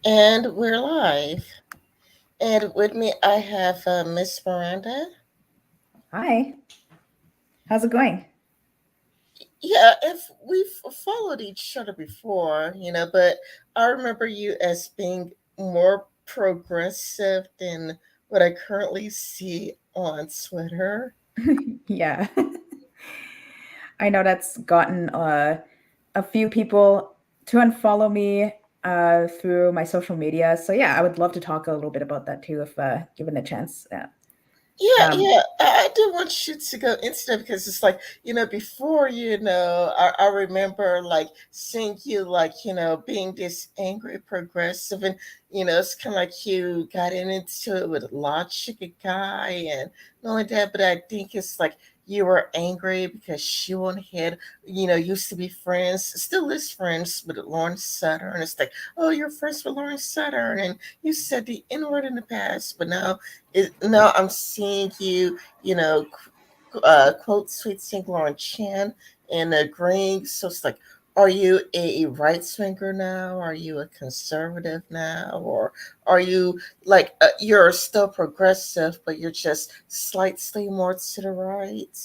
And we're live. And with me, I have Miss Miranda. Hi, how's it going? Yeah, if we've followed each other before, but I remember you as being more progressive than what I currently see on Twitter. Yeah, I know that's gotten a few people to unfollow me through my social media. So yeah, I would love to talk a little bit about that too if given the chance. Yeah. Yeah, Um, yeah. I do want you to go into that because it's like, before, I remember like seeing you like, being this angry progressive and, it's kind of like you got into it with Logic guy and not only that, but I think it's like you were angry because she went ahead, used to be friends, still is friends with Lawrence Sutter. And it's like, oh, you're friends with Lawrence Sutter. And you said the N word in the past, but now I'm seeing you, quote Sweet Saint Laurent Chan and agreeing. So it's like, are you a right swinger now? Are you a conservative now? Or are you like, you're still progressive, but you're just slightly more to the right?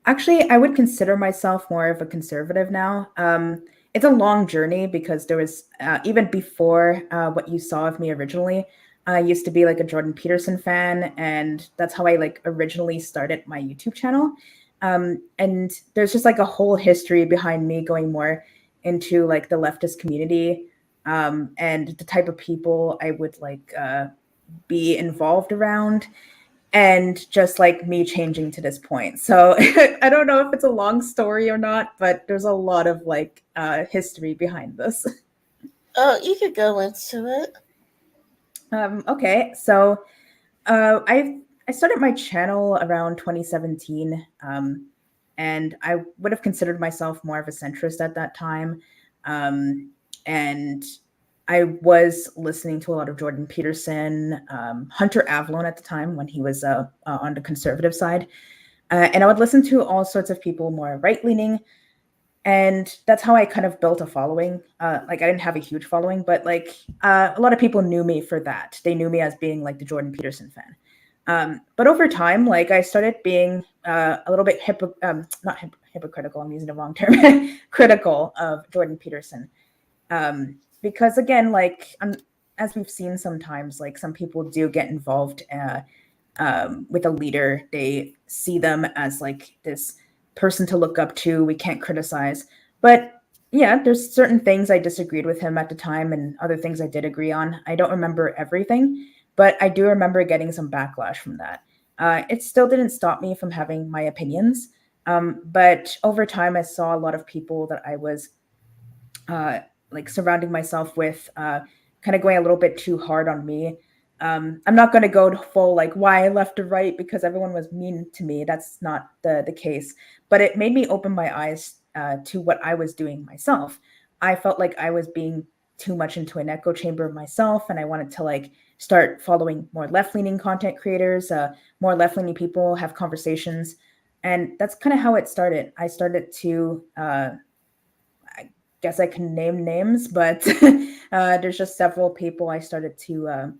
Actually, I would consider myself more of a conservative now. It's a long journey because there was even before what you saw of me originally. I used to be like a Jordan Peterson fan, and that's how I like originally started my YouTube channel. And there's just like a whole history behind me going more into like the leftist community and the type of people I would like be involved around and just like me changing to this point. So I don't know if it's a long story or not, but there's a lot of like history behind this. Oh, you could go into it. Okay, so I started my channel around 2017, and I would have considered myself more of a centrist at that time, um, and I was listening to a lot of Jordan Peterson, Hunter Avlon at the time when he was on the conservative side. And I would listen to all sorts of people more right leaning, and that's how I kind of built a following. Like I didn't have a huge following, but like a lot of people knew me for that. They knew me as being like the Jordan Peterson fan. But over time, like I started being a little bit not hypocritical. I'm using the wrong term. Critical of Jordan Peterson, because again, like as we've seen sometimes, like some people do get involved with a leader. They see them as like this person to look up to. We can't criticize. But yeah, there's certain things I disagreed with him at the time and other things I did agree on. I don't remember everything, but I do remember getting some backlash from that. It still didn't stop me from having my opinions. But over time, I saw a lot of people that I was uh, like surrounding myself with kind of going a little bit too hard on me. I'm not going to go to full like why left or right because everyone was mean to me. That's not the case. But it made me open my eyes to what I was doing myself. I felt like I was being too much into an echo chamber of myself, and I wanted to like start following more left leaning content creators, more left leaning people, have conversations, and that's kind of how it started. I started to I guess I can name names, but there's just several people I started to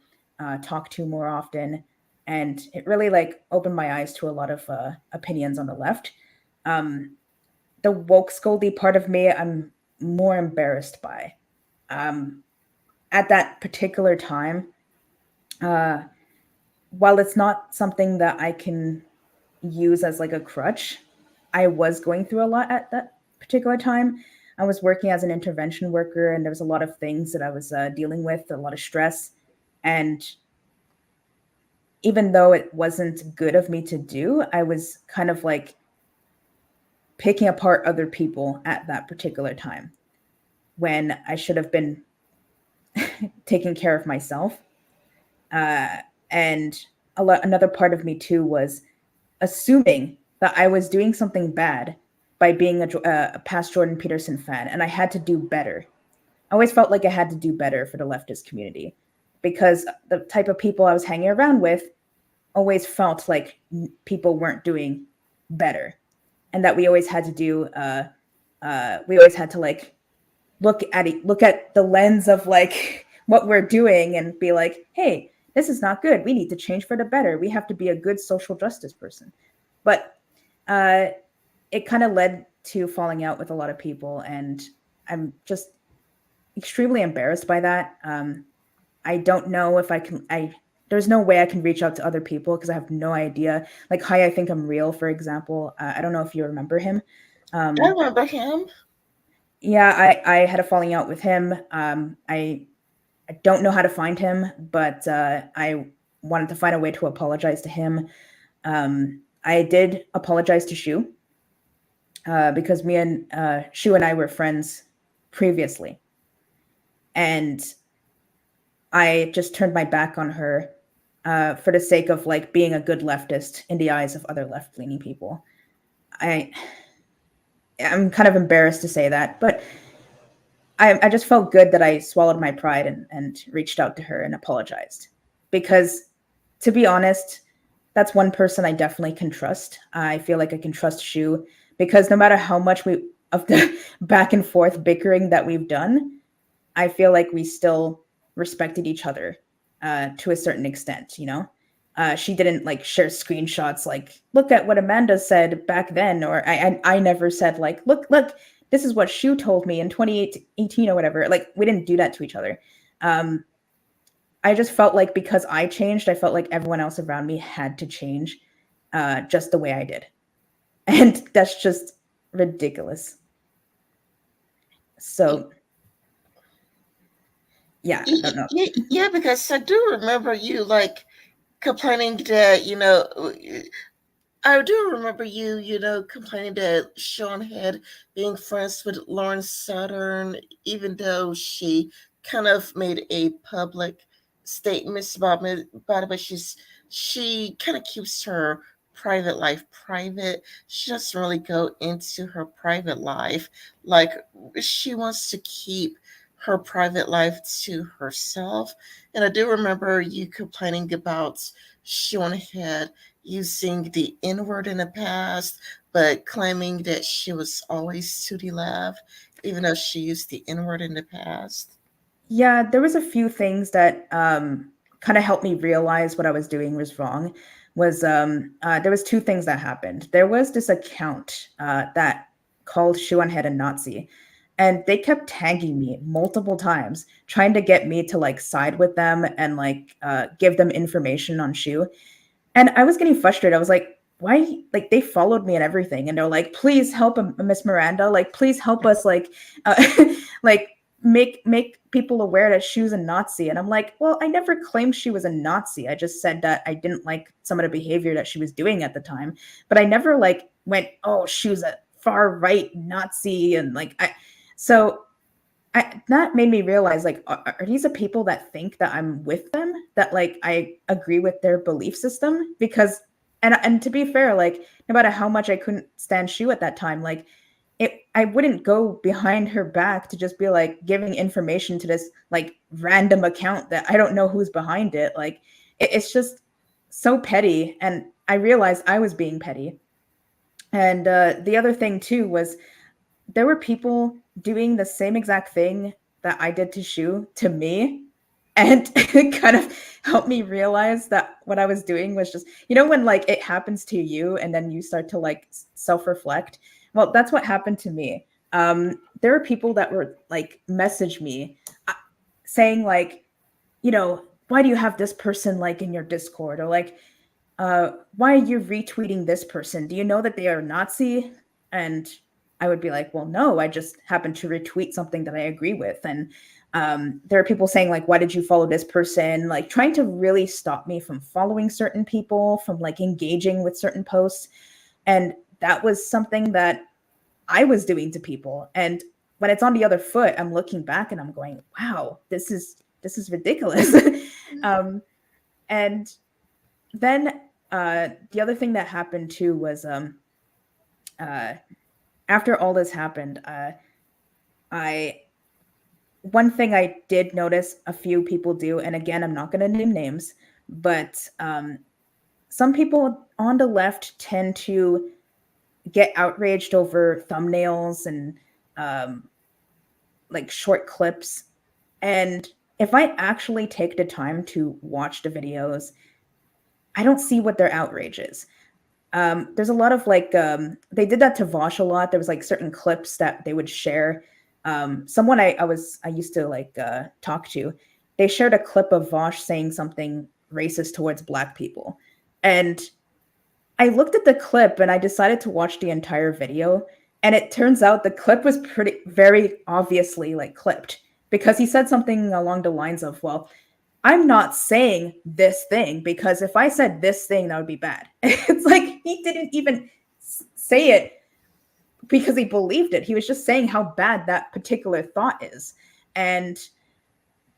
talk to more often, and it really like opened my eyes to a lot of opinions on the left. Um, the woke scoldy part of me, I'm more embarrassed by. Um, at that particular time, uh, while it's not something that I can use as like a crutch, I was going through a lot at that particular time. I was working as an intervention worker, and there was a lot of things that I was dealing with, a lot of stress. And even though it wasn't good of me to do, I was kind of like picking apart other people at that particular time when I should have been taking care of myself. Uh, and another part of me too was assuming that I was doing something bad by being a past Jordan Peterson fan, and I had to do better. I always felt like I had to do better for the leftist community because the type of people I was hanging around with always felt like people weren't doing better, and that we always had to do. We always had to like look at the lens of like what we're doing and be like, hey, this is not good. We need to change for the better. We have to be a good social justice person. But uh, it kind of led to falling out with a lot of people, and I'm just extremely embarrassed by that. I don't know if I can. I There's no way I can reach out to other people because I have no idea. Like Hi, I Think I'm Real, for example. I don't know if you remember him. I Um, remember him. yeah, I had a falling out with him. I don't know how to find him, but I wanted to find a way to apologize to him. I did apologize to Shu because me and Shu and I were friends previously, and I just turned my back on her for the sake of like being a good leftist in the eyes of other left leaning people. I I'm kind of embarrassed to say that, but I just felt good that I swallowed my pride and reached out to her and apologized because, to be honest, that's one person I definitely can trust. I feel like I can trust Shu because no matter how much we of the back and forth bickering that we've done, I feel like we still respected each other to a certain extent, you know? She didn't like share screenshots like, look at what Amanda said back then, or I never said like, look, this is what Shu told me in 2018 or whatever. Like, we didn't do that to each other. Um, I just felt like because I changed, I felt like everyone else around me had to change just the way I did. And that's just ridiculous. So, yeah, I don't know. Yeah, because I do remember you like complaining that I do remember you complaining that Sean had being friends with Lauren Southern, even though she kind of made a public statements about it, but she kind of keeps her private life private. She doesn't really go into her private life. Like she wants to keep her private life to herself. And I do remember you complaining about Sean had using the N word in the past, but claiming that she was always to the left, even though she used the N word in the past. Yeah, there was a few things that kind of helped me realize what I was doing was wrong. Was There was two things that happened. There was this account that called Shoe on Head a Nazi, and they kept tagging me multiple times, trying to get me to like side with them and like give them information on Shoe. And I was getting frustrated. I was like, why? Like they followed me and everything, and they're like, please help Miss Miranda. Like, please help us. Like, like make people aware that she was a Nazi. And I'm like, well, I never claimed she was a Nazi. I just said that I didn't like some of the behavior that she was doing at the time, but I never like went, oh, she was a far right Nazi, and like I. So that made me realize like are these the people that think that I'm with them, that like I agree with their belief system? Because and to be fair, like no matter how much I couldn't stand Shu at that time, like I wouldn't go behind her back to just be like giving information to this like random account that I don't know who's behind it. Like it's just so petty, and I realized I was being petty. And the other thing too was there were people doing the same exact thing that I did to Shu to me. And it kind of helped me realize that what I was doing was just, when like it happens to you and then you start to like self reflect. Well, that's what happened to me. There were people that were like, message me saying, like, why do you have this person like in your Discord? Or like, why are you retweeting this person? Do you know that they are Nazi? And I would be like, well, no, I just happened to retweet something that I agree with. And there are people saying like, why did you follow this person? Like trying to really stop me from following certain people, from like engaging with certain posts. And that was something that I was doing to people. And when it's on the other foot, I'm looking back and I'm going, wow, this is ridiculous. um, and then the other thing that happened too was uh, after all this happened, I one thing I did notice a few people do, and again, I'm not going to name names, but some people on the left tend to get outraged over thumbnails and um, like short clips, and if I actually take the time to watch the videos, I don't see what their outrage is. There's a lot of like they did that to Vosh a lot. There was like certain clips that they would share. Someone I used to like talk to, they shared a clip of Vosh saying something racist towards black people, and I looked at the clip and I decided to watch the entire video. And it turns out the clip was pretty very obviously like clipped because he said something along the lines of, "Well, I'm not saying this thing because if I said this thing, that would be bad." It's like he didn't even say it because he believed it. He was just saying how bad that particular thought is. And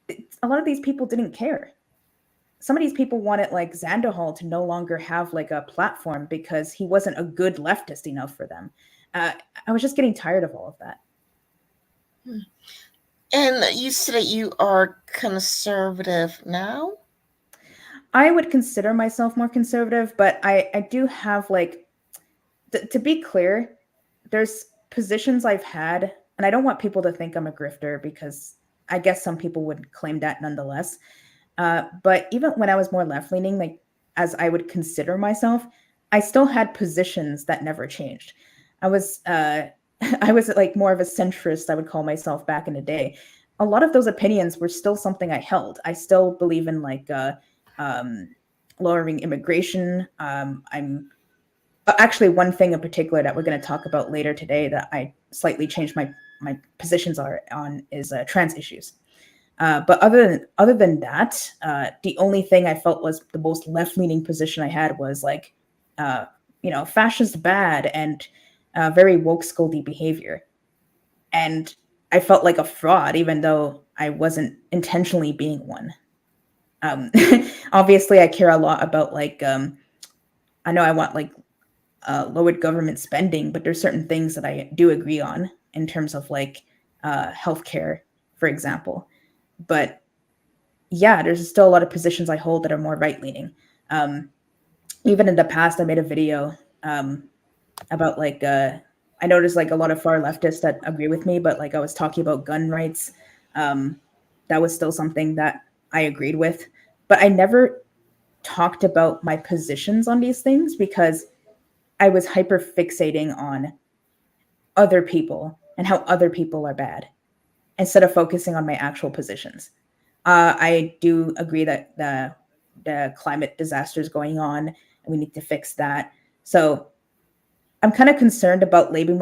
a lot of these people didn't care. Some of these people wanted like Xandahal to no longer have like a platform because he wasn't a good leftist enough for them. Uh, I was just getting tired of all of that. And you said that you are conservative now? I would consider myself more conservative, but I do have like to be clear, there's positions I've had, and I don't want people to think I'm a grifter because I guess some people would claim that nonetheless. But even when I was more left leaning, like as I would consider myself, I still had positions that never changed. I was I was like more of a centrist, I would call myself back in the day. A lot of those opinions were still something I held. I still believe in like um, lowering immigration. I'm actually one thing in particular that we're going to talk about later today that I slightly changed my positions are on is trans issues. But other than that, the only thing I felt was the most left leaning position I had was like, uh, fascist bad and very woke scoldy behavior, and I felt like a fraud even though I wasn't intentionally being one. Um, Obviously, I care a lot about like I know I want like lowered government spending, but there's certain things that I do agree on in terms of like healthcare, for example. But yeah, there's still a lot of positions I hold that are more right leaning. Um, Even in the past, I made a video about like I noticed like a lot of far leftists that agree with me, but like I was talking about gun rights. Um, that was still something that I agreed with, but I never talked about my positions on these things because I was hyper fixating on other people and how other people are bad instead of focusing on my actual positions. I do agree that the climate disaster is going on and we need to fix that. So I'm kind of concerned about labeling.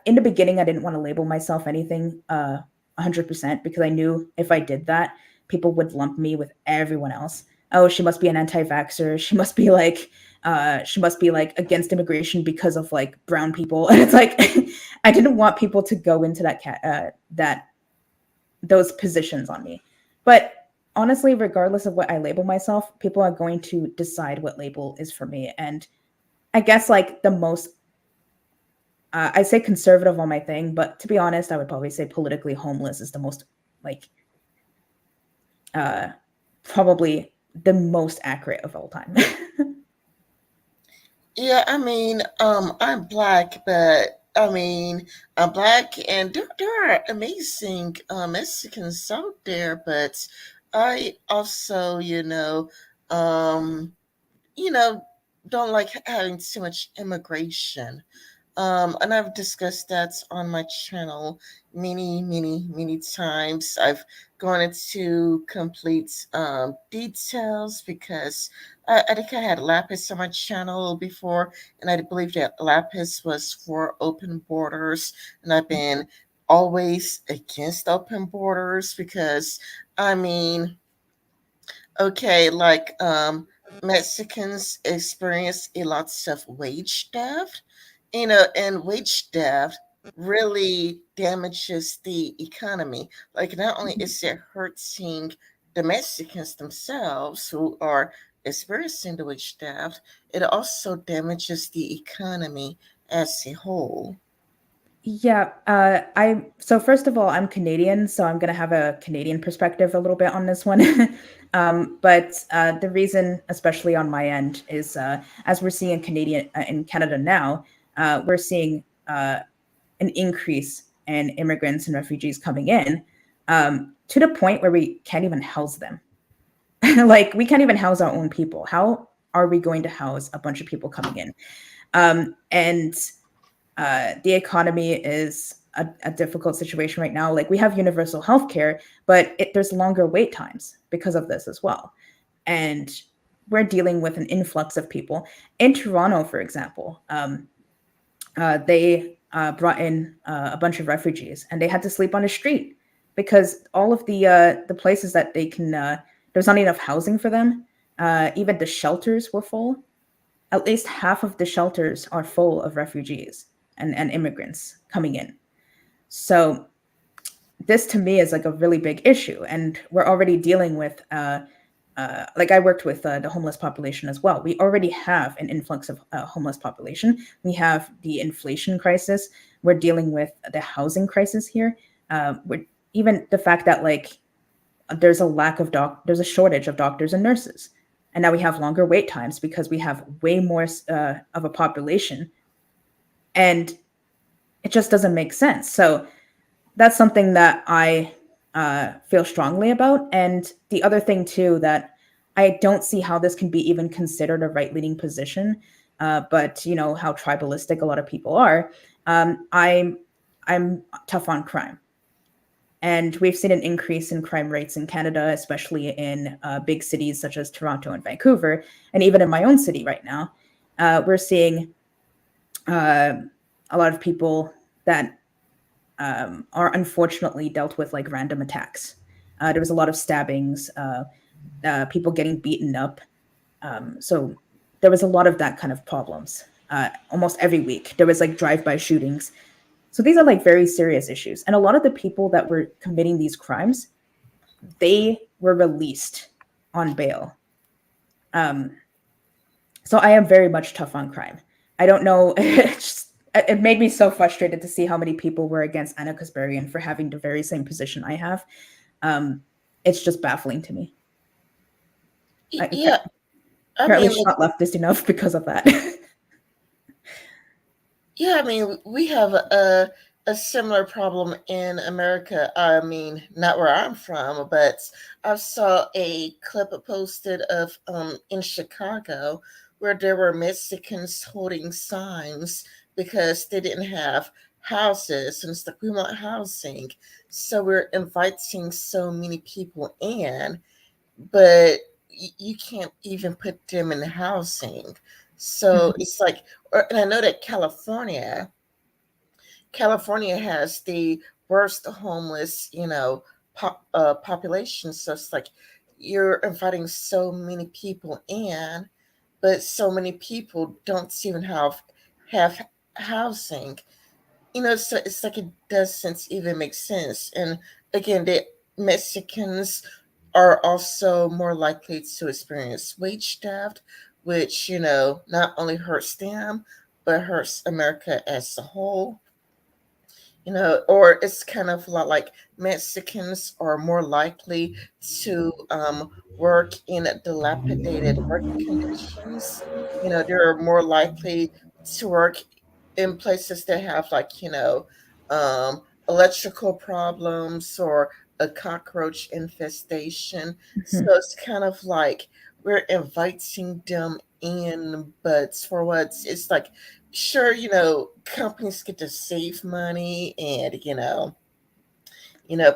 In the beginning, I didn't want to label myself anything 100% because I knew if I did that, people would lump me with everyone else. Oh, she must be an anti-vaxxer. She must be like against immigration because of like brown people. And it's like I didn't want people to go into that those positions on me. But honestly, regardless of what I label myself, people are going to decide what label is for me. And I guess like the most, I say conservative on my thing, but to be honest, I would probably say politically homeless is the most like uh, probably the most accurate of all time. Yeah, I mean, I'm black, but I mean, I'm black, and there are amazing Mexicans out there, but I also, um, you know, don't like having too much immigration. And I've discussed that on my channel many, many, many times. I've gone into complete details because I think I had Lapis on my channel before, and I believe that Lapis was for open borders, and I've been always against open borders because, I mean, okay, like Mexicans experience a lot of wage theft, and wage theft really damages the economy. Like, not only is it hurting the Mexicans themselves who are experiencing the wage theft, it also damages the economy as a whole. Yeah, I so first of all, I'm Canadian, so I'm gonna have a Canadian perspective a little bit on this one. But the reason, especially on my end, is as we're seeing in Canada now, we're seeing an increase in immigrants and refugees coming in. to the point where we can't even house them. Like we can't even house our own people. How are we going to house a bunch of people coming in? And The economy is a difficult situation right now. Like we have universal health care, but there's longer wait times because of this as well. And we're dealing with an influx of people. In Toronto, for example, they brought in a bunch of refugees, and they had to sleep on the street because all of the places that they can there's not enough housing for them. Even the shelters were full. At least half of the shelters are full of refugees and immigrants coming in. So this to me is like a really big issue, and we're already dealing with like I worked with the homeless population as well. We already have an influx of homeless population. We have the inflation crisis. We're dealing with the housing crisis here. We're, even the fact that like there's a shortage of doctors and nurses, and now we have longer wait times because we have way more of a population, and it just doesn't make sense. So that's something that I feel strongly about. And the other thing too that I don't see how this can be even considered a right leaning position, but you know how tribalistic a lot of people are. I'm tough on crime, and we've seen an increase in crime rates in Canada, especially in big cities such as Toronto and Vancouver, and even in my own city right now. We're seeing uh, a lot of people that are unfortunately dealt with like random attacks. There was a lot of stabbings, people getting beaten up. So there was a lot of that kind of problems. Almost every week, there was like drive-by shootings. So these are like very serious issues, and a lot of the people that were committing these crimes, they were released on bail. Um, so I am very much tough on crime. I don't know. It made me so frustrated to see how many people were against Anna Kasparian for having the very same position I have. Um, it's just baffling to me. Yeah, I Apparently, mean, she's not leftist enough because of that. yeah, I mean, we have a similar problem in America. I mean, not where I'm from, but I saw a clip posted of in Chicago where there were Mexicans holding signs because they didn't have houses, and it's like we want housing, so we're inviting so many people in, but you can't even put them in housing. So it's like, and I know that California has the worst homeless, population. So it's like you're inviting so many people in, but so many people don't even have housing. So it's like it doesn't even make sense. And again, the Mexicans are also more likely to experience wage theft, which not only hurts them but hurts America as a whole. Or it's kind of like Mexicans are more likely to work in dilapidated work conditions. They're more likely to work in places that have like, electrical problems or a cockroach infestation. So it's kind of like we're inviting them in, but for what it's like, sure, companies get to save money and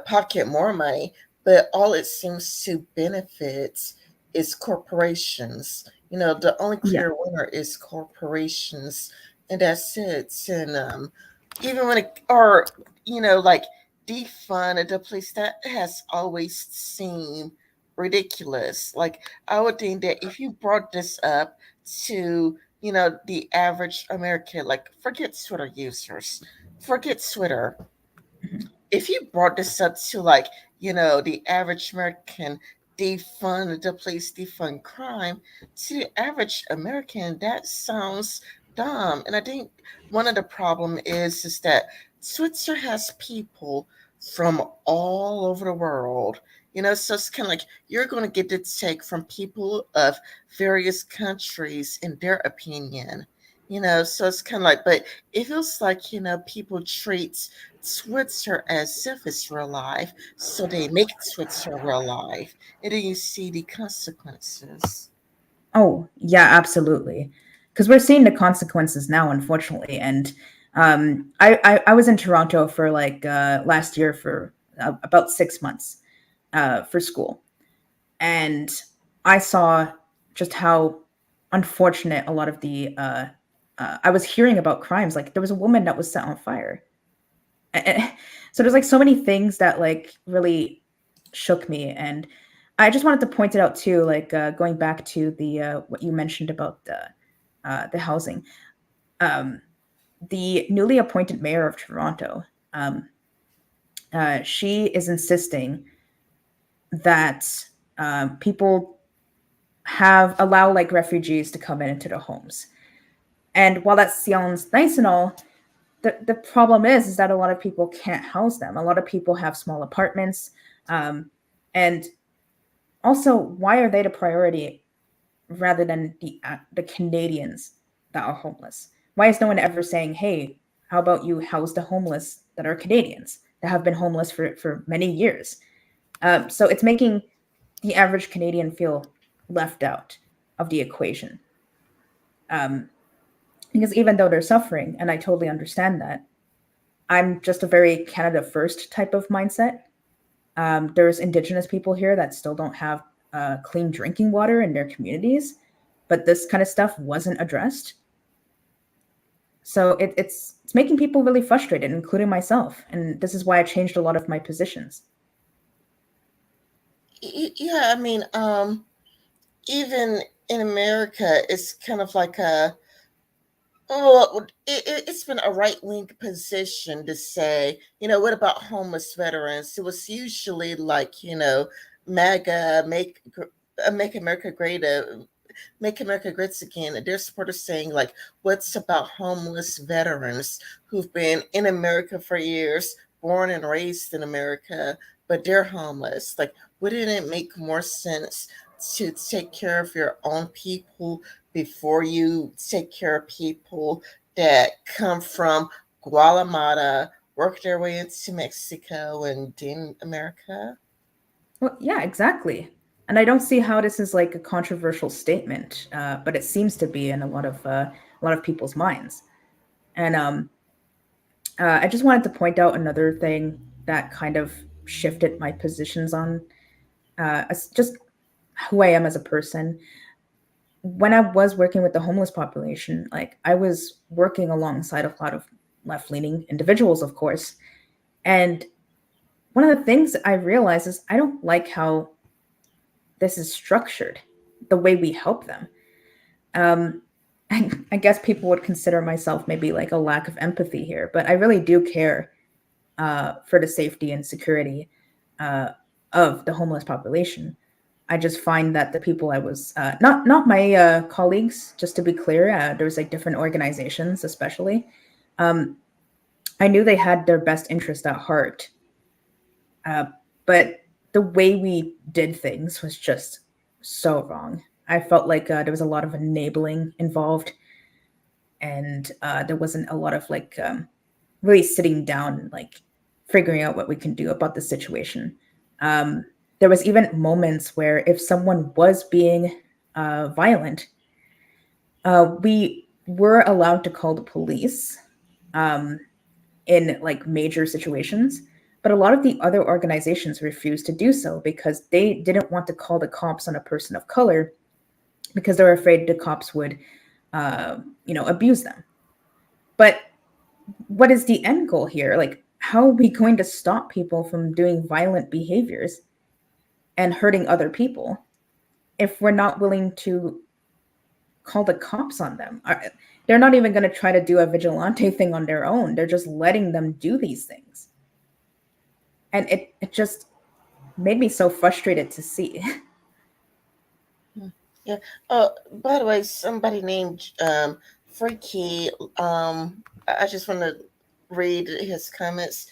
pocket more money, but all it seems to benefit is corporations. The only Yeah. clear winner is corporations, and that's it. And even when it, or like defund the place, that has always seemed ridiculous. Like I would think that if you brought this up to the average American, like forget Twitter users, forget Twitter, Mhm. if you brought this up to like the average American, defund the police, defund crime, to the average American that sounds dumb. And I think one of the problem is that Switzer has people from all over the world. So it's kind of like you're going to get to take from people of various countries in their opinion. So it's kind of like, but it feels like, people treat Switzer as if it's real life, so they make Switzer real life, and then you see the consequences. Oh, yeah, absolutely. Because we're seeing the consequences now, unfortunately. And I was in Toronto for like last year for about 6 months for school. And I saw just how unfortunate a lot of I was hearing about crimes. Like there was a woman that was set on fire. So there's like so many things that like really shook me, and I just wanted to point it out too, like going back to the what you mentioned about the housing. um the newly appointed mayor of Toronto, um she is insisting that people have allow like refugees to come in into the homes. And while that sounds nice and all, the problem is that a lot of people can't house them. A lot of people have small apartments. um, and also, why are they the priority rather than the Canadians that are homeless? Why is no one ever saying, "Hey, how about you house the homeless that are Canadians that have been homeless for many years?" So it's making the average Canadian feel left out of the equation. Um, because even though they're suffering, and I totally understand that, I'm just a very Canada first type of mindset. There's Indigenous people here that still don't have clean drinking water in their communities, but this kind of stuff wasn't addressed. So it's making people really frustrated, including myself. And this is why I changed a lot of my positions. Yeah, I mean, even in America, it's kind of like a well, it's been a right wing position to say, what about homeless veterans? It was usually like, MAGA, make America great, make America great again. And they're sort of saying like, what's about homeless veterans who've been in America for years, born and raised in America, but they're homeless? Like, wouldn't it make more sense to take care of your own people before you take care of people that come from Guatemala, work their way into Mexico and then America? Well, yeah, exactly. And I don't see how this is like a controversial statement, but it seems to be in a lot of people's minds. And I just wanted to point out another thing that kind of shifted my positions on just who I am as a person. When I was working with the homeless population, like I was working alongside a lot of left leaning individuals, of course. And one of the things I realized is I don't like how this is structured, the way we help them. Um, I guess people would consider myself maybe like a lack of empathy here, but I really do care for the safety and security uh, of the homeless population. I just find that the people I was not my colleagues, just to be clear, there was like different organizations, especially. Um, I knew they had their best interest at heart, uh, but the way we did things was just so wrong. I felt like there was a lot of enabling involved, and there wasn't a lot of like really sitting down and like figuring out what we can do about the situation. Um, there was even moments where if someone was being violent, we were allowed to call the police um, in like major situations. But a lot of the other organizations refused to do so because they didn't want to call the cops on a person of color because they were afraid the cops would, uh, abuse them. But what is the end goal here? Like, how are we going to stop people from doing violent behaviors and hurting other people if we're not willing to call the cops on them? They're not even going to try to do a vigilante thing on their own. They're just letting them do these things. And it just made me so frustrated to see. Hmm. Yeah. Oh, by the way, somebody named Freaky. I just want to read his comments.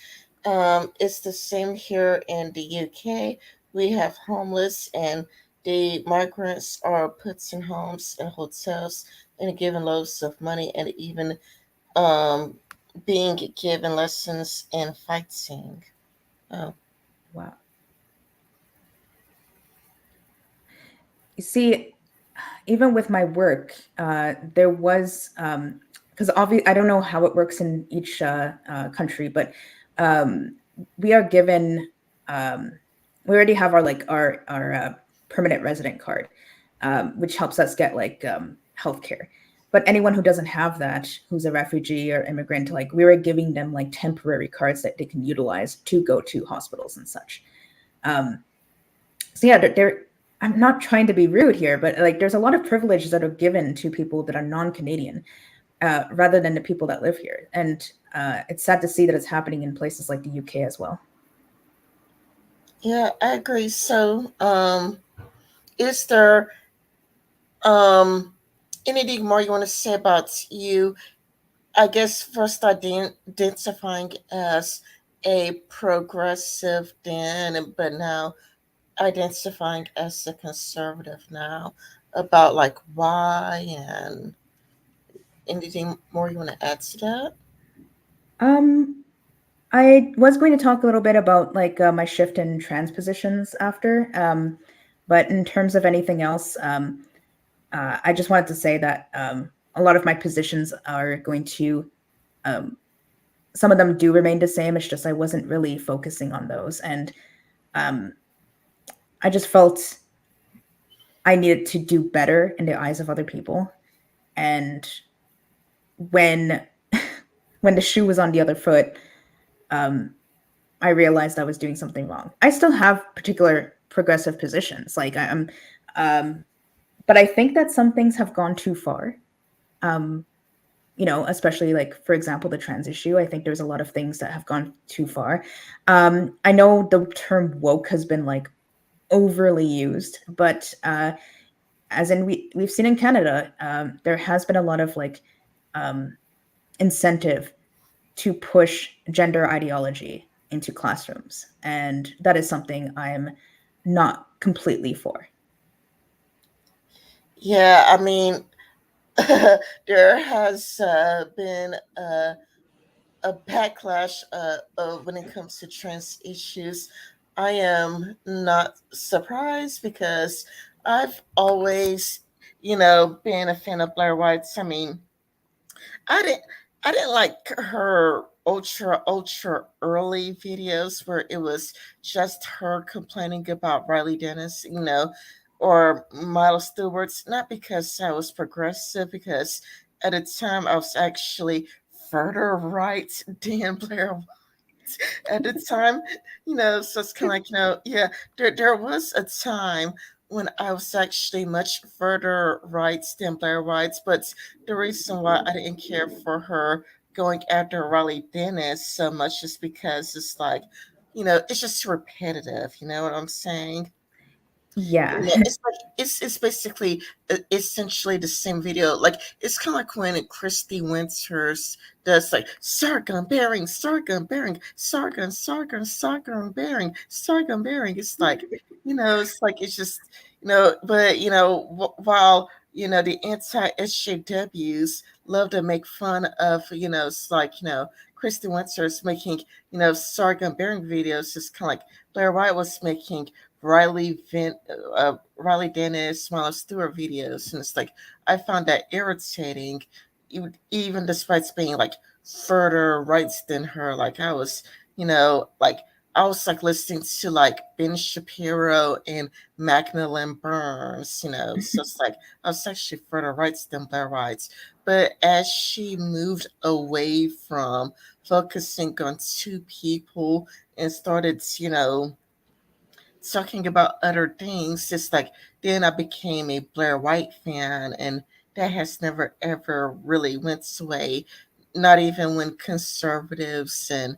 It's the same here in the UK. We have homeless, and the migrants are put in homes and hotels and given loads of money and even um, being given lessons in fighting. Oh, Wow. You see, even with my work, there was because obviously I don't know how it works in each country, but um, we are given um, we already have our permanent resident card, which helps us get like healthcare. But anyone who doesn't have that, who's a refugee or immigrant, like we were giving them like temporary cards that they can utilize to go to hospitals and such. Um, so yeah, I'm not trying to be rude here, but like there's a lot of privileges that are given to people that are non-Canadian, rather than the people that live here, and it's sad to see that it's happening in places like the UK as well. yeah, I agree. So, is there um, anything more you want to say about you? I guess first identifying as a progressive then, but now identifying as a conservative now. About like why and anything more you want to add to that? Um, I was going to talk a little bit about like my shift in transpositions after, but in terms of anything else, I just wanted to say that a lot of my positions are going to um, some of them do remain the same. It's just I wasn't really focusing on those, and um, I just felt I needed to do better in the eyes of other people. And when when the shoe was on the other foot, um, I realized I was doing something wrong. I still have particular progressive positions, um, but I think that some things have gone too far. Um, especially like for example the trans issue. I think there's a lot of things that have gone too far. I know the term woke has been like overly used, but as in we've seen in Canada, there has been a lot of like um, incentive to push gender ideology into classrooms, and that is something I'm not completely for. Yeah, I mean, there has been a backlash when it comes to trans issues. I am not surprised because I've always, been a fan of Blair White's. I mean, I didn't I didn't like her ultra early videos where it was just her complaining about Riley Dennis, or Miles Stewart's. Not because I was progressive, because at the time I was actually further right than Blair at the time, so it's kind of like, yeah, there was a time when I was actually much further right than Blair White's, but the reason why I didn't care for her going after Riley Dennis so much is because it's like, it's just repetitive, you know what I'm saying? Yeah. Yeah, it's like it's basically essentially the same video. Like it's kind of like when Christy Winters does like Sargon Bearing, Sargon Bearing, Sargon, Sargon, Sargon Bearing, Sargon Bearing. It's like it's like it's just but while the anti SJWs love to make fun of it's like Christy Winters making Sargon Bearing videos. It's kind of like Blair White was making Riley Dennis, Smiley Stewart videos, and it's like I found that irritating, even despite being like further rights than her. Like like I was like listening to like Ben Shapiro and Macmillan Burns, so it's like I was actually further rights than Blair White's. But as she moved away from focusing on two people and started, talking about other things, just like then I became a Blair White fan, and that has never ever really went away. Not even when conservatives and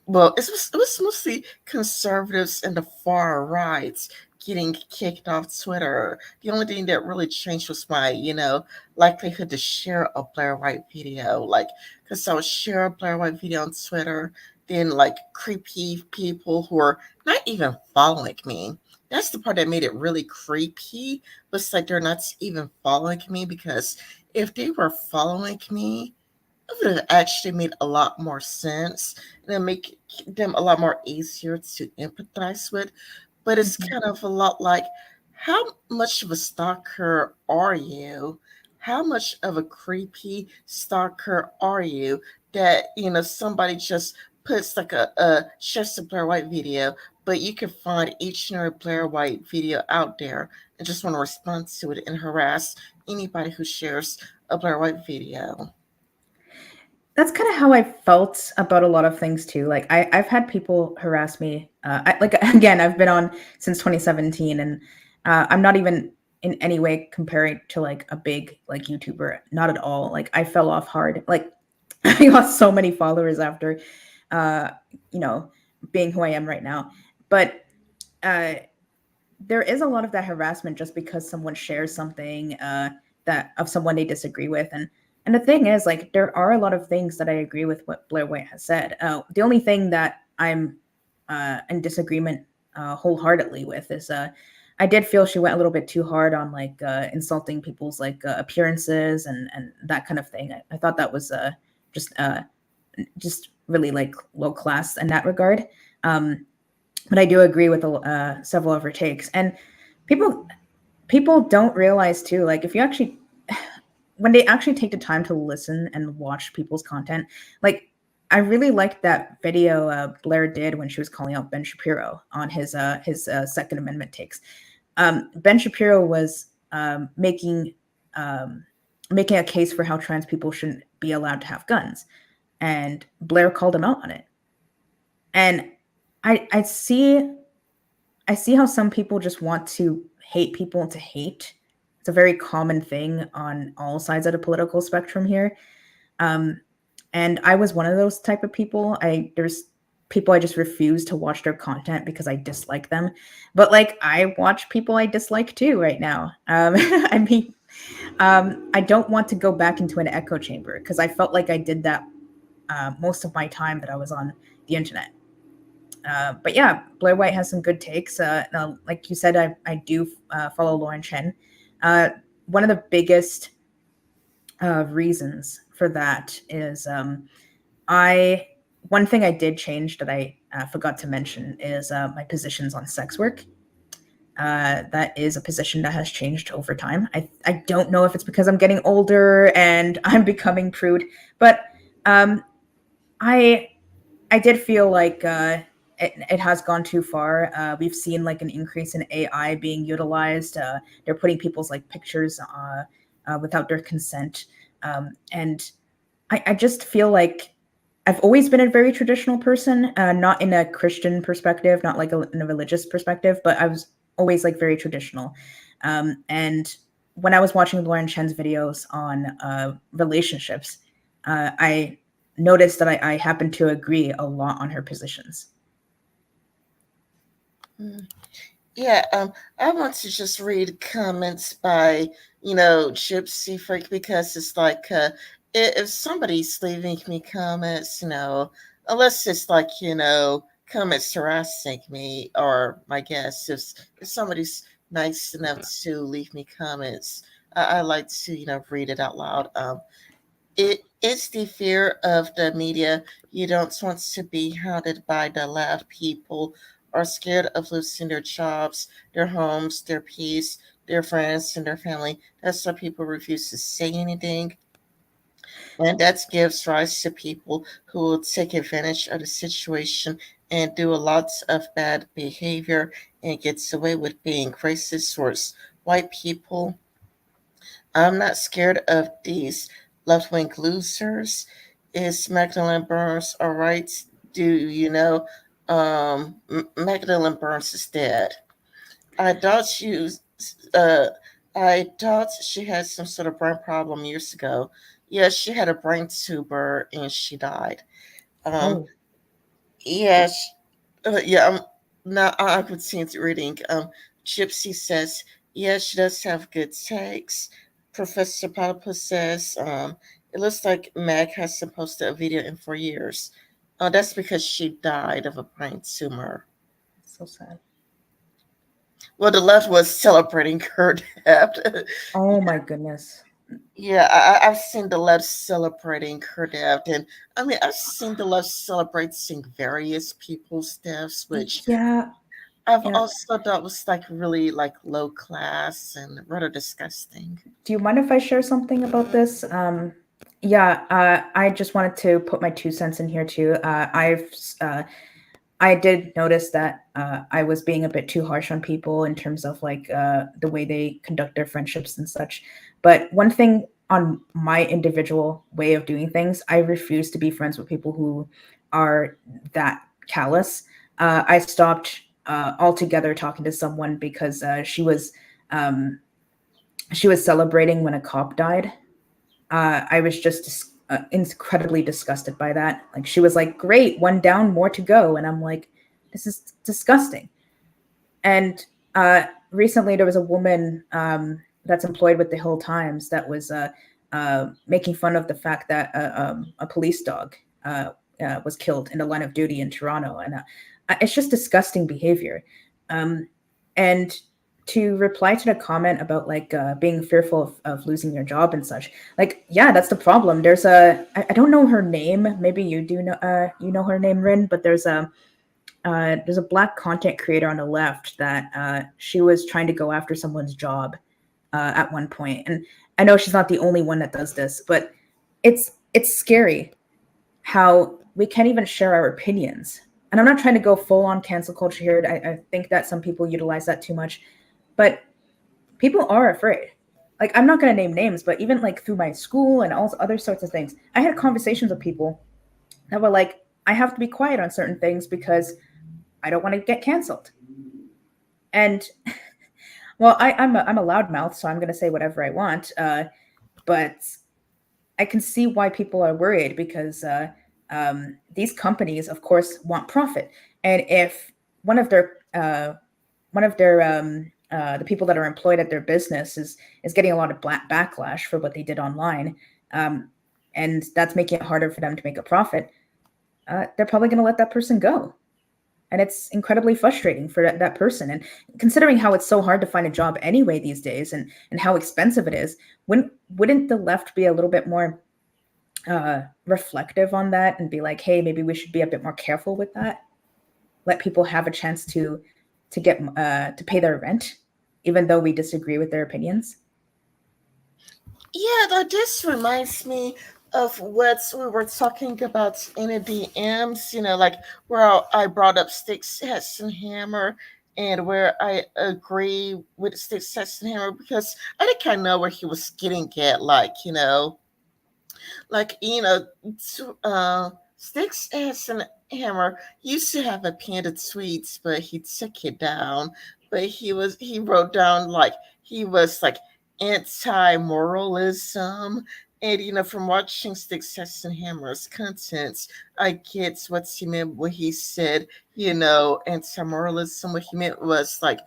well, it was mostly conservatives and the far right getting kicked off Twitter. The only thing that really changed was my, likelihood to share a Blair White video. Like, because I would share a Blair White video on Twitter, then like creepy people who are not even following me. that's the part that made it really creepy. Was like they're not even following me, because if they were following me, it would have actually made a lot more sense and make them a lot more easier to empathize with. But it's Mhm. kind of a lot like, how much of a stalker are you? How much of a creepy stalker are you that, somebody just puts like shares a Blair White video, but you can find each and every Blair White video out there and just want to respond to it and harass anybody who shares a Blair White video. That's kind of how I felt about a lot of things too. Like I've had people harass me. Like again, I've been on since 2017, and I'm not even in any way comparing to like a big like YouTuber. Not at all. Like I fell off hard. Like I lost so many followers after, uh, you know, being who I am right now. But uh, there is a lot of that harassment just because someone shares something that of someone they disagree with, and the thing is, like, there are a lot of things that I agree with what Blair White has said. The only thing that I'm in disagreement wholeheartedly with is I did feel she went a little bit too hard on like insulting people's like appearances and that kind of thing. I thought that was just uh, just really like low class in that regard. Um, but I do agree with several of her takes. And people people don't realize too, like if you actually when they actually take the time to listen and watch people's content, like I really liked that video Blair did when she was calling out Ben Shapiro on his Second Amendment takes. Ben Shapiro was um, making a case for how trans people shouldn't be allowed to have guns, and Blair called him out on it. And I see how some people just want to hate people to hate. It's a very common thing on all sides of the political spectrum here. Um, and I was one of those type of people. There's people I just refuse to watch their content because I dislike them. But like I watch people I dislike too right now. I mean, I don't want to go back into an echo chamber because I felt like I did that most of my time that I was on the internet. But yeah, Blair White has some good takes. Like you said, I do follow Lauren Chen. Uh, One of the biggest reasons for that is I one thing I did change that I forgot to mention is my positions on sex work. That is a position that has changed over time. I don't know if it's because I'm getting older and I'm becoming prude, but um, I I did feel like it has gone too far. We've seen like an increase in AI being utilized. They're putting people's like pictures without their consent, and I just feel like I've always been a very traditional person, not in a Christian perspective, not like in a religious perspective, but I was always like very traditional. And when I was watching Lauren Chen's videos on relationships, I noticed that I happen to agree a lot on her positions. Mm. Yeah, I want to just read comments by, Gypsy Freak, because it's like, if somebody's leaving me comments, unless it's like, comments harassing me or my guests, if somebody's nice enough to leave me comments, I like to, read it out loud. It's the fear of the media. You don't want to be hounded by the loud people, are scared of losing their jobs, their homes, their peace, their friends, and their family. That's why people refuse to say anything. And that gives rise to people who will take advantage of the situation and do a lot of bad behavior and gets away with being racist towards white people. I'm not scared of these left wing losers. Is Magdalene Burns all right? Do you know? Magdalene Burns is dead. I thought she was. Uh, I thought she had some sort of brain problem years ago. Yes, she had a brain tumor and she died. Um, Oh, yes, yeah, now I continue reading. Gypsy says, yes, she does have good takes. Professor Platypus says, it looks like Meg hasn't posted a video in 4 years. That's because she died of a brain tumor. so sad. Well, the left was celebrating her death. Oh my goodness. Yeah, I've seen the left celebrating her death, and I mean, I've seen the left celebrating various people's deaths, which Yeah, I've yeah. also thought was like really like low class and rather disgusting. Do you mind if I share something about this? Yeah, I just wanted to put my 2 cents in here too. Uh, I did notice that I was being a bit too harsh on people in terms of like the way they conduct their friendships and such. But one thing on my individual way of doing things, I refuse to be friends with people who are that callous. I stopped altogether talking to someone because um, she was celebrating when a cop died. I was just incredibly disgusted by that. Like she was like, "Great, one down, more to go," and I'm like, "This is disgusting." And recently, there was a woman that's employed with the Hill Times that was making fun of the fact that a police dog was killed in the line of duty in Toronto, and it's just disgusting behavior. Um, and to reply to the comment about like being fearful of losing your job and such, like yeah, that's the problem. I don't know her name. Maybe you do know you know her name, Rin, but there's a black content creator on the left that she was trying to go after someone's job at one point, and I know she's not the only one that does this, but it's scary how we can't even share our opinions. And I'm not trying to go full on cancel culture here. I think that some people utilize that too much, but people are afraid. Like I'm not going to name names, but even like through my school and all other sorts of things, I had conversations with people that were like, I have to be quiet on certain things because I don't want to get canceled. And well, I'm a loudmouth, so I'm going to say whatever I want. But I can see why people are worried because these companies, of course, want profit, and if one of their the people that are employed at their business is getting a lot of black backlash for what they did online, um, and that's making it harder for them to make a profit, they're probably going to let that person go, and it's incredibly frustrating for that person. And considering how it's so hard to find a job anyway these days, and how expensive it is, wouldn't the left be a little bit more reflective on that and be like, hey, maybe we should be a bit more careful with that, let people have a chance to get to pay their rent even though we disagree with their opinions? Yeah, that just reminds me of what we were talking about in the DMs, like where I brought up Sticks, Hess, and Hammer, and where I agree with Sticks, Hess, and Hammer because I think I know where he was getting at, like Sticks, Hess, and Hammer used to have a panda tweets, but he took it down. But he wrote down like he was like anti-moralism. And from watching Sticks, Hess, and Hammer's contents, I get what he meant when he said, anti-moralism. What he meant was like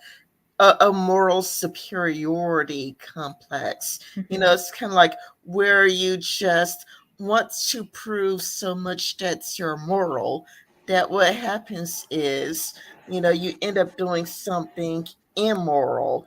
a moral superiority complex. Mm-hmm. It's kind of like where you just want to prove so much that you're moral that what happens is, you end up doing something immoral.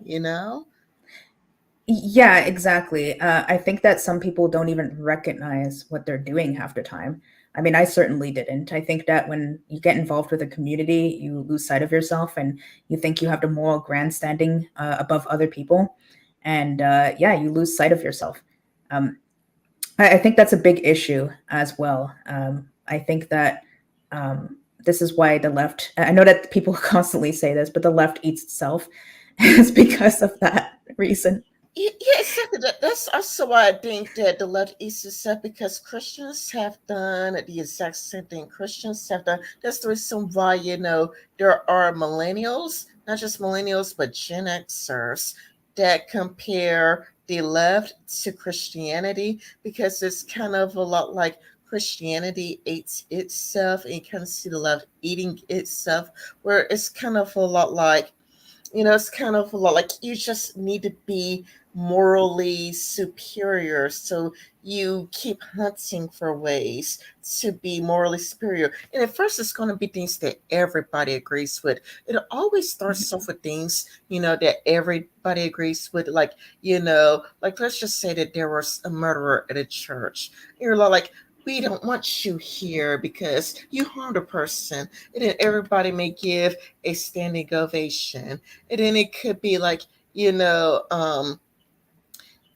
Yeah, exactly. I think that some people don't even recognize what they're doing half the time. I mean, I certainly didn't. I think that when you get involved with a community, you lose sight of yourself and you think you have the moral grandstanding above other people. And yeah, you lose sight of yourself. Um, I think that's a big issue as well. I think that this is why the left, I know that people constantly say this, but the left eats itself. It's because of that reason. Yeah, exactly. That's also why I think that the left eats itself because Christians have done the exact same thing. Christians have done. That's the reason why there are millennials, not just millennials, but Gen Xers that compare the left to Christianity because it's kind of a lot like Christianity eats itself, and you kind of see the left eating itself, where it's kind of a lot like it's kind of a lot like you just need to be morally superior. So you keep hunting for ways to be morally superior. And at first, it's going to be things that everybody agrees with. It always starts off with things, that everybody agrees with. Like let's just say that there was a murderer at a church. You're like, we don't want you here because you harmed a person. And then everybody may give a standing ovation. And then it could be like, you know,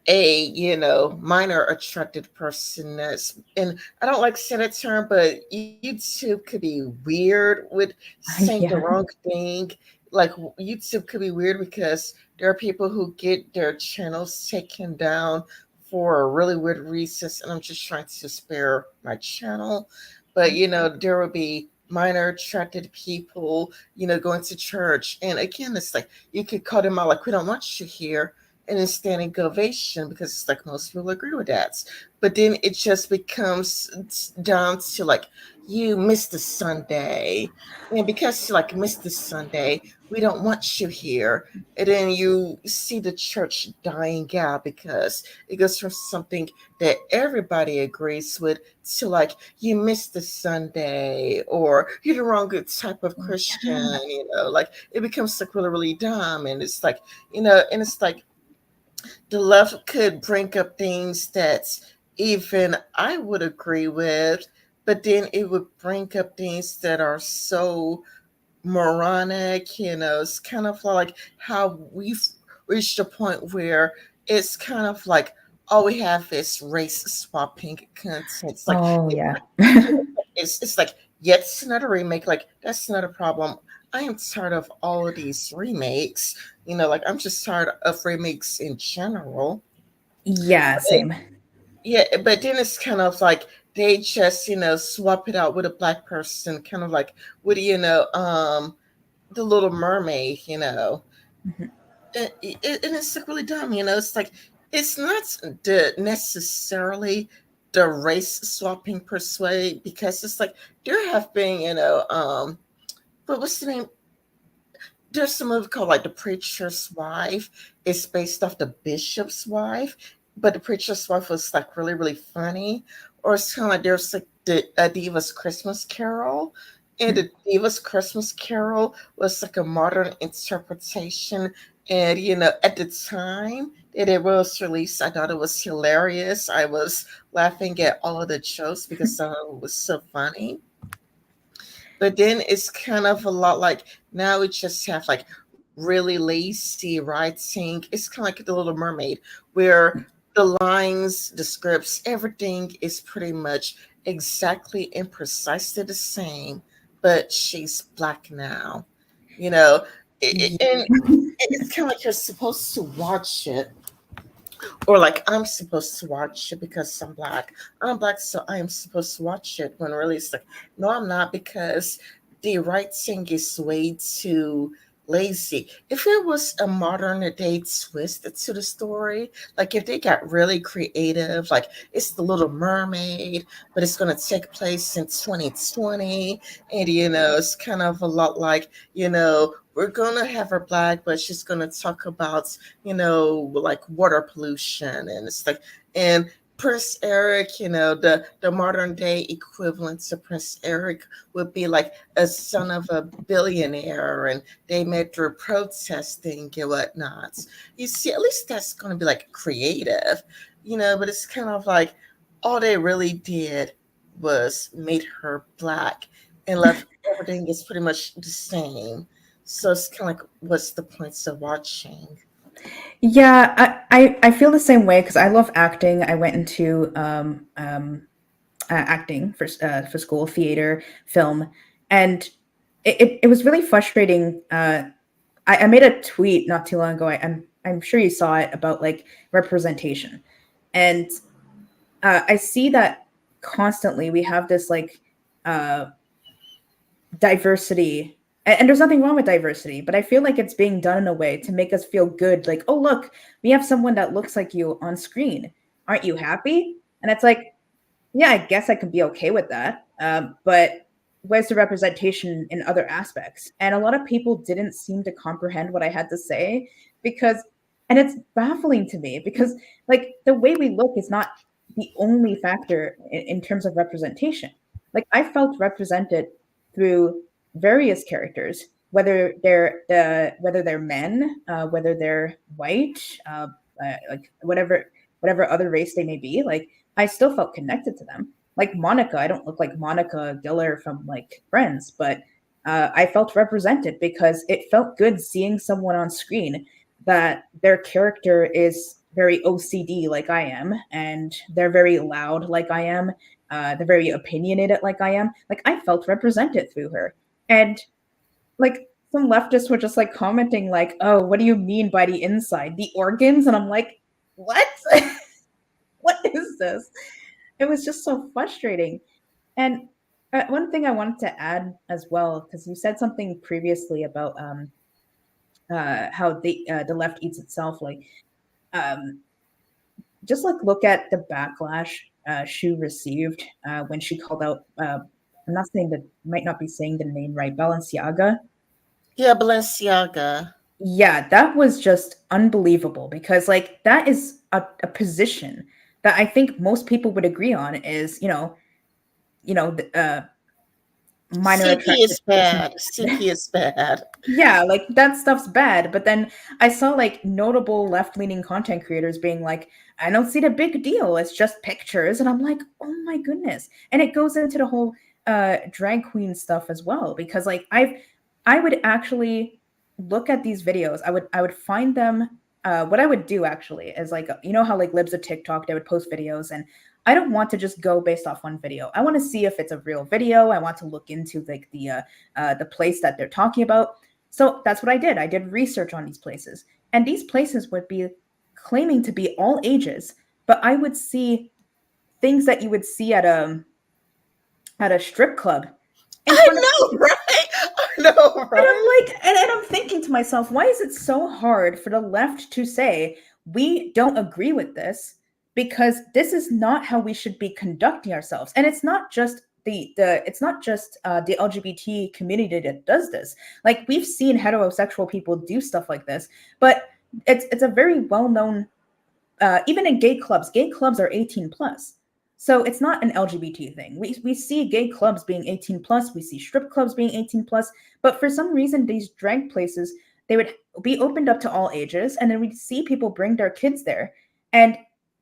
a minor attracted person that's, and I don't like saying that term, but YouTube could be weird with saying the Yeah. wrong thing. Like YouTube could be weird because there are people who get their channels taken down for really weird reasons, and I'm just trying to spare my channel. But there will be minor attracted people, going to church, and again, it's like you could call them out like, we don't want you here, and then standing ovation because it's like most people agree with that. But then it just becomes down to like, you missed the Sunday. And because you like missed the Sunday, we don't want you here. And then you see the church dying out because it goes from something that everybody agrees with to like, you missed the Sunday, or you're the wrong good type of Christian, Yeah. like it becomes like really, really dumb. And it's like, and it's like the left could bring up things that even I would agree with, but then it would bring up things that are so moronic. It's kind of like how we've reached a point where it's kind of like all we have is race swapping content. It's like Oh yeah. it's like, yes, another remake. Like that's not a problem. I am tired of all of these remakes. Like I'm just tired of remakes in general. Yeah, And, same. yeah, but then it's kind of like they just swap it out with a black person, kind of like with the Little Mermaid. Mhm. And it's like really dumb. It's like it's not necessarily the race swapping per se, because it's like there have been but what's the name, there's a movie called like The Preacher's Wife. It's based off The Bishop's Wife, but The Preacher's Wife was like really, really funny. Or it's kind of like there's like the A Diva's Christmas Carol. And The Diva's Christmas Carol was like a modern interpretation. And at the time that it was released, I thought it was hilarious. I was laughing at all of the jokes because it was so funny. But then it's kind of a lot like now we just have like really lazy writing. It's kind of like the Little Mermaid, where the lines, the scripts, everything is pretty much exactly and precisely the same, but she's black now. You know, Yeah. and it's kind of like you're supposed to watch it, or like I'm supposed to watch it because I'm black. I'm black, so I am supposed to watch it. When really it's like, no, I'm not, because the writing is way too lazy. If it was a modern day twist to the story, like if they got really creative, like it's the Little Mermaid, but it's going to take place in 2020, and it's kind of a lot like, we're going to have her black, but she's going to talk about like water pollution, and it's like, and Prince Eric, the modern day equivalent to Prince Eric would be like a son of a billionaire, and they met through protesting and whatnot. You see, at least that's going to be like creative, but it's kind of like all they really did was made her black and left everything is pretty much the same. So it's kind of like, what's the point of watching? Yeah, I feel the same way because I love acting. I went into acting for school, theater, film, and it was really frustrating. I made a tweet not too long ago. I'm sure you saw it about like representation, and I see that constantly. We have this like uh, diversity, and there's nothing wrong with diversity, but I feel like it's being done in a way to make us feel good. Like, oh look, we have someone that looks like you on screen. Aren't you happy? And it's like, yeah, I guess I could be okay with that. But where's the representation in other aspects? And a lot of people didn't seem to comprehend what I had to say because, and it's baffling to me because, like, the way we look is not the only factor in terms of representation. Like, I felt represented through various characters, whether they're men, whether they're white, like whatever other race they may be. Like, I still felt connected to them. Like Monica, I don't look like Monica Geller from like Friends, but I felt represented because it felt good seeing someone on screen that their character is very OCD like I am, and they're very loud like I am. They're very opinionated like I am. Like, I felt represented through her, and like some leftists were just like commenting like, "Oh, what do you mean by the inside, the organs?" And I'm like, "What? What is this?" It was just so frustrating. And one thing I wanted to add as well, because you said something previously about how the left eats itself. Like, um, just like look at the backlash she received when she called out. I'm not saying that, might not be saying the name right. Balenciaga. Yeah, Balenciaga. Yeah, that was just unbelievable because like that is a position that I think most people would agree on is minor CP attractive is person. bad. CP is bad. Yeah, like that stuff's bad. But then I saw like notable left leaning content creators being like, I don't see the big deal. It's just pictures. And I'm like, oh my goodness. And it goes into the whole drag queen stuff as well. Because like I would actually look at these videos. I would find them. What I would do actually is like, you know how like libs of TikTok, they would post videos, and I don't want to just go based off one video. I want to see if it's a real video. I want to look into like the place that they're talking about. So that's what I did. I did research on these places. And these places would be claiming to be all ages, but I would see things that you would see at a strip club in I front of know, kids. right? I know, And I'm right? like, and I'm thinking to myself, why is it so hard for the left to say we don't agree with this because this is not how we should be conducting ourselves? And it's not just the LGBT community that does this. Like, we've seen heterosexual people do stuff like this, but it's a very well known, even in gay clubs are 18 plus. So it's not an LGBT thing. We see gay clubs being 18 plus, we see strip clubs being 18 plus, but for some reason these drag places, they would be opened up to all ages, and then we'd see people bring their kids there, and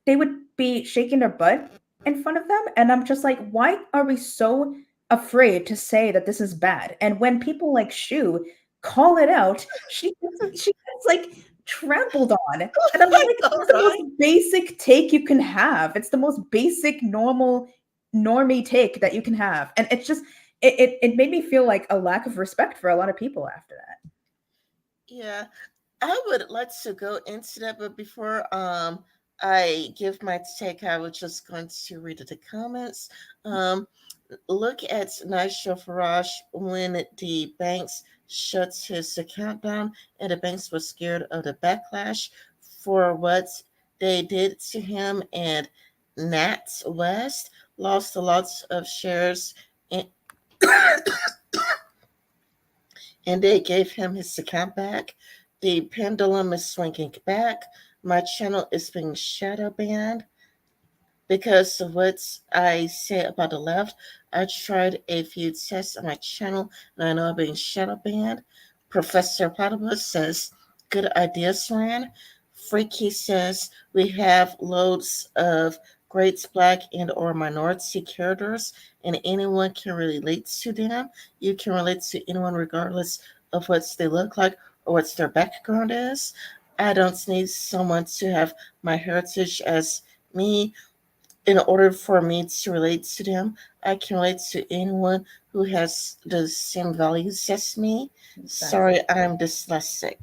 they would be shaking their butt in front of them, and I'm just like, why are we so afraid to say that this is bad? And when people like Shu call it out, she gets like trampled on. And I'm I like, know, it's the right? most basic take you can have. It's the most basic, normal, normie take that you can have. And it's just, it made me feel like a lack of respect for a lot of people after that. Yeah. I would like to go into that, but before I give my take, I was just going to read the comments. Um Look at Nigel Farage when the banks shuts his account down, and the banks were scared of the backlash for what they did to him, and Nat West lost a lot of shares, and, and they gave him his account back. The pendulum is swinging back. My channel is being shadow banned because of what I say about the left. I tried a few tests on my channel and I know I'm being shadow banned. Professor Platypus says, good idea, Sran. Freaky says, we have loads of great black and or minority characters and anyone can relate to them. You can relate to anyone regardless of what they look like or what their background is. I don't need someone to have my heritage as me in order for me to relate to them. I can relate to anyone who has the same values as me. Exactly. Sorry, I'm dyslexic.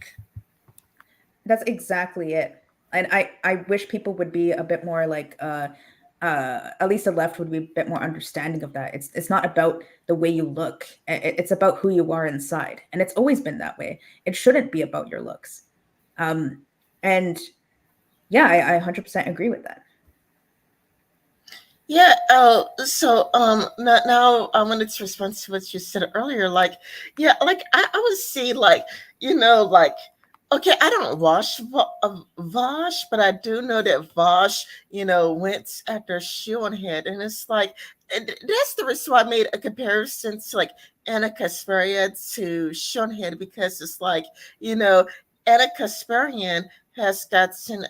That's exactly it. And I wish people would be a bit more like at least the left would be a bit more understanding of that. It's not about the way you look. It's about who you are inside. And it's always been that way. It shouldn't be about your looks. Um and yeah, I 100% agree with that. Yeah. Now I wanted to respond to what you said earlier. Like, yeah, like I would see like like okay, I don't Vosh, but I do know that Vosh went after Sean head, and it's like that's the reason why I made a comparison to like Anna Kasparian to Sean head because it's like you know Anna Kasparian has gotten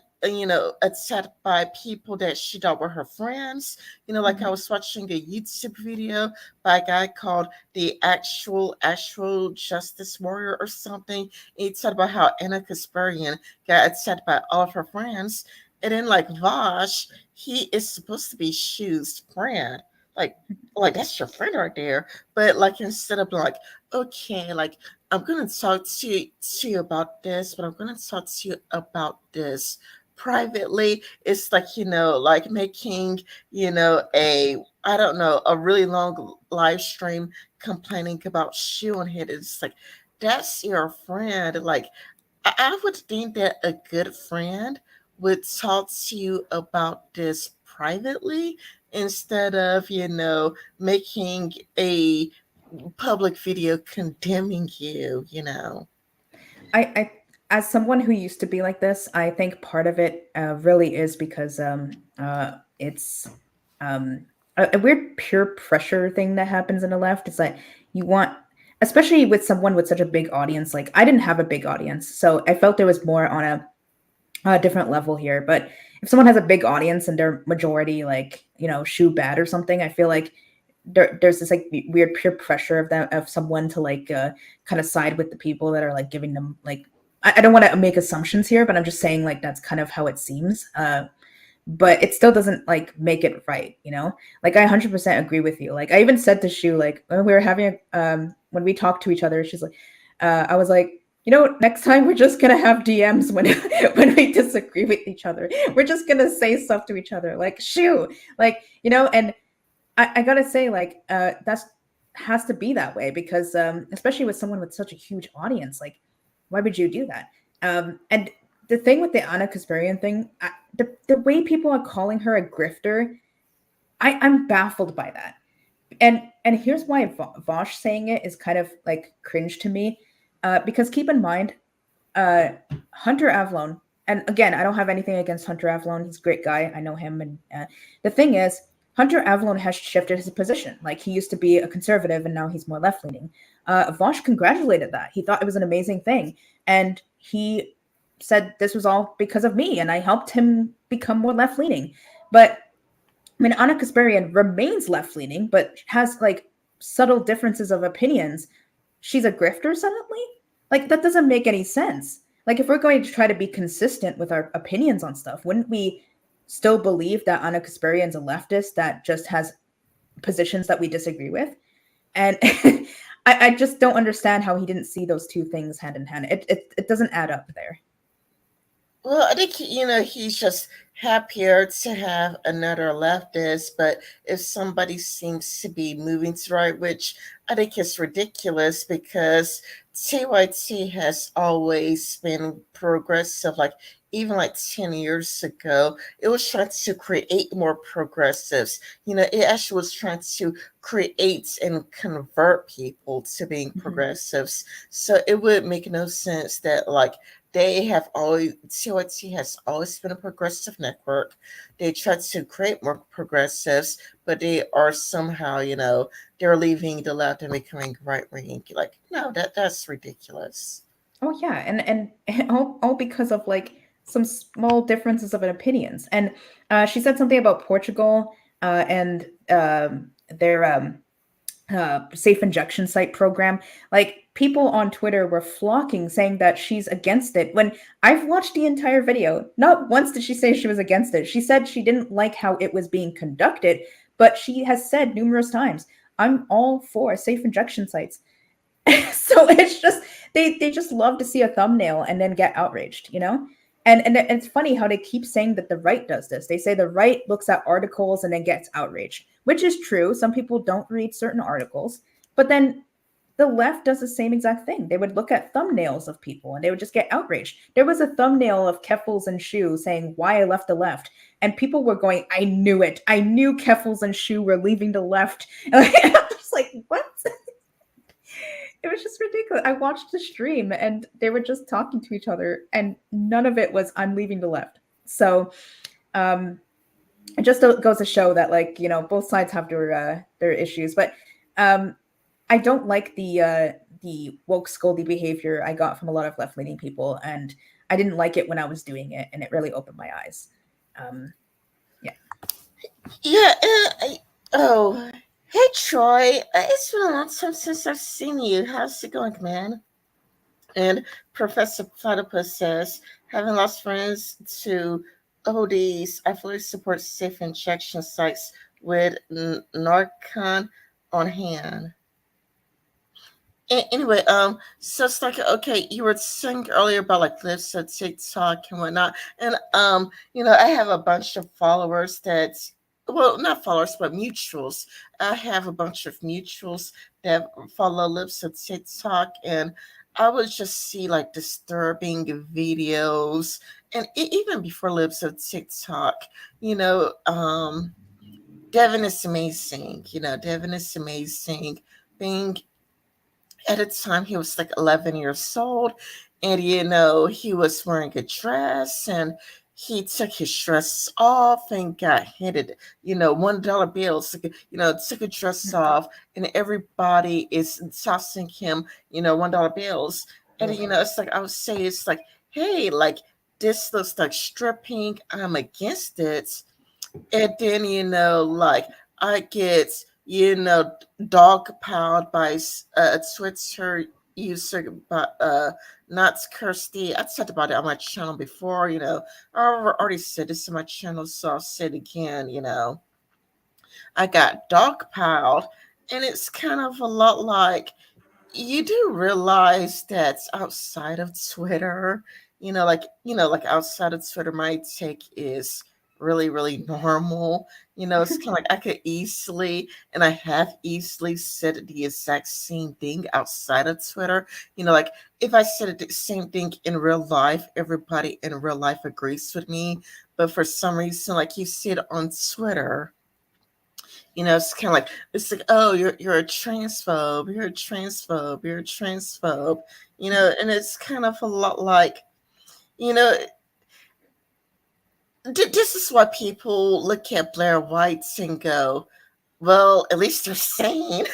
attacked by people that she thought were her friends. Like I Mhm. was watching a YouTube video by a guy called the actual Justice Warrior or something. And he talked about how Anna Kasparian got attacked by all of her friends. And then like Vosh, he is supposed to be Shu's friend. Like that's your friend right there. But like instead of like, okay, like I'm gonna talk to you about this, but I'm gonna talk to you about this privately. It's like like making a I don't know a really long live stream complaining about shoe on head. It's like that's your friend. Like I would think that a good friend would talk to you about this privately instead of making a public video condemning you. I as someone who used to be like this, I think part of it really is because it's a weird peer pressure thing that happens in the left. It's like you want, especially with someone with such a big audience. Like I didn't have a big audience, so I felt there was more on a different level here. But if someone has a big audience and their majority, like shoe bad or something, I feel like there's this like weird peer pressure of someone to like kind of side with the people that are like giving them like I don't want to make assumptions here, but I'm just saying like that's kind of how it seems. But it still doesn't like make it right. Like I 100% agree with you. Like I even said to Shu, like when we were having when we talked to each other, she's like I was like, next time we're just gonna have DMs when when we disagree with each other. We're just gonna say stuff to each other like Shu, like and I gotta say, like, that's has to be that way because, especially with someone with such a huge audience, like, why would you do that? And the thing with the Anna Kasparian thing, the way people are calling her a grifter, I'm baffled by that. And here's why Vosh saying it is kind of like cringe to me, because keep in mind, uh, Hunter Avlon, and again, I don't have anything against Hunter Avlon. He's a great guy. I know him. And the thing is, Hunter Avlon has shifted his position. Like he used to be a conservative, and now he's more left leaning. Vosh congratulated that. He thought it was an amazing thing, and he said this was all because of me, and I helped him become more left leaning. But I mean, Anna Kasparian remains left leaning, but has like subtle differences of opinions. She's a grifter suddenly? Like, that doesn't make any sense. Like, if we're going to try to be consistent with our opinions on stuff, wouldn't we still believe that Anna Kasparian's a leftist that just has positions that we disagree with? And I just don't understand how he didn't see those two things hand in hand. It doesn't add up there. Well, I think he's just happier to have another leftist. But if somebody seems to be moving to the right, which I think is ridiculous, because TYT has always been progressive. Like even like 10 years ago, it was trying to create more progressives. It actually was trying to create and convert people to being Mhm. progressives. So it would make no sense that like they have always COT has always been a progressive network. They try to create more progressives, but they are somehow, they're leaving the left and becoming right wing. Like, no, that's ridiculous. Oh yeah, and all because of like some small differences of opinions. And she said something about Portugal and their safe injection site program. Like people on Twitter were flocking, saying that she's against it. When I've watched the entire video, not once did she say she was against it. She said she didn't like how it was being conducted, but she has said numerous times, "I'm all for safe injection sites." So it's just they just love to see a thumbnail and then get outraged. And it's funny how they keep saying that the right does this. They say the right looks at articles and then gets outraged, which is true. Some people don't read certain articles, but then the left does the same exact thing. They would look at thumbnails of people and they would just get outraged. There was a thumbnail of Keffels and Shu saying why I left the left, and people were going, "I knew it. I knew Keffels and Shu were leaving the left." And I'm just like, what? It was just ridiculous. I watched the stream and they were just talking to each other, and none of it was "I'm leaving the left." So um, it just goes to show that, like, both sides have their issues. But um, I don't like the woke scoldy behavior I got from a lot of left leaning people, and I didn't like it when I was doing it, and it really opened my eyes. Um, yeah. Yeah. Oh, hey Troy. It's been a long time since I've seen you. How's it going, man? And Professor Platypus says, having lost friends to ODs, I fully support safe injection sites with Narcan on hand. Anyway, so it's like, okay, you were saying earlier about like lists of TikTok and whatnot, and I have a bunch of followers that, well, not followers, but mutuals. I have a bunch of mutuals that follow lips of TikTok, and I would just see like disturbing videos, and even before lips of TikTok, you know, Devin is amazing. Devin is amazing. Being at the time he was like 11 years old, and he was wearing a dress, and he took his dress off and got handed $1 bills, like, took a dress off, and everybody is tossing him $1 bills. And it's like, I would say, it's like, hey, like, this looks like stripping, I'm against it. And then, like, I get, dog pound by a Twitter user, but not Kirsty. I talked about it on my channel before. I already said this on my channel, so I'll say it again. I got dog piled, and it's kind of a lot like, you do realize that outside of Twitter, like outside of Twitter, my take is really, really normal. It's kind of like I could easily, and I have easily said the exact same thing outside of Twitter. Like, if I said the same thing in real life, everybody in real life agrees with me. But for some reason, like, you see it on Twitter, it's kind of like, it's like, oh, you're a transphobe, you're a transphobe, you're a transphobe, and it's kind of a lot like, you know, this is why people look at Blair White and go, well, at least they're sane.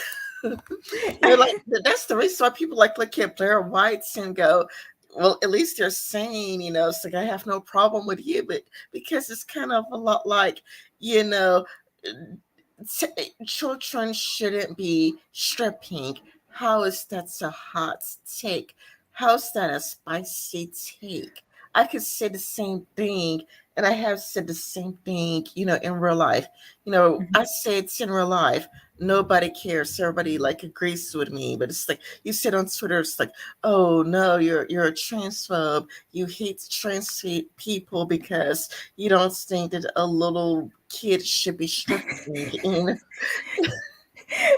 Like, that's the reason why people like look at Blair White and go, well, at least they're sane. It's like, I have no problem with you, but because it's kind of a lot like, you know children shouldn't be stripping. How is that a hot take? How's that a spicy take? I could say the same thing, and I have said the same thing, in real life. I say it's in real life. Nobody cares. Everybody like agrees with me, but it's like you said on Twitter. It's like, oh no, you're a transphobe. You hate trans people because you don't think that a little kid should be stripping in.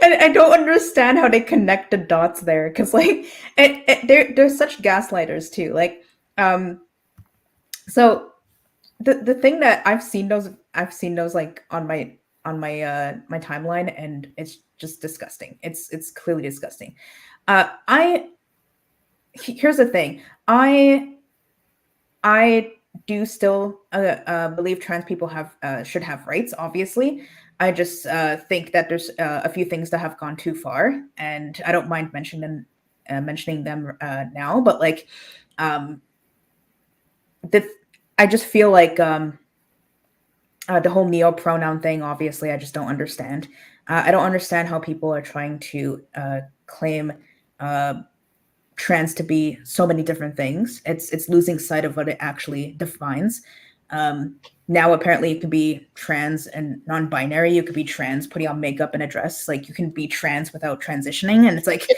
And I don't understand how they connect the dots there, because like they're such gaslighters too. Like, um, so the thing that I've seen those like on my timeline, and it's just disgusting. It's clearly disgusting. I Here's the thing. I do still believe trans people have should have rights. Obviously, I just think that there's a few things that have gone too far, and I don't mind mentioning them now. But like, um, the I just feel like the whole neo pronoun thing. Obviously, I just don't understand. I don't understand how people are trying to claim uh, trans to be so many different things. It's losing sight of what it actually defines. Um, Now apparently you can be trans and non-binary. You could be trans putting on makeup and a dress. Like, you can be trans without transitioning, and it's like,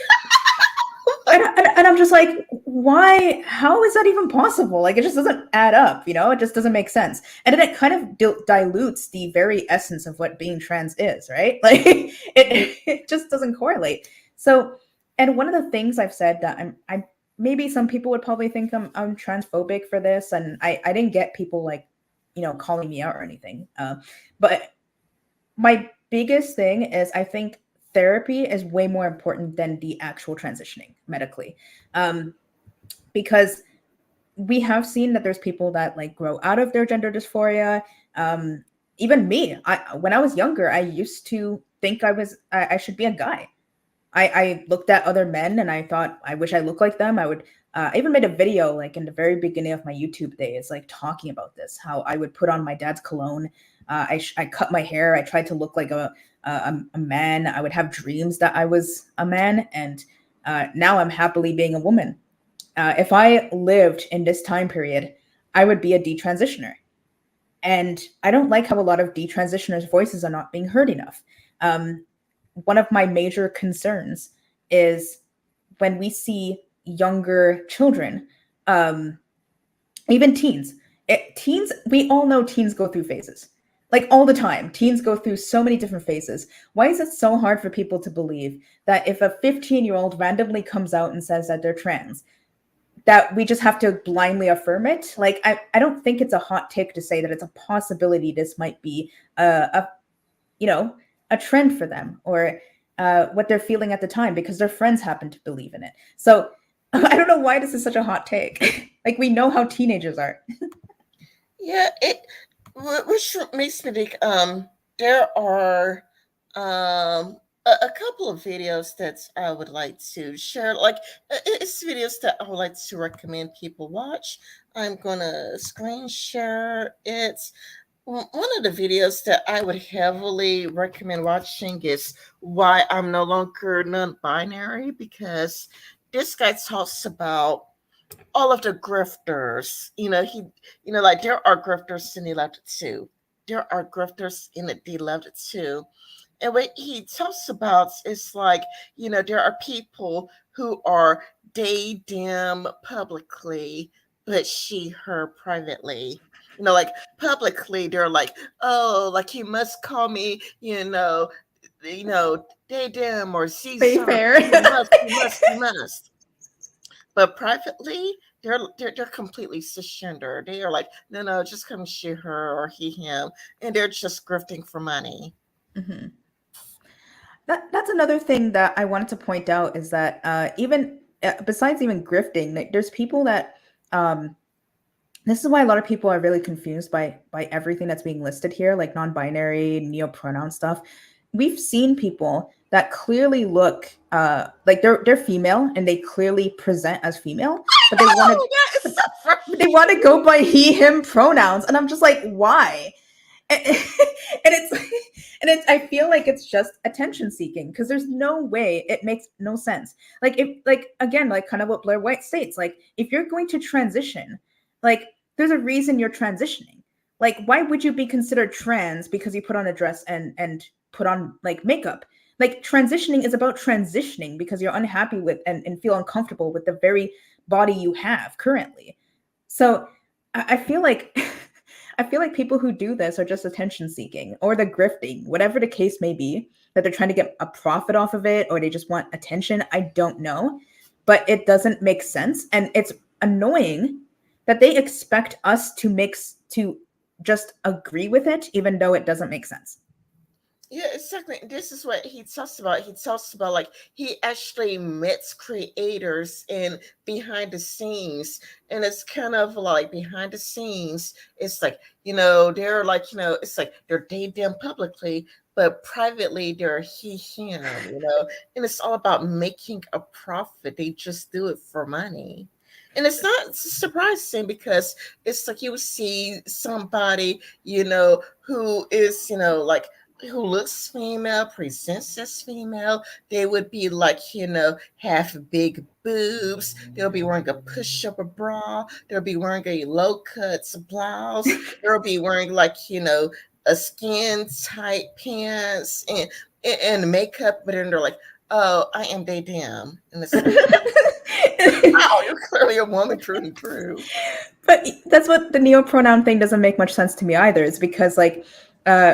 and I'm just like, why? How is that even possible? Like, it just doesn't add up. It just doesn't make sense, and then it kind of dilutes the very essence of what being trans is, right? Like, it just doesn't correlate. So, And one of the things I've said that I'm maybe some people would probably think I'm transphobic for this, and I didn't get people like, calling me out or anything. But my biggest thing is I think therapy is way more important than the actual transitioning medically, um, because we have seen that there's people that like grow out of their gender dysphoria. Um, Even me, when I was younger, I used to think I should be a guy. I looked at other men and I thought, I wish I looked like them. I even made a video like in the very beginning of my YouTube days, like talking about this, how I would put on my dad's cologne. I cut my hair. I tried to look like a man. I would have dreams that I was a man. And now I'm happily being a woman. If I lived in this time period, I would be a detransitioner. And I don't like how a lot of detransitioners' voices are not being heard enough. Um, One of my major concerns is when we see younger children, um, even teens. Teens, we all know teens go through phases. Like all the time, teens go through so many different phases. Why is it so hard for people to believe that if a 15-year-old randomly comes out and says that they're trans, that we just have to blindly affirm it? Like, I don't think it's a hot take to say that it's a possibility this might be a you know, a trend for them, or what they're feeling at the time because their friends happen to believe in it. So I don't know why this is such a hot take. Like, we know how teenagers are. Yeah, which makes me think. There are a couple of videos that I would like to share. Like, it's videos that I would like to recommend people watch. I'm gonna screen share it. One of the videos that I would heavily recommend watching is why I'm no longer non-binary, because this guy talks about all of the grifters. Like, there are grifters in the left too. There are grifters in the left too. And what he talks about is like, there are people who are they them publicly, but she her privately. Like, publicly they're like, oh, like, you must call me, they them or Be Caesar. fair. You must. But privately, they're completely cisgender. They are like, no, no, just come she her or he him, and they're just grifting for money. Mhm. That's another thing that I wanted to point out is that even besides even grifting, like, there's people that um, this is why a lot of people are really confused by everything that's being listed here, like non-binary, neo-pronoun stuff. We've seen people that clearly look like they're female and they clearly present as female, but they want to Oh, that is so they want to go by he him pronouns, and I'm just like, why? And it's I feel like it's just attention seeking because there's no way, it makes no sense. Like, if, like, again, like kind of what Blair White states, like, if you're going to transition, like, there's a reason you're transitioning. Like, why would you be considered trans because you put on a dress and put on like makeup? Like, transitioning is about transitioning because you're unhappy with and feel uncomfortable with the very body you have currently. So I feel like I feel like people who do this are just attention seeking or the grifting, whatever the case may be, that they're trying to get a profit off of it or they just want attention. I don't know, but it doesn't make sense, and it's annoying that they expect us to just agree with it even though it doesn't make sense. Yeah, exactly. This is what he talks about. He talks about, like, he actually meets creators and behind the scenes. And it's kind of like behind the scenes, it's like, they're like, it's like they're dating them publicly, but privately they're he, him, and it's all about making a profit. They just do it for money. And it's not surprising because it's like you would see somebody, who is, like, who looks female, presents as female. They would be like, have big boobs. They'll be wearing a push-up bra. They'll be wearing a low-cut blouse. They'll be wearing, like, a skin tight pants and makeup. But then they're like, oh, I am they them. And it's like, wow, you're clearly a woman, true and true. But that's what the neopronoun thing doesn't make much sense to me either. Is because, like,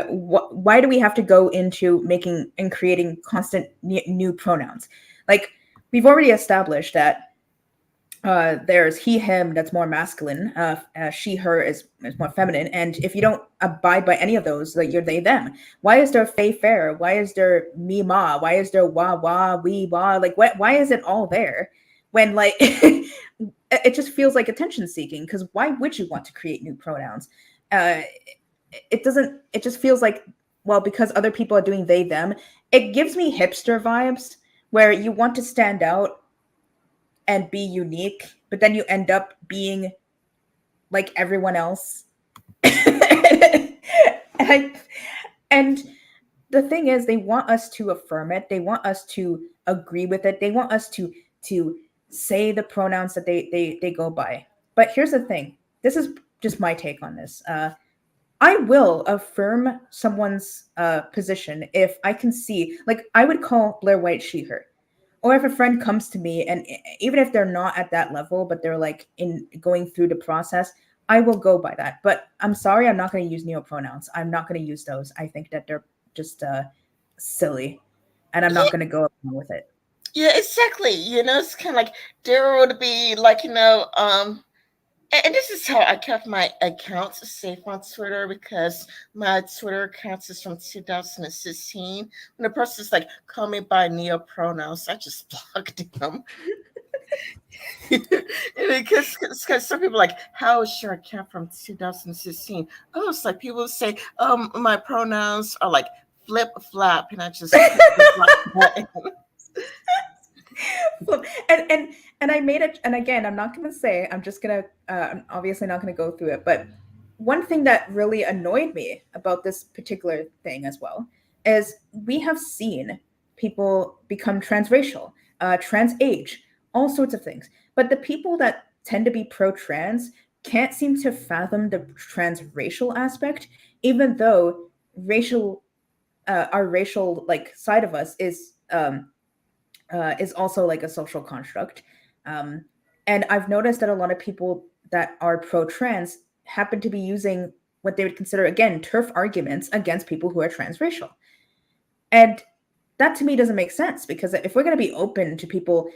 why do we have to go into making and creating constant new pronouns? Like, we've already established that there's he him that's more masculine, she her is more feminine, and if you don't abide by any of those, like you're they them. Why is there fey fair? Why is there me ma? Why is there wah wah we wah? Like what? Why is it all there when like it just feels like attention seeking? Because why would you want to create new pronouns? uh it doesn't, it just feels like, well, because other people are doing they them. It gives me hipster vibes where you want to stand out and be unique, but then you end up being like everyone else. and, I, and the thing is, they want us to affirm it. They want us to agree with it. They want us to say the pronouns that they go by. But here's the thing. This is just my take on this. I will affirm someone's position if I can see, like, I would call Blair White she, her. Or if a friend comes to me and even if they're not at that level, but they're like in going through the process, I will go by that. But I'm sorry, I'm not going to use neopronouns. I'm not going to use those. I think that they're just silly, and I'm not Yeah, going to go along with it. yeah, exactly. It's kind of like there would be like and this is how I kept my accounts safe on Twitter because my Twitter accounts is from 2016. When the person's like, call me by neo pronouns, I just blocked them. Because some people are like, how is your account from 2016? Oh, it's like people say, my pronouns are like flip flap, and I just put the block button. and and I made it. And again, I'm not going to say. I'm just gonna. I'm obviously not going to go through it. But one thing that really annoyed me about this particular thing as well is we have seen people become transracial, trans age, all sorts of things. But the people that tend to be pro trans can't seem to fathom the transracial aspect, even though racial, our racial like side of us is also like a social construct. Um, and I've noticed that a lot of people that are pro trans happen to be using what they would consider, again, turf arguments against people who are transracial. And that to me doesn't make sense because if we're going to be open to people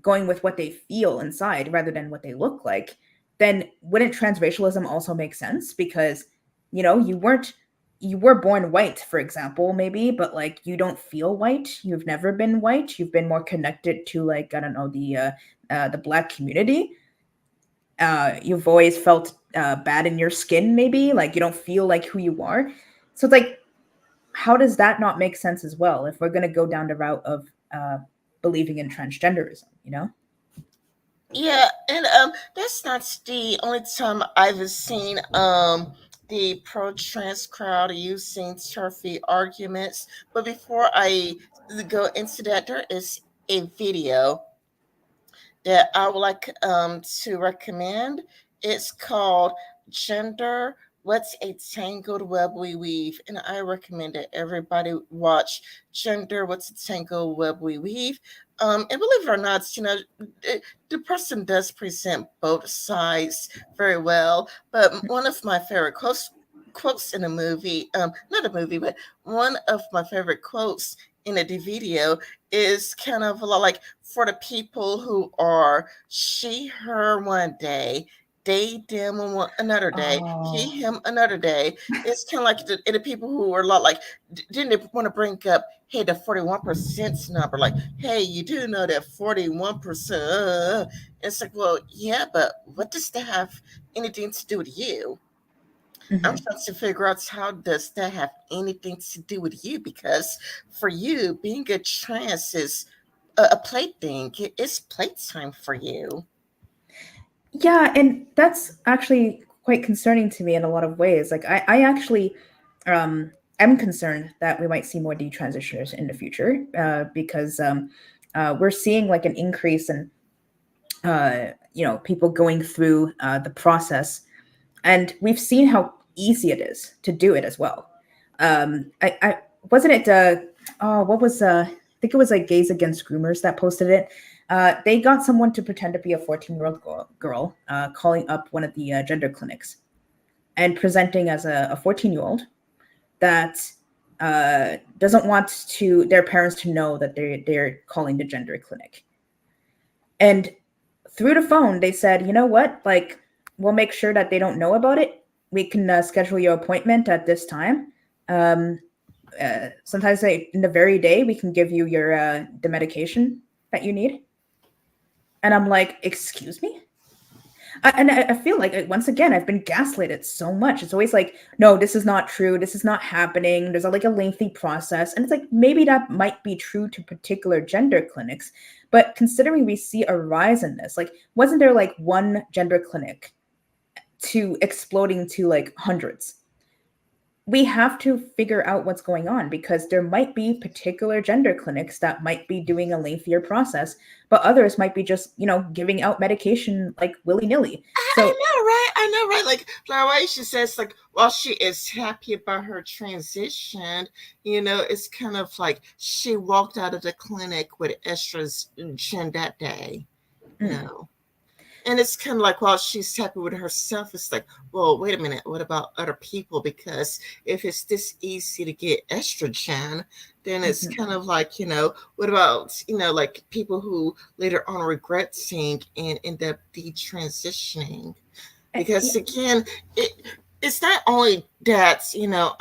going with what they feel inside rather than what they look like, then wouldn't transracialism also make sense? Because you were born white, for example, maybe, but like you don't feel white. You've never been white. You've been more connected to like I don't know the black community. You've always felt bad in your skin, maybe like you don't feel like who you are. So it's like how does that not make sense as well if we're going to go down the route of uh, believing in transgenderism, you know? Yeah, and that's not the only time I've seen the pro trans crowd using turfy arguments. But before I go into that, there is a video that I would like to recommend. It's called Gender What's a Tangled Web We Weave? And I recommend that everybody watch Gender What's a Tangled Web We Weave. And believe it or not, the person does present both sides very well. But one of my favorite quotes in a movie, not a movie, but one of my favorite quotes in a video is kind of like for the people who are she, her one day, they, them another day, Oh. he, him another day. It's kind of like the people who are a lot like, didn't they want to bring up, hey, the 41% number? Like, hey, you do know that 41%. It's like, well, yeah, but what does that have anything to do with you? I'm Hmm. trying to figure out how does that have anything to do with you? Because for you, being a trans is a plaything. It's playtime for you. Yeah, and that's actually quite concerning to me in a lot of ways. Like I actually um am concerned that we might see more detransitioners in the future because we're seeing like an increase in people going through the process, and we've seen how easy it is to do it as well. I wasn't it. Oh, what was I think it was like Gays Against Groomers that posted it. They got someone to pretend to be a 14-year-old girl calling up one of the gender clinics and presenting as a 14-year-old that doesn't want to their parents to know that they're calling the gender clinic. And through the phone, they said, you know what? Like, we'll make sure that they don't know about it. We can schedule your appointment at this time. Um, Sometimes in the very day, we can give you your the medication that you need. And I'm like, excuse me? And I feel like once again I've been gaslighted so much. It's always like, no, this is not true. This is not happening. There's like a lengthy process, and it's like maybe that might be true to particular gender clinics, but considering we see a rise in this, like, wasn't there like one gender clinic to exploding to like hundreds? We have to figure out what's going on because there might be particular gender clinics that might be doing a lengthier process, but others might be just, giving out medication like willy nilly. I So, know, right? I know, right? Like Flower she says, like, while she is happy about her transition, it's kind of like she walked out of the clinic with estrogen that day, you mm, know. And it's kind of like while she's happy with herself, it's like, well, wait a minute, what about other people? Because if it's this easy to get estrogen, then it's mhm. kind of like, what about, like people who later on regret seeing and end up detransitioning? Because Yeah. again, it it's not only that, you know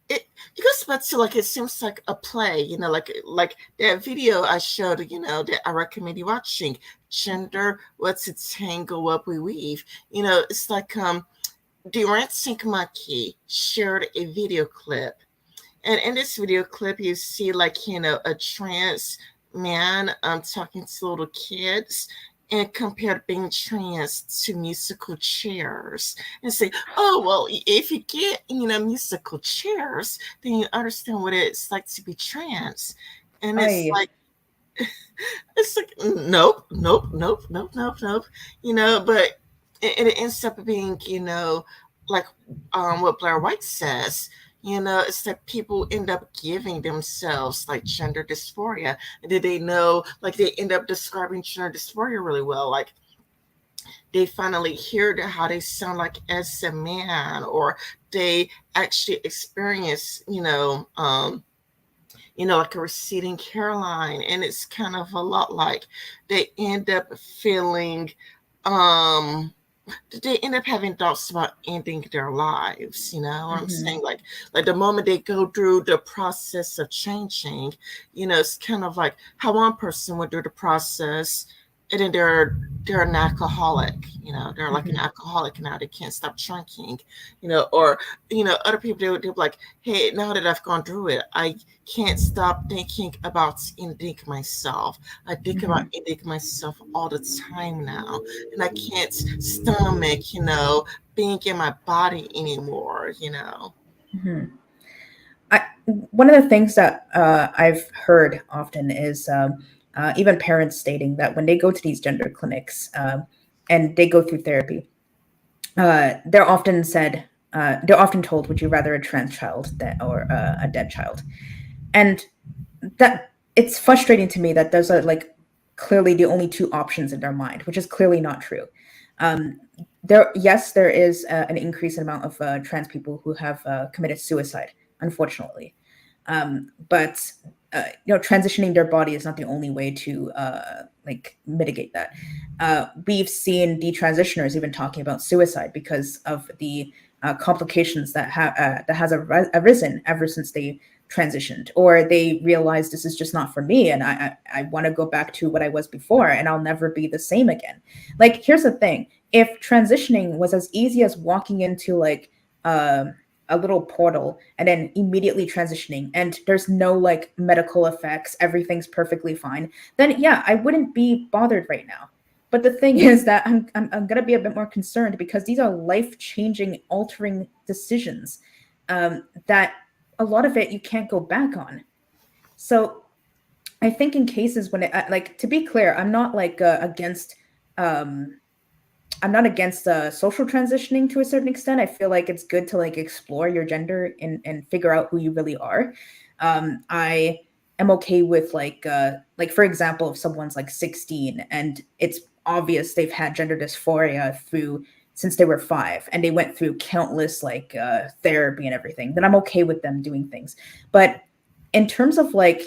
it it goes back to like it seems like a play, like that video I showed, that I recommend you watching, Gender What's a Tangle Up We Weave. It's like Durant Sink Monkey shared a video clip, and in this video clip you see like a trans man talking to little kids and compared being trans to musical chairs and say, oh well, if you get musical chairs, then you understand what it's like to be trans. And I it's like nope, nope, nope, nope, nope, nope. But it ends up being, like what Blair White says. It's that people end up giving themselves like gender dysphoria. Did they know? Like they end up describing gender dysphoria really well. Like they finally hear how they sound like as a man, or they actually experience, like a receding hairline. And it's kind of a lot like they end up feeling, um, they end up having thoughts about ending their lives. You know what I'm mhm, saying? Like the moment they go through the process of changing, it's kind of like how one person would do the process, and then they're an alcoholic. They're like an mhm, alcoholic now. They can't stop drinking. Or other people they're like, hey, now that I've gone through it, I can't stop thinking about ending myself. I think about mhm, ending myself all the time now, and I can't stomach, being in my body anymore. mhm. I One of the things that I've heard often is even parents stating that when they go to these gender clinics and they go through therapy, they're often told, "Would you rather a trans child or a dead child?" And that it's frustrating to me that those are like clearly the only two options in their mind, which is clearly not true. Um, there is an increase in amount of trans people who have committed suicide, unfortunately. But transitioning their body is not the only way to like mitigate that. We've seen detransitioners even talking about suicide because of the complications that has arisen ever since they transitioned, or they realize this is just not for me, and I want to go back to what I was before, and I'll never be the same again. Like, here's the thing: if transitioning was as easy as walking into like um a little portal and then immediately transitioning, and there's no like medical effects, everything's perfectly fine, then yeah, I wouldn't be bothered right now. But the thing is that I'm gonna be a bit more concerned because these are life changing, altering decisions that a lot of it you can't go back on. So I think in cases when like, to be clear, um I'm not against social transitioning to a certain extent. I feel like it's good to like explore your gender and figure out who you really are. I am okay with like for example, if someone's like 16 and it's obvious they've had gender dysphoria through since they were 5 and they went through countless like therapy and everything, then I'm okay with them doing things. But in terms of like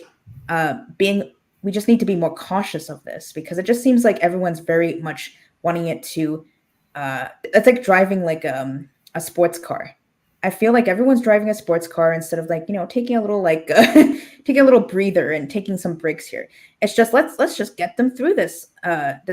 being, we just need to be more cautious of this because it just seems like everyone's very much wanting it to it's like driving like a sports car. I feel like everyone's driving a sports car instead of like, taking a little like taking a little breather and taking some breaks here. It's just let's just get them through this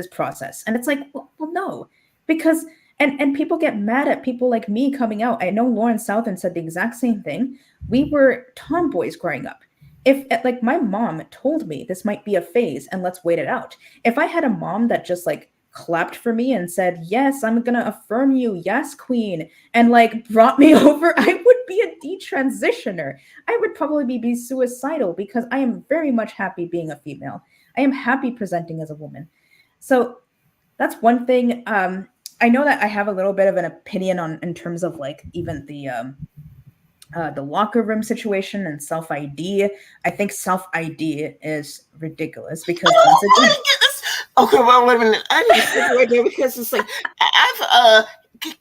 process. And it's like, well no, because and people get mad at people like me coming out. I know Lauren Southern said the exact same thing. We were tomboys growing up. If like my mom told me this might be a phase and let's wait it out. If I had a mom that just like clapped for me and said, "Yes, I'm going to affirm you. Yes, queen." And like brought me over, I would be a detransitioner. I would probably be suicidal because I am very much happy being a female. I am happy presenting as a woman. So that's one thing. I know that I have a little bit of an opinion on in terms of like even the locker room situation and self ID. I think self ID is ridiculous because once Oh my again, goodness. Okay, well, wait a minute. I need to stop you right there because it's like I've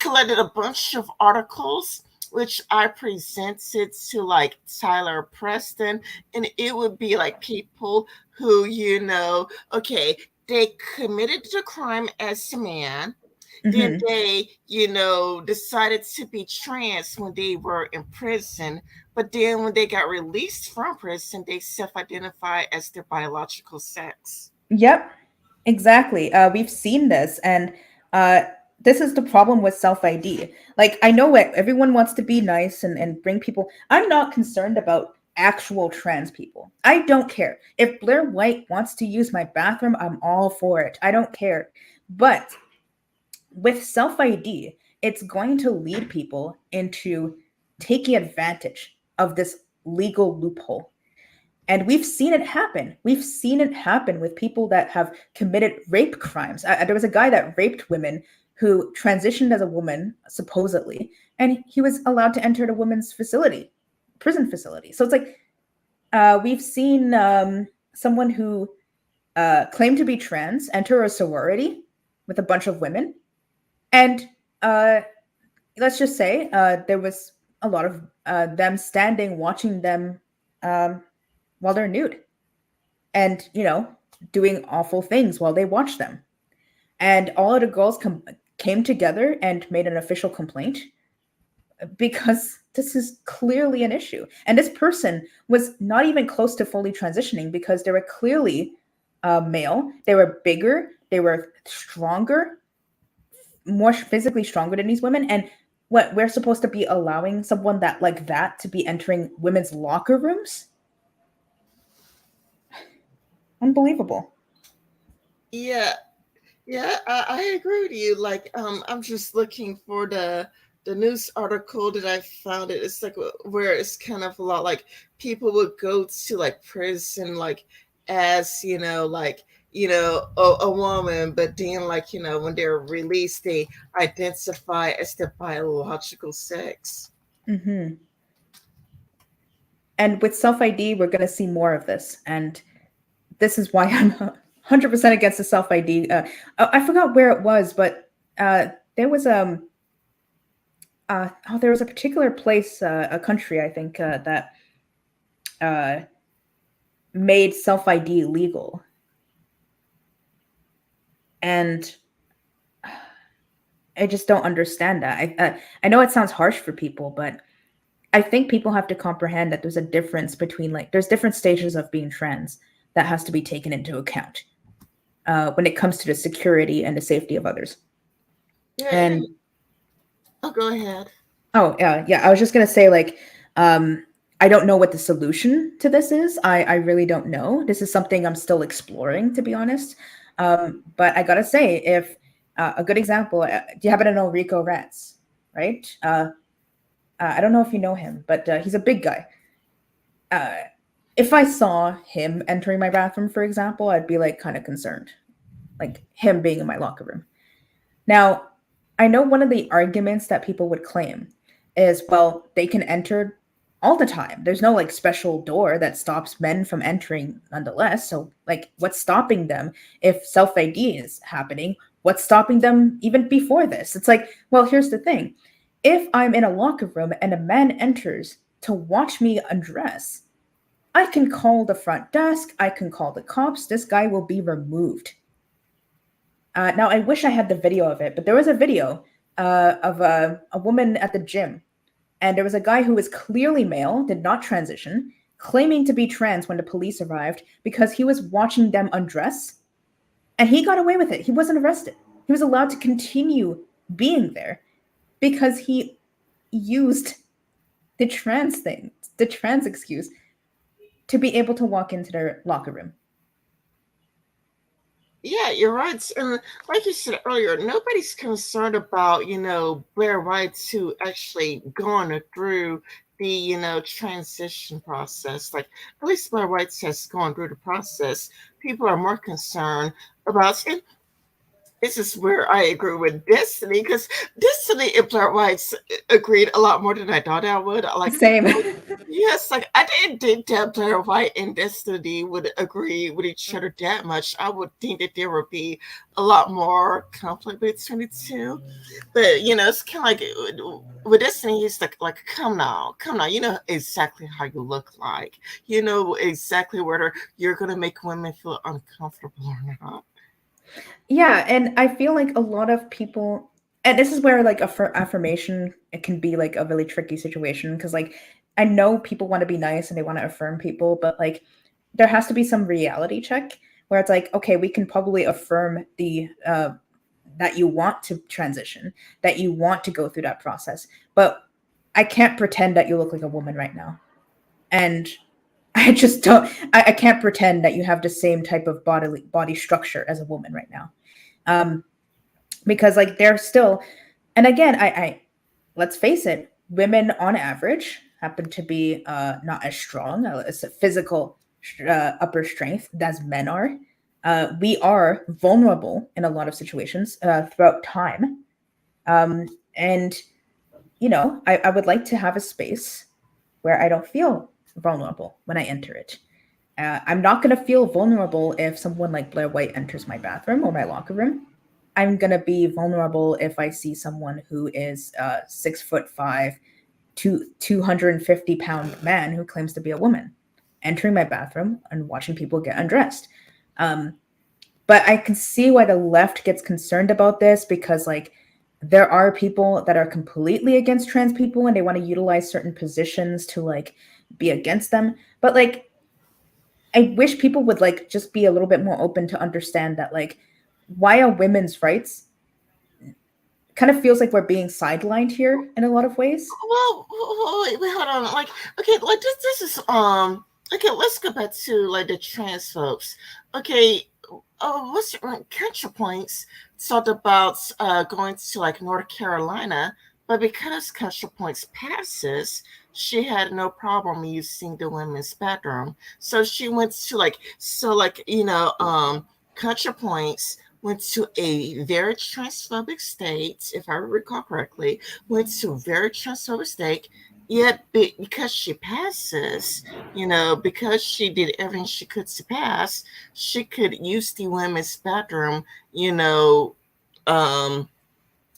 collected a bunch of articles which I presented to like Tyler Preston, and it would be like people who, okay, they committed the crime as a man. Then mhm. they, decided to be trans when they were in prison. But then when they got released from prison, they self identify as their biological sex. Yep, exactly. We've seen this, and uh, this is the problem with self ID. Like, I know it, everyone wants to be nice and bring people. I'm not concerned about actual trans people. I don't care. If Blair White wants to use my bathroom, I'm all for it. I don't care. But with self ID, it's going to lead people into taking advantage of this legal loophole. And we've seen it happen. We've seen it happen with people that have committed rape crimes. There was a guy that raped women who transitioned as a woman, supposedly, and he was allowed to enter the women's facility, prison facility. So it's like we've seen someone who claimed to be trans enter a sorority with a bunch of women. And uh, let's just say there was a lot of them standing watching them um, while they're nude and doing awful things while they watch them, and all of the girls came together and made an official complaint because this is clearly an issue, and this person was not even close to fully transitioning because they were clearly male, they were bigger, they were stronger, more physically stronger than these women. And what, we're supposed to be allowing someone that like that to be entering women's locker rooms? Unbelievable. Yeah, yeah, I agree with you. Like, I'm just looking for the news article that I found. It's like where it's kind of a lot like people would go to like prison, like as like a woman, but then like when they're released, they identify as their biological sex. Hmm. And with self ID, we're going to see more of this. And this is why I'm 100% against the self ID. I forgot where it was, but there was there was a particular place, a country, I think, that uh, made self ID legal. And I just don't understand that. I know it sounds harsh for people, but I think people have to comprehend that there's a difference between like there's different stages of being trans that has to be taken into account when it comes to the security and the safety of others. Yeah, And oh, go ahead. oh yeah, I was just gonna say like I don't know what the solution to this is. I really don't know. This is something I'm still exploring, to be honest. But I gotta say, if a good example, do you happen to know Rico Rats? Right? I don't know if you know him, but he's a big guy. Uh, if I saw him entering my bathroom, for example, I'd be like kind of concerned, like him being in my locker room. Now, I know one of the arguments that people would claim is, well, they can enter all the time. There's no like special door that stops men from entering nonetheless. So, like, what's stopping them if self ID is happening? What's stopping them even before this? It's like, well, here's the thing. If I'm in a locker room and a man enters to watch me undress, I can call the front desk, I can call the cops, this guy will be removed. Now, I wish I had the video of it, but there was a video of a woman at the gym, and there was a guy who was clearly male, did not transition, claiming to be trans when the police arrived because he was watching them undress, and he got away with it. He wasn't arrested. He was allowed to continue being there because he used the trans thing, the trans excuse, to be able to walk into their locker room. Yeah, you're right. And like you said earlier, nobody's concerned about, Blair White's who actually gone through the, transition process. Like, at least Blair White has gone through the process. People are more concerned about, and this is where I agree with Destiny, because Destiny and Blair White agreed a lot more than I thought I would. Like, Same. yes, like I didn't think that Blair White and Destiny would agree with each other that much. I would think that there would be a lot more conflict between the two. But it's kind of like with Destiny, he's like, come now, you know exactly how you look like, you know exactly whether you're gonna make women feel uncomfortable or not. Yeah, and I feel like a lot of people, and this is where like affirmation, it can be like a really tricky situation because like I know people want to be nice and they want to affirm people, but like there has to be some reality check where it's like, okay, we can probably affirm the that you want to transition, that you want to go through that process, but I can't pretend that you look like a woman right now, and I just don't. I can't pretend that you have the same type of body structure as a woman right now, um, because like they're still. And again, I let's face it, women on average happen to be not as strong, as a physical upper strength as men are. We are vulnerable in a lot of situations throughout time, and I would like to have a space where I don't feel vulnerable when I enter it. I'm not going to feel vulnerable if someone like Blair White enters my bathroom or my locker room. I'm going to be vulnerable if I see someone who is 6'5", 250-pound man who claims to be a woman entering my bathroom and watching people get undressed. Um, but I can see why the left gets concerned about this because, like, there are people that are completely against trans people and they want to utilize certain positions to like be against them. But like I wish people would like just be a little bit more open to understand that like why are women's rights kind of feels like we're being sidelined here in a lot of ways. Well, wait, hold on. Like, okay, like this is okay. Let's go back to like the trans folks. Okay, what's Country Points talked about going to like North Carolina, but because Country Points passes, she had no problem using the women's bathroom. So she went to like Country Points went to a very transphobic state, if I recall correctly, went to a very transphobic state. Yet, because she passes, because she did everything she could to pass, she could use the women's bathroom, um,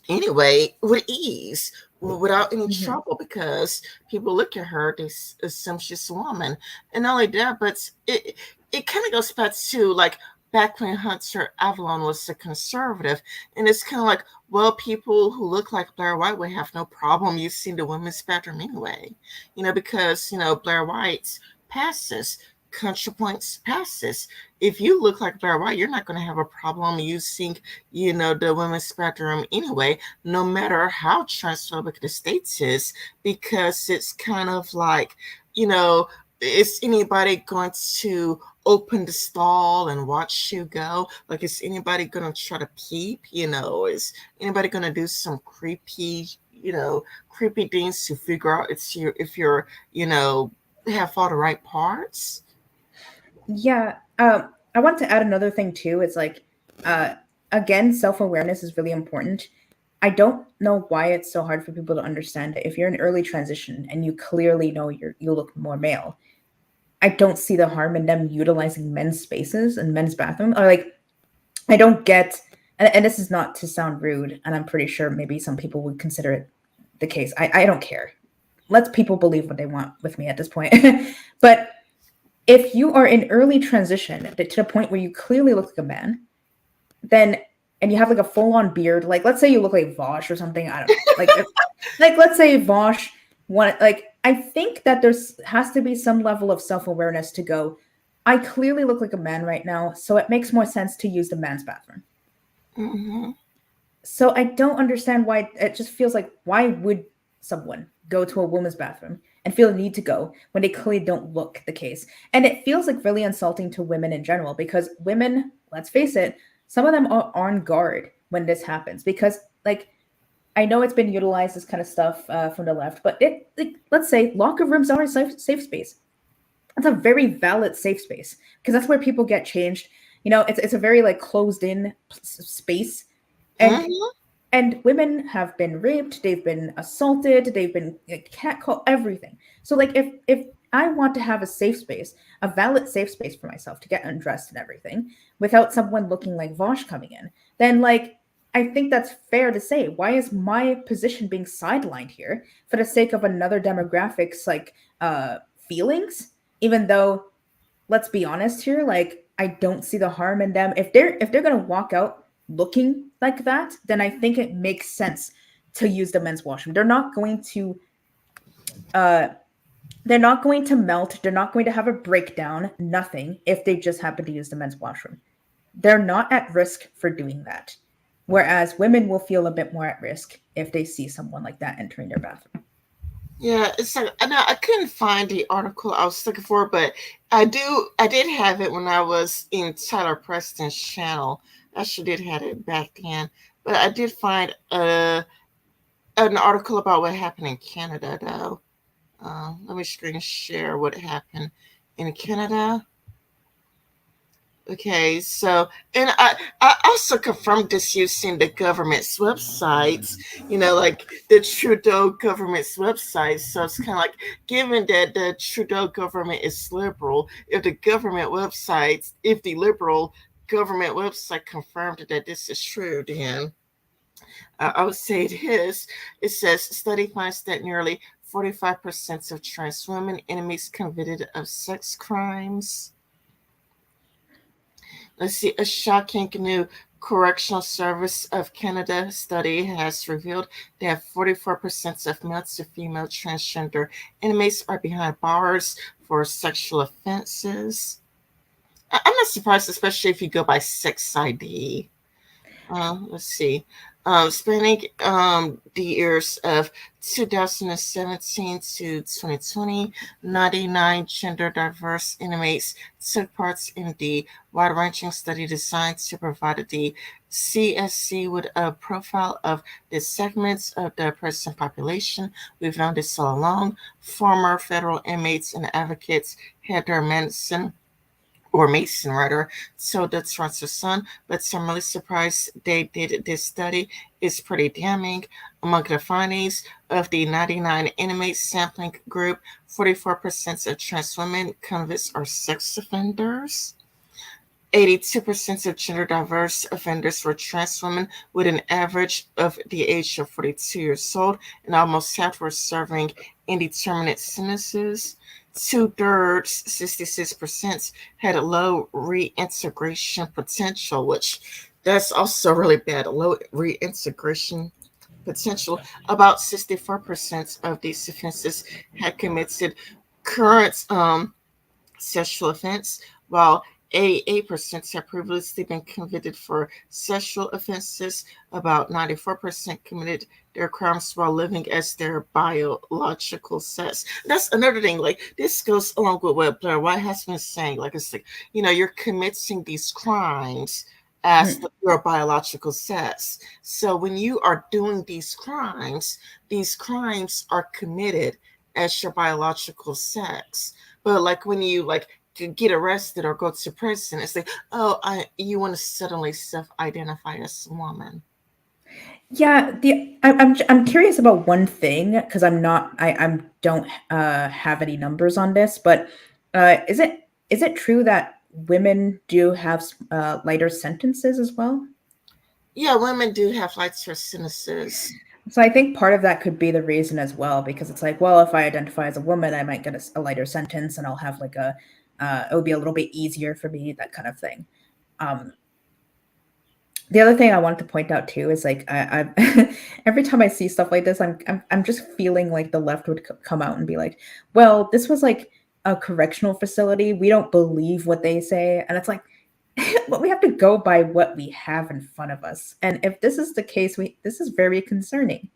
anyway, with ease, without any Mm-hmm. trouble, because people look at her, they assume she's a woman. And not only that, but it kind of goes back to like back when Hunter Avalon was a conservative. And it's kind of like, well, people who look like Blair White would have no problem using the women's bathroom anyway, because, Blair White passes. Country Points passes. If you look like Blair White, you're not going to have a problem using, the women's bathroom anyway, no matter how transphobic the states is, because it's kind of like, you know, is anybody going to open the stall and watch you go? Like, is anybody going to try to peep? Is anybody going to do some creepy things to figure out if you're, have all the right parts? Yeah. I want to add another thing too. It's like, uh, again, self awareness is really important. I don't know why it's so hard for people to understand that if you're in early transition and you clearly know you look more male, I don't see the harm in them utilizing men's spaces and men's bathroom. Or like, I don't get and this is not to sound rude, and I'm pretty sure maybe some people would consider it the case. I don't care. Let people believe what they want with me at this point. But if you are in early transition to the point where you clearly look like a man, then and you have like a full on beard, like let's say you look like Vosh or something. I don't know. Like let's say Vosh one like I think that there's has to be some level of self awareness to go. I clearly look like a man right now, so it makes more sense to use the man's bathroom. Hmm. So I don't understand why it just feels like why would someone go to a woman's bathroom and feel a need to go when they clearly don't look the case. And it feels like really insulting to women in general because women, let's face it, some of them are on guard when this happens because like I know it's been utilized this kind of stuff from the left, but it like, let's say locker rooms are a safe space. It's a very valid safe space because that's where people get changed. You know, it's a very like closed in space, and Hmm. women have been raped, they've been assaulted, they've been like, catcalled, everything. So like if I want to have a safe space, a valid safe space for myself to get undressed and everything without someone looking like Vosh coming in, then like I think that's fair to say. Why is my position being sidelined here for the sake of another demographic's like feelings? Even though let's be honest here, like I don't see the harm in them. If they're gonna walk out looking like that, then I think it makes sense to use the men's washroom. Uh they're not going to melt, they're not going to have a breakdown, nothing if they just happen to use the men's washroom. They're not at risk for doing that. Whereas women will feel a bit more at risk if they see someone like that entering their bathroom. Yeah, it's like I couldn't find the article I was looking for, but I did have it when I was in Tyler Preston's channel. I sure did have it back then, but I did find an article about what happened in Canada though. Let me screen share what happened in Canada. Okay, so and I also confirmed this using the government's websites, like the Trudeau government's website. So it's kind of like, given that the Trudeau government is liberal, if the liberal government website confirmed that this is true, then I would say it is. It says study finds that nearly 45% of trans women enemies convicted of sex crimes. Let's see, a shocking new Correctional Service of Canada study has revealed that 44% of male to female transgender inmates are behind bars for sexual offenses. I'm not surprised, especially if you go by sex ID. Let's see. Spanning the years of 2017 to 2020, 99 gender diverse inmates took part in the wide ranging study designed to provide the CSC with a profile of the segments of the prison population. We've known this all along. Former federal inmates and advocates Heather Manson or Mason rather, so the Toronto Sun, but I'm really surprised they did this study. It's pretty damning. Among the findings of the 99 inmate sampling group, 44% of trans women convicts are sex offenders. 82% of gender diverse offenders were trans women with an average of the age of 42 years old, and almost half were serving indeterminate sentences. Two-thirds, 66%, had a low reintegration potential, which that's also really bad. A low reintegration potential. About 64% of these offenses had committed current sexual offense, while 88% have previously been convicted for sexual offenses. About 94% committed their crimes while living as their biological sex. That's another thing. Like, this goes along with what Blair White has been saying. Like, it's like, you're committing these crimes as your biological sex. So when you are doing these crimes are committed as your biological sex. But like when you like get arrested or go to prison, it's like, oh, you want to suddenly self-identify as a woman. Yeah, I'm curious about one thing because I'm not I don't have any numbers on this, but is it true that women do have lighter sentences as well? Yeah, women do have lighter sentences. So I think part of that could be the reason as well, because it's like, well, if I identify as a woman, I might get a lighter sentence, and I'll have like it would be a little bit easier for me, that kind of thing. Um, the other thing I wanted to point out too is like I every time I see stuff like this, I'm just feeling like the left would come out and be like, well, this was like a correctional facility. We don't believe what they say, and it's like, but we have to go by what we have in front of us. And if this is the case, we this is very concerning.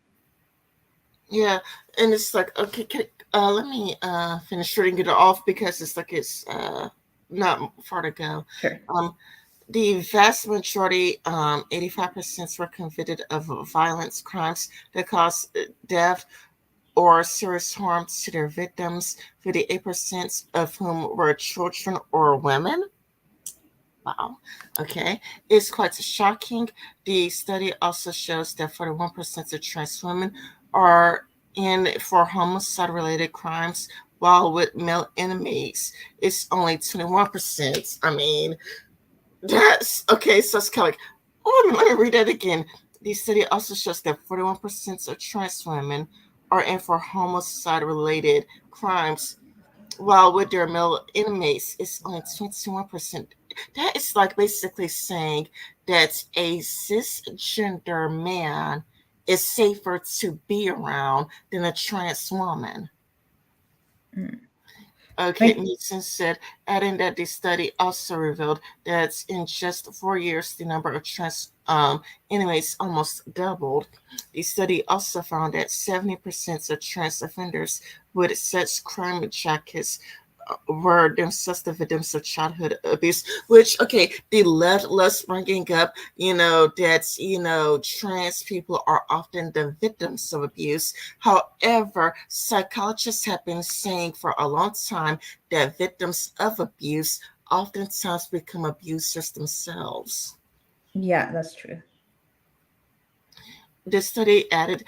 Yeah, and it's like, okay, let me finish reading it off because it's like it's not far to go. Sure. Um, the vast majority, 85%, were convicted of violence crimes that caused death or serious harm to their victims, 58% of whom were children or women. Wow. Okay. It's quite shocking. The study also shows that 41% of trans women are in for homicide related crimes, while with male enemies, it's only 21%. I mean, that's okay. So it's kind of like, oh, let me read that again. The study also shows that 41% of trans women are in for homicide related crimes, while with their male inmates, it's only 21%. That is like basically saying that a cisgender man is safer to be around than a trans woman. Mm. Okay, I Meeson said, adding that the study also revealed that in just 4 years, the number of trans inmates almost doubled. The study also found that 70% of trans offenders with such crime jackets were themselves the victims of childhood abuse. Which, okay, the left loves bringing up, that trans people are often the victims of abuse. However, psychologists have been saying for a long time that victims of abuse oftentimes become abusers themselves. Yeah, that's true. The study added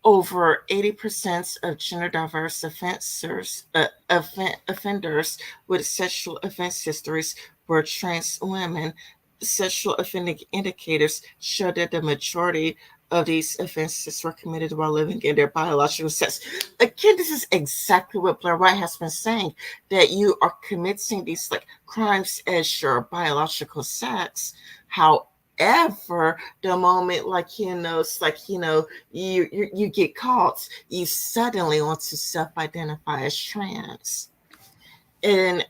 over 80% of gender diverse offenders with sexual offense histories were trans women. Sexual offending indicators show that the majority of these offenses were committed while living in their biological sex. Again, this is exactly what Blair White has been saying, that you are committing these like crimes as your biological sex. However, the moment it's like you get caught, you suddenly want to self-identify as trans, and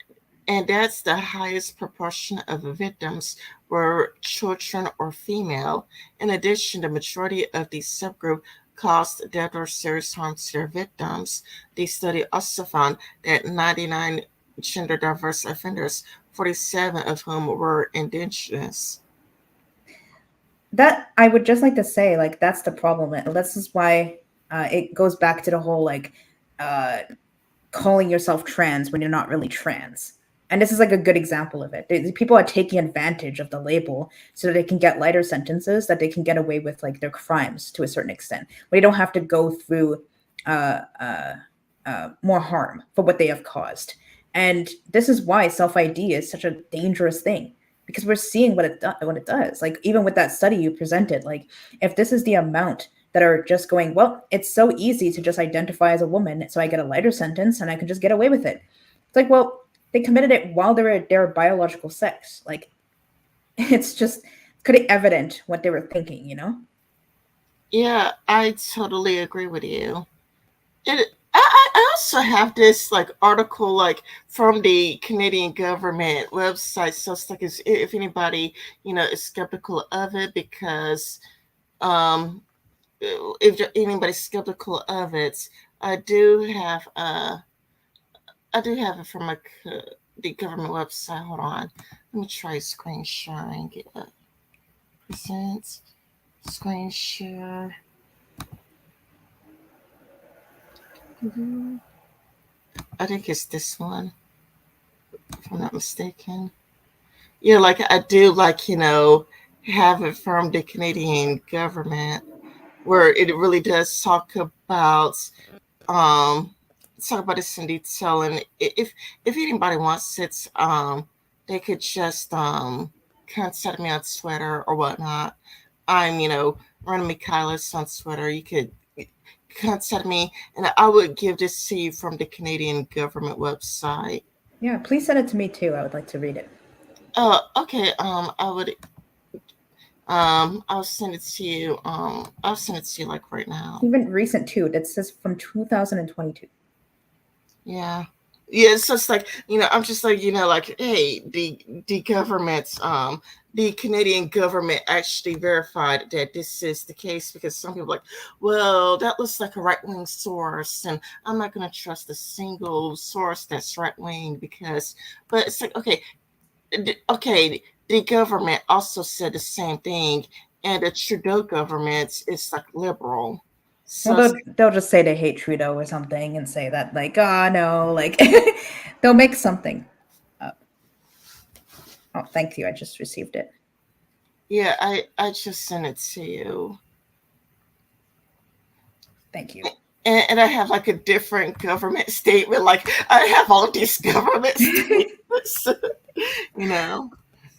that's the highest proportion of the victims were children or female. In addition, the majority of the subgroup caused death or serious harm to their victims. The study also found that 99 gender diverse offenders, 47 of whom were indigenous. That I would just like to say, like, that's the problem. This is why it goes back to the whole like uh, calling yourself trans when you're not really trans. And this is like a good example of it. People are taking advantage of the label so that they can get lighter sentences, that they can get away with like their crimes to a certain extent. They don't have to go through uh, uh, more harm for what they have caused. And this is why self ID is such a dangerous thing, because we're seeing what it does. Like even with that study you presented, like if this is the amount that are just going, well, it's so easy to just identify as a woman, so I get a lighter sentence and I can just get away with it. It's like, well, they committed it while they were their biological sex. Like it's just pretty evident what they were thinking, you know? Yeah, I totally agree with you. I also have this like article like from the Canadian government website, so it's like if anybody is skeptical of it, because um if anybody's skeptical of it, I do have uh I do have it from the government website. Hold on, let me try screen sharing it. Present screen share. I think it's this one, if I'm not mistaken. Yeah, like I do, like have it from the Canadian government, where it really does um talk about this in detail. And if anybody wants it, they could just contact me on Twitter or whatnot. I'm, Rana Michaelis on Twitter. You could contact me, and I would give this to you from the Canadian government website. Yeah, please send it to me too. I would like to read it. Oh, okay. I'll send it to you. I'll send it to you like right now. Even recent too. That says from 2022. Yeah. Yeah, it's just like, I'm just like, like, hey, the government, the Canadian government actually verified that this is the case, because some people are like, well, that looks like a right wing source, and I'm not going to trust a single source that's right wing, because, but it's like, okay, okay, the government also said the same thing, and the Trudeau government is like liberal. Well, So, they'll just say they hate Trudeau or something and say that like, oh no, like they'll make something up. Oh, thank you. I just received it. yeah, I just sent it to you. Thank you. And I have like a different government statement. Like I have all these government statements, you know.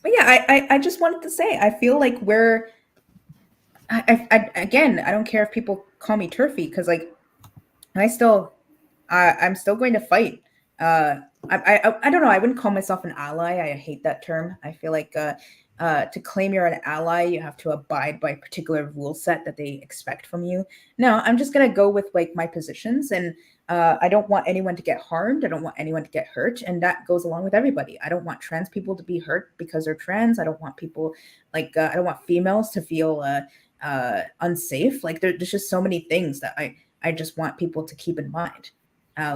But yeah, I just wanted to say I feel like we're again, I don't care if people call me turfy because like I still I'm still going to fight. Uh, I don't know. I wouldn't call myself an ally. I hate that term. I feel like to claim you're an ally, you have to abide by a particular rule set that they expect from you. No, I'm just gonna go with like my positions, and I don't want anyone to get harmed. I don't want anyone to get hurt, and that goes along with everybody. I don't want trans people to be hurt because they're trans. I don't want people like I don't want females to feel unsafe. Like there's just so many things that I just want people to keep in mind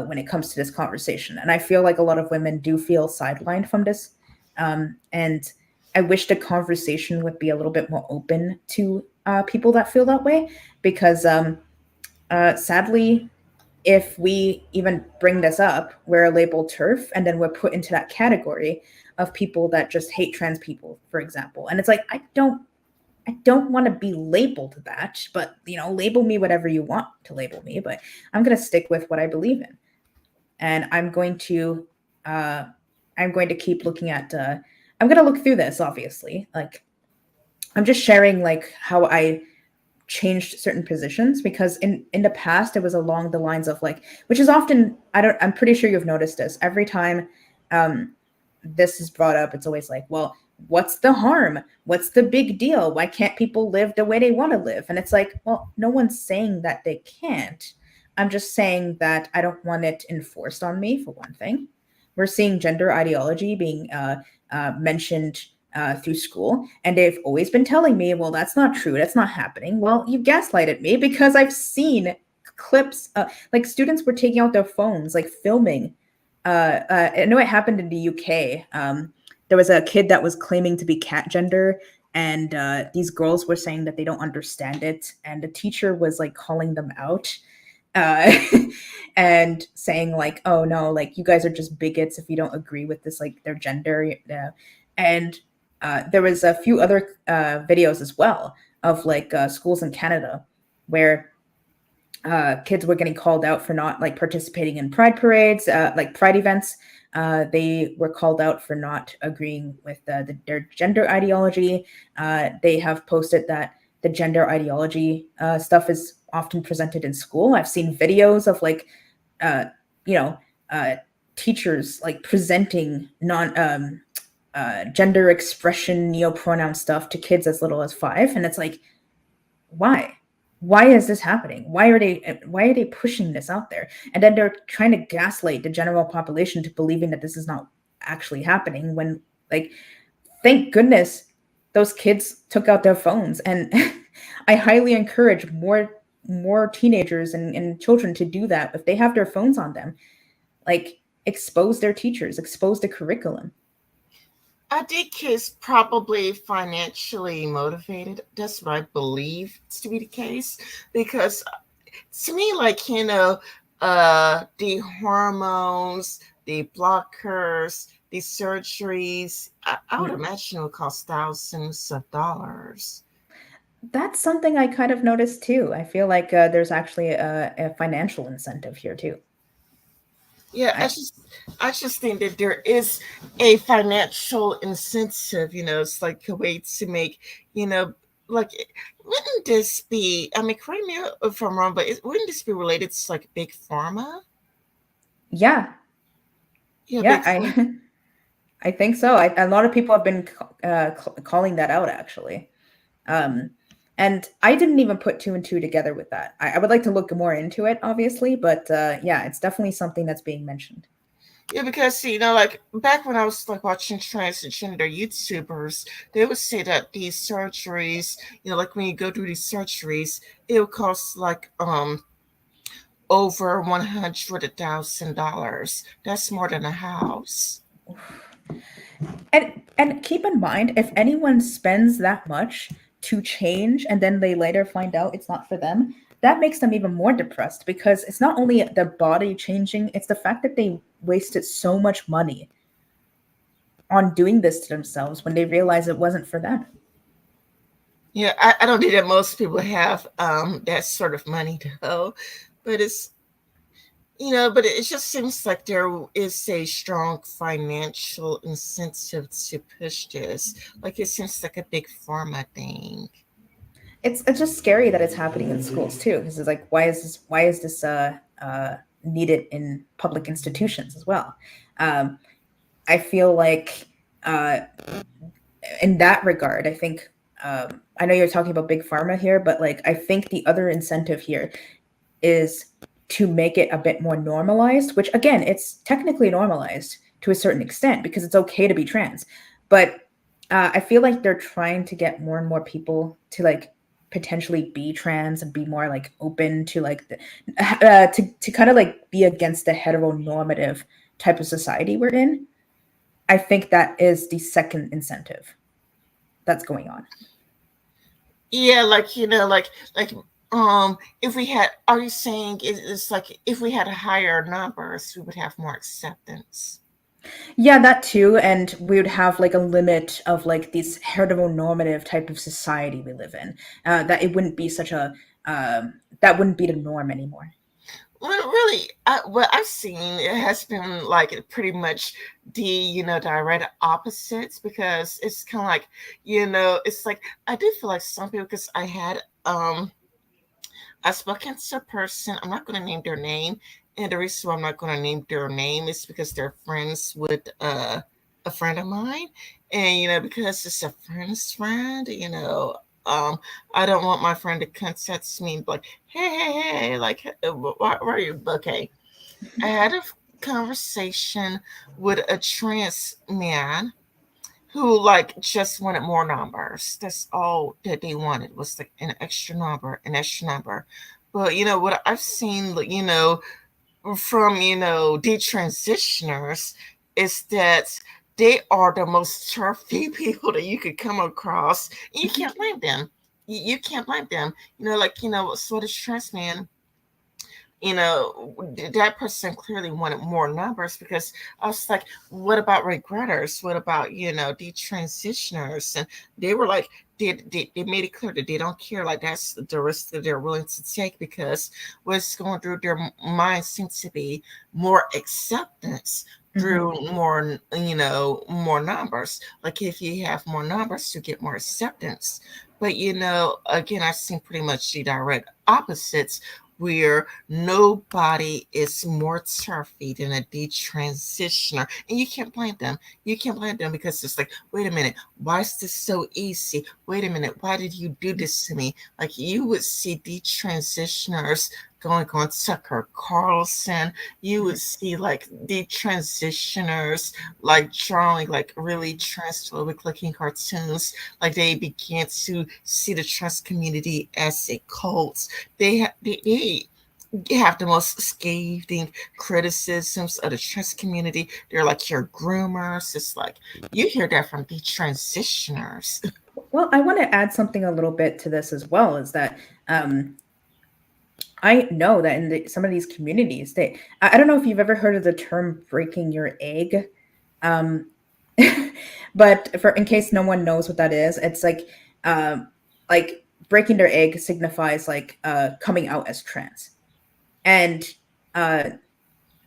when it comes to this conversation. And I feel like a lot of women do feel sidelined from this. And I wish the conversation would be a little bit more open to people that feel that way, because sadly, if we even bring this up, we're labeled turf, and then we're put into that category of people that just hate trans people, for example. And it's like I don't want to be labeled that, but label me whatever you want to label me, but I'm going to stick with what I believe in. And uh I'm going to keep looking at I'm going to look through this, obviously. Like I'm just sharing like how I changed certain positions, because in the past it was along the lines of like, which is often, I'm pretty sure you've noticed this every time um this is brought up. It's always like, well, what's the harm? What's the big deal? Why can't people live the way they want to live? And it's like, well, no one's saying that they can't. I'm just saying that I don't want it enforced on me, for one thing. We're seeing gender ideology being mentioned through school, and they've always been telling me, well, that's not true. That's not happening. Well, you gaslighted me, because I've seen clips, like students were taking out their phones, like filming. I know it happened in the UK. There was a kid that was claiming to be cat gender, and these girls were saying that they don't understand it, and the teacher was like calling them out, uh, and saying like, "Oh no, like you guys are just bigots if you don't agree with this, like their gender." And there was a few other videos as well of like schools in Canada where kids were getting called out for not like participating in pride parades, like pride events. They were called out for not agreeing with their gender ideology. They have posted that the gender ideology stuff is often presented in school. I've seen videos of like, uh, you know, uh, teachers like presenting non gender expression neopronoun stuff to kids as little as 5, and it's like, why? Why is this happening? Why are they pushing this out there? And then they're trying to gaslight the general population to believing that this is not actually happening, when like, thank goodness those kids took out their phones. And I highly encourage more teenagers and children to do that. If they have their phones on them, like, expose their teachers, expose the curriculum. I think he's probably financially motivated. That's what I believe to be the case. Because to me, like, the hormones, the blockers, the surgeries, I would Mm. imagine it would cost thousands of dollars. That's something I kind of noticed too. I feel like there's actually a financial incentive here too. Yeah, I I just think that there is a financial incentive. It's like a way to make, you know, like wouldn't this be? I mean, correct me if I'm wrong, but wouldn't this be related to like big pharma? Yeah, Yeah, yeah, big pharma. I I think so. A lot of people have been calling that out actually. Um, and I didn't even put two and two together with that. I would like to look more into it, obviously, but yeah, it's definitely something that's being mentioned. Yeah, because like back when I was like watching transgender YouTubers, they would say that these surgeries, like when you go through these surgeries, it would cost like over $100,000. That's more than a house. And keep in mind, if anyone spends that much to change and then they later find out it's not for them, that makes them even more depressed because it's not only their body changing, it's the fact that they wasted so much money on doing this to themselves when they realize it wasn't for them. Yeah, I don't think that most people have that sort of money though, but but it just seems like there is a strong financial incentive to push this. Like it seems like a big pharma thing. It's just scary that it's happening in schools too, because it's like why is this needed in public institutions as well? Um, I feel like uh, in that regard, I think I know you're talking about big pharma here, but like I think the other incentive here is to make it a bit more normalized, which again, it's technically normalized to a certain extent because it's okay to be trans. But I feel like they're trying to get more and more people to like potentially be trans and be more like open to like to kind of like be against the heteronormative type of society we're in. I think that is the second incentive that's going on. Yeah, like if we had, are you saying it's like if we had higher numbers, we would have more acceptance? Yeah, that too. And we would have like a limit of like this heteronormative type of society we live in. That it wouldn't be such a that wouldn't be the norm anymore. Well, really, what I've seen, it has been like pretty much the direct opposites because it's kind of like, it's like I do feel like some people, because I spoken to a person. I'm not going to name their name, and the reason why I'm not going to name their name is because they're friends with a friend of mine, and because it's a friend's friend, I don't want my friend to contact me and be like, hey, like, why are you okay? I had a conversation with a trans man who like just wanted more numbers. That's all that they wanted was like an extra number, an extra number. But what I've seen, like, from detransitioners is that they are the most turfy people that you could come across. You can't blame them. You can't blame them. Like so this trans man, that person clearly wanted more numbers because I was like, what about regretters? What about, detransitioners? And they were like, they made it clear that they don't care. Like, that's the risk that they're willing to take because what's going through their minds seems to be more acceptance Hmm. through more numbers. Like, if you have more numbers, you get more acceptance. But, again, I've seen pretty much the direct opposites where nobody is more turfy than a detransitioner. And you can't blame them. You can't blame them because it's like, wait a minute, why is this so easy? Wait a minute, why did you do this to me? Like you would see detransitioners going on Tucker Carlson. You would see like detransitioners like drawing like really transphobic looking cartoons. Like they began to see the trans community as a cult. They have the most scathing criticisms of the trans community. They're like your groomers. It's like you hear that from the transitioners. Well, I want to add something a little bit to this as well. Is that I know that in some of these communities, I don't know if you've ever heard of the term "breaking your egg," um, but for in case no one knows what that is, it's like breaking their egg signifies like coming out as trans, and uh,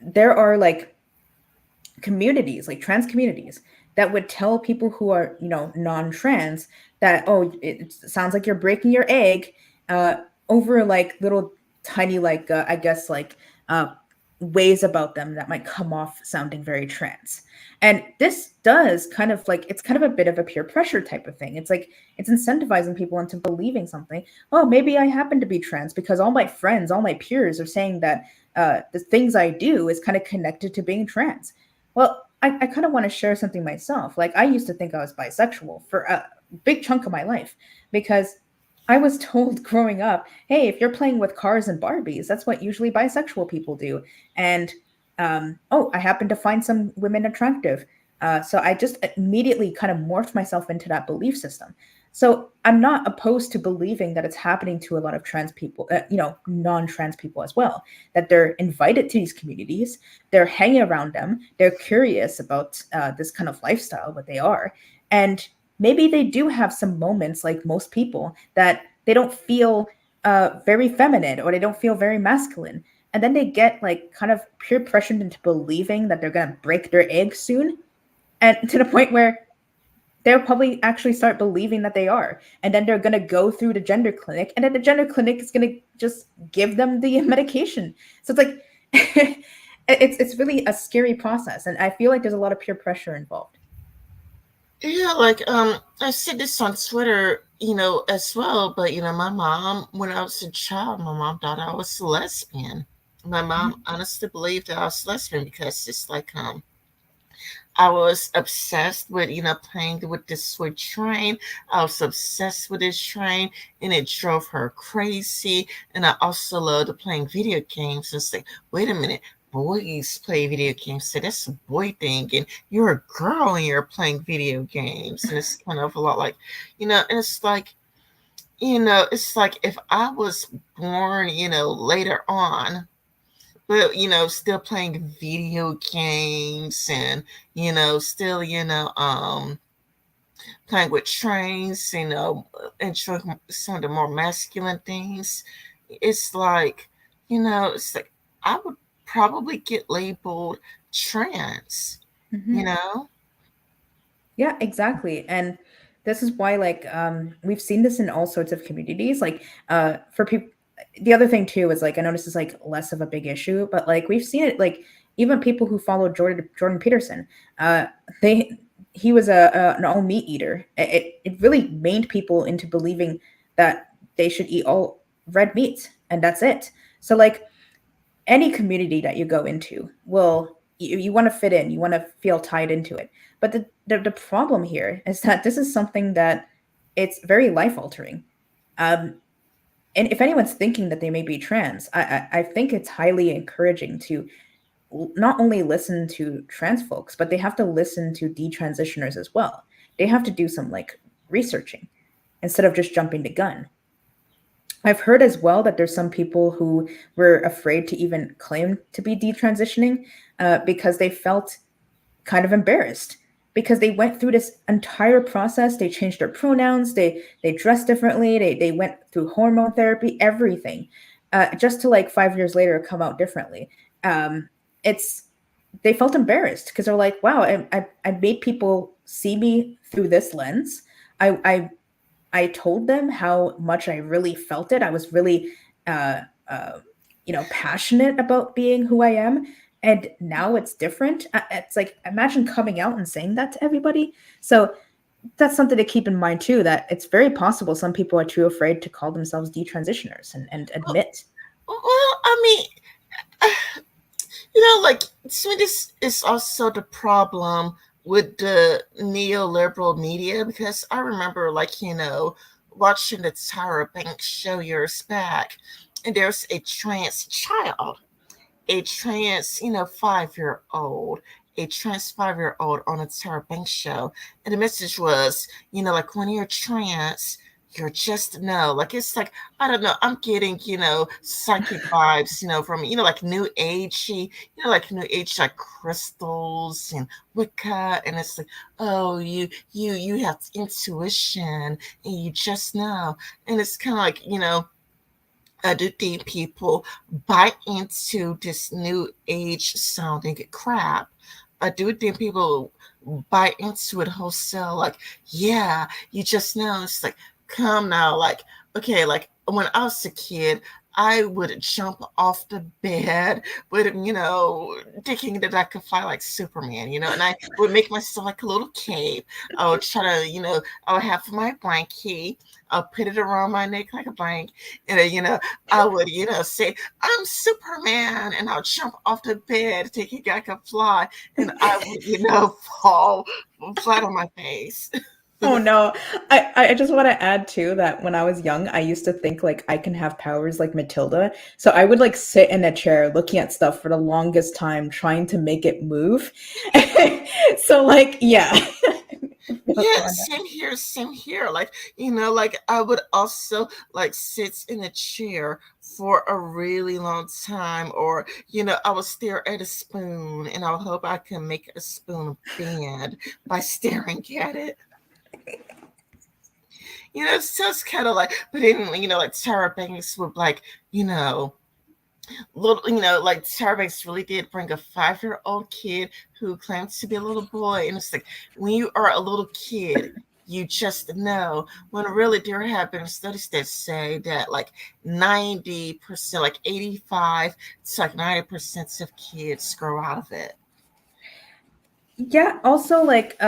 there are like communities, like trans communities, that would tell people who are non-trans that, oh, it sounds like you're breaking your egg, uh, over like little tiny, like, I guess, like, uh, ways about them that might come off sounding very trans. And this does kind of like, it's kind of a bit of a peer pressure type of thing. It's like it's incentivizing people into believing something. Oh, maybe I happen to be trans because all my friends, all my peers are saying that the things I do is kind of connected to being trans. Well, I kind of want to share something myself. Like, I used to think I was bisexual for a big chunk of my life because I was told growing up, hey, if you're playing with cars and Barbies, that's what usually bisexual people do. And oh, I happen to find some women attractive. So I just immediately kind of morphed myself into that belief system. So I'm not opposed to believing that it's happening to a lot of trans people, non-trans people as well, that they're invited to these communities, they're hanging around them, they're curious about this kind of lifestyle, what they are, and maybe they do have some moments like most people that they don't feel very feminine or they don't feel very masculine, and then they get like kind of peer pressured into believing that they're gonna break their egg soon, and to the point where they'll probably actually start believing that they are, and then they're gonna go through the gender clinic, and then the gender clinic is gonna just give them the medication. So it's like it's really a scary process, and I feel like there's a lot of peer pressure involved. Yeah, I said this on Twitter, as well. But my mom, when I was a child, my mom thought I was a lesbian. My mom Mhm. honestly believed that I was lesbian because it's like I was obsessed with, playing with this sweet train. I was obsessed with this train, and it drove her crazy. And I also loved playing video games. And it's like, wait a minute, boys play video games, so that's a boy thing, and you're a girl and you're playing video games. And it's kind of a lot like, and it's like, it's like if I was born, later on, but still playing video games, and still playing with trains, enjoying some of the more masculine things. It's like, it's like I would probably get labeled trans, you Mhm. know. Yeah, exactly. And this is why, like, we've seen this in all sorts of communities. Like, for people, the other thing too is like, I know this is like less of a big issue, but like we've seen it, like even people who follow Jordan Peterson, uh, they he was an all meat eater. It really mained people into believing that they should eat all red meat and that's it. So like any community that you go into will, you want to fit in, you want to feel tied into it, but the problem here is that this is something that it's very life altering. um and if anyone's thinking that they may be trans, I think it's highly encouraging to not only listen to trans folks, but they have to listen to detransitioners as well. They have to do some like researching instead of just jumping the gun. I've heard as well that there's some people who were afraid to even claim to be detransitioning because they felt kind of embarrassed because they went through this entire process. They changed their pronouns, they dressed differently, they went through hormone therapy, everything, just to like 5 years later come out differently. It's They felt embarrassed because they're like, wow, I made people see me through this lens. I told them how much I really felt it. I was really, uh, uh, passionate about being who I am. And now it's different. It's like, imagine coming out and saying that to everybody. So that's something to keep in mind too, that it's very possible some people are too afraid to call themselves detransitioners and Well, admit. I mean, like, so this is also the problem with the neoliberal media, because I remember, like, watching the Tyra Banks show years back, and there's a trans child, a trans, 5-year old, a trans 5-year-old on a Tyra Banks show, and the message was, like, when you're trans, you're just no, like, it's like, I don't know, I'm getting, psychic vibes, from, like new agey, like new age, like crystals and Wicca, and it's like, oh, you have intuition and you just know, and it's kind of like, do think people buy into this new age sounding crap? I do think people buy into it wholesale. Like, yeah, you just know. It's like, come now, like, okay, like when I was a kid, I would jump off the bed with, thinking that I could fly like Superman, and I would make myself like a little cape. I would try to, I would have my blankie. I'll put it around my neck like a blanket. And then, I would, say, I'm Superman. And I'll jump off the bed thinking I could fly. And I would, fall flat on my face. Oh no. I just want to add too that when I was young, I used to think like I can have powers like Matilda. So I would like sit in a chair looking at stuff for the longest time trying to make it move. So like yeah. Yeah, same here, same here. Like, like I would also like sit in a chair for a really long time, or, I would stare at a spoon and I would hope I can make a spoon bend by staring at it. So it's kind of like, but then, like Tara Banks would like, little, like Tara Banks really did bring a 5-year-old kid who claims to be a little boy. And it's like, when you are a little kid, you just know, when really there have been studies that say that like 90%, like 85 to like 90% of kids grow out of it. Yeah, also like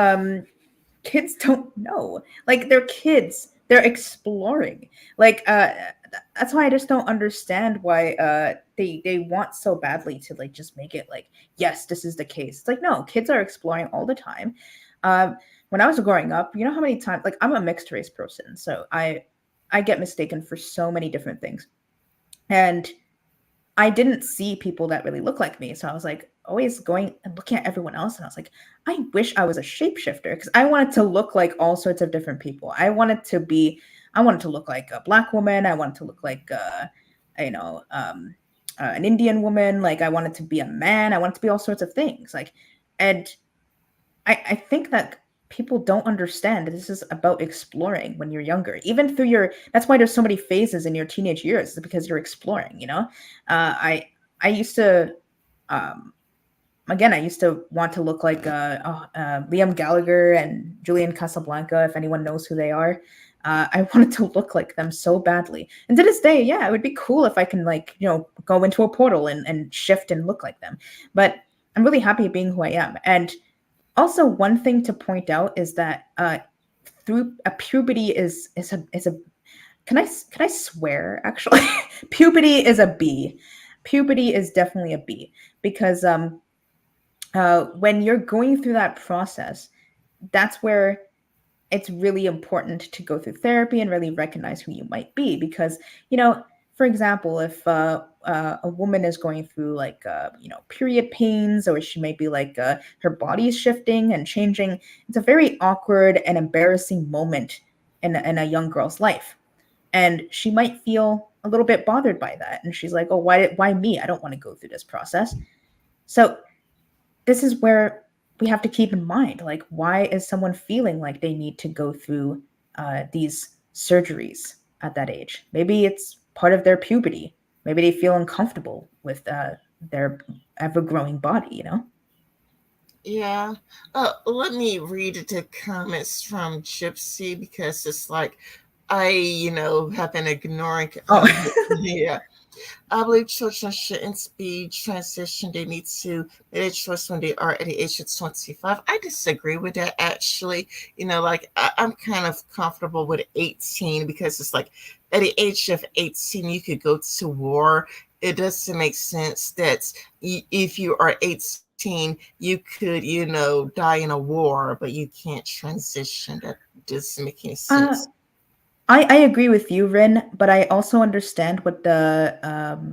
kids don't know. Like they're kids. They're exploring. Like that's why I just don't understand why they want so badly to like just make it like yes, this is the case. It's like no, kids are exploring all the time. When I was growing up, you know how many times like I'm a mixed race person, so I get mistaken for so many different things. And I didn't see people that really look like me. So I was like always going and looking at everyone else. And I was like, I wish I was a shapeshifter because I wanted to look like all sorts of different people. I wanted to look like a black woman. I wanted to look like, you know, an Indian woman. Like I wanted to be a man. I wanted to be all sorts of things. Like, and I think that people don't understand that this is about exploring when you're younger even through your that's why there's so many phases in your teenage years because you're exploring, you know. I used to um again, I used to want to look like Liam Gallagher and Julian Casablanca, if anyone knows who they are. I wanted to look like them so badly, and to this day, yeah, it would be cool if I can like go into a portal and shift and look like them. But I'm really happy being who I am. And also, one thing to point out is that through a puberty is a can I swear actually puberty is a B. Puberty is definitely a B because when you're going through that process, that's where it's really important to go through therapy and really recognize who you might be because for example if a woman is going through like period pains or she might be like her body is shifting and changing, it's a very awkward and embarrassing moment in a young girl's life, and she might feel a little bit bothered by that, and she's like, oh, why me, I don't want to go through this process. So this is where we have to keep in mind, like, why is someone feeling like they need to go through these surgeries at that age? Maybe it's part of their puberty. Maybe they feel uncomfortable with their ever-growing body, Yeah. Let me read the comments from Gypsy because it's like I, have been ignoring. Oh, Yeah. I believe children shouldn't be transitioned. They need to make a choice when they are at the age of 25. I disagree with that, actually. Like I'm kind of comfortable with 18 because it's like at the age of 18, you could go to war. It doesn't make sense that if you are 18, you could, die in a war, but you can't transition. That doesn't make any uh, sense. I agree with you, Rin, but I also understand what I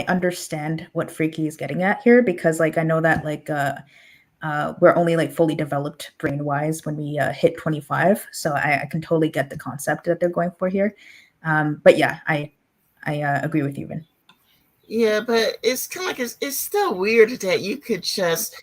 understand what Freaky is getting at here because, like, I know that like we're only like fully developed brain wise when we hit 25, so I can totally get the concept that they're going for here. But yeah, I agree with you, Rin. Yeah, but it's kind of like it's still weird that you could just,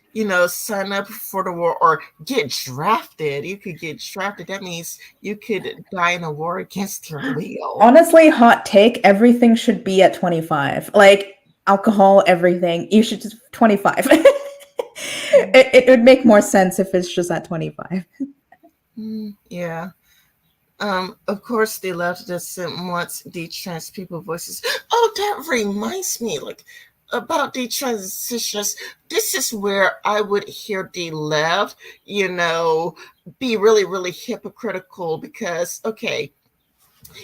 sign up for the war or get drafted. You could get drafted. That means you could die in a war against your will. Honestly, hot take, everything should be at 25. Like alcohol, everything. You should just 25. Mm, It would make more sense if it's just at 25. yeah. Of course, they love to once detrans people voices. Oh, that reminds me, like, about detransitions. This is where I would hear the left, you know, be really, really hypocritical because, okay,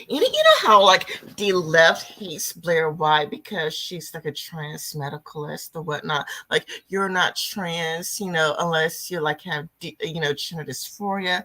you know how like the left hates Blair White because she's like a trans medicalist or whatnot. Like you're not trans, you know, unless you like have you know gender dysphoria.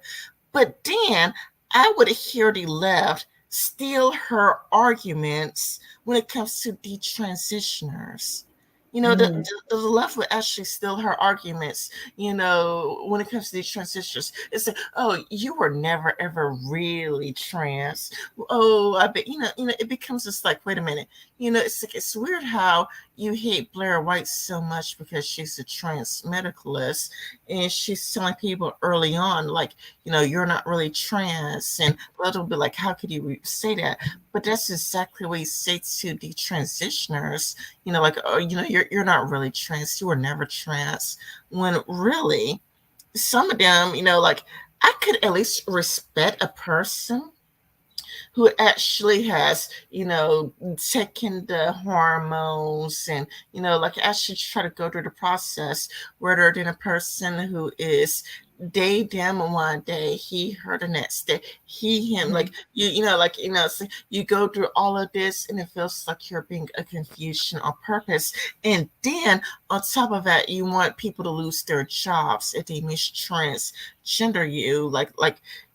But then I would hear the left steal her arguments when it comes to detransitioners. You know, Mm. the left would actually steal her arguments, you know, when it comes to these transitions. It's like, oh, you were never ever really trans. Oh, I bet it becomes just like, wait a minute. You know, it's like it's weird how you hate Blair White so much because she's a trans medicalist and she's telling people early on, like, you know, you're not really trans. And they'll be like, how could you say that? But that's exactly what he says to the transitioners, you know, like, oh, you know, you're not really trans. You were never trans. When really, some of them, you know, like, I could at least respect a person who actually has, you know, taken the hormones and, you know, like actually try to go through the process rather than a person who is they them one day, he her the next day, he him, like Mhm. you know, like you know, so you go through all of this and it feels like you're being a confusion on purpose. And then on top of that, you want people to lose their jobs if they mistransgender you, like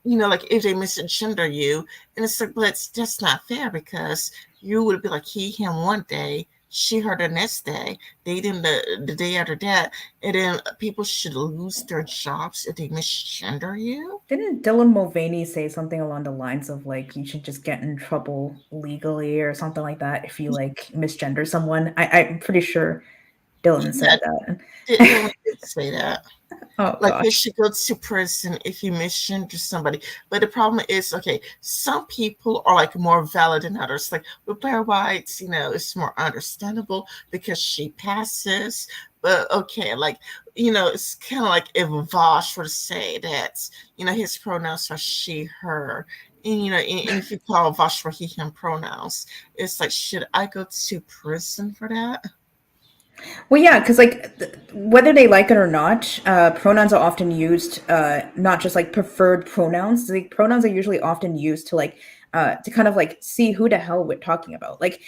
you know, like if they misgender you, and it's like, but that's not fair because you would be like he, him one day, she, her the next day, they them the day after that, and then people should lose their jobs if they misgender you. Didn't Dylan Mulvaney say something along the lines of like you should just get in trouble legally or something like that if you like misgender someone? I'm pretty sure Dylan Yeah, said that. Dylan did say that. Oh Like you gosh. should go to prison if you misgender somebody. But the problem is, okay, some people are like more valid than others. Like with Blair White, you know, it's more understandable because she passes. But okay, like you know, it's kind of like if Vosh were to say that, you know, his pronouns are she, her. And you know, and if you call Vosh for he, him pronouns, it's like, should I go to prison for that? Well, yeah, because like whether they like it or not, pronouns are often used, not just like preferred pronouns. Like pronouns are usually often used to kind of like see who the hell we're talking about. Like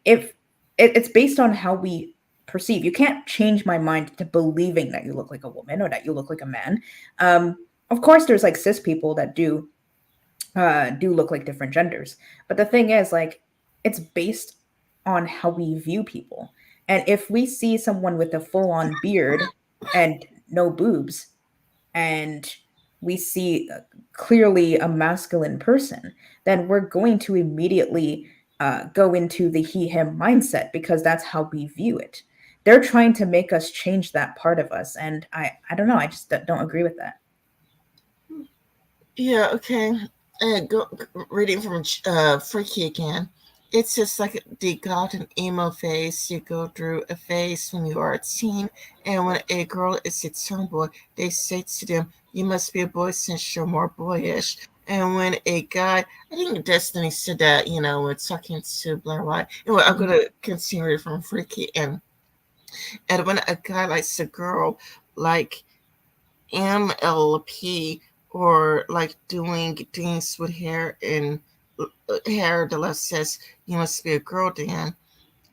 if it's based on how we perceive. You can't change my mind to believing that you look like a woman or that you look like a man. Of course, there's like cis people that do look like different genders. But the thing is, like, it's based on how we view people. And if we see someone with a full on beard and no boobs, and we see clearly a masculine person, then we're going to immediately go into the he him mindset because that's how we view it. They're trying to make us change that part of us. And I don't know. I just don't agree with that. Yeah, okay. Reading from Freaky again. It's just like the golden emo phase. You go through a phase when you are a teen, and when a girl is a tomboy, they say to them, "You must be a boy since you're more boyish." And when a guy, I think Destiny said that, you know, when talking to Blair White. Anyway, I'm Mhm. gonna continue from Freaky, and when a guy likes a girl, like MLP, or like doing things with hair and hair, the left says you must be a girl, Dan.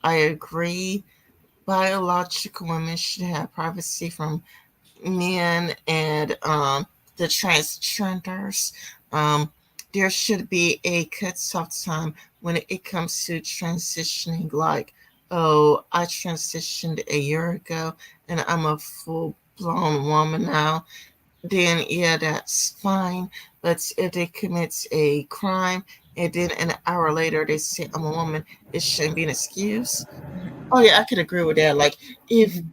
I agree. Biological women should have privacy from men and the transgenders. Um, there should be a cutoff time when it comes to transitioning. Like, oh, I transitioned a year ago and I'm a full blown woman now, then yeah, that's fine. But if they commit a crime and then an hour later they say I'm a woman, it shouldn't be an excuse. Oh yeah, I could agree with that. Like if Mhm.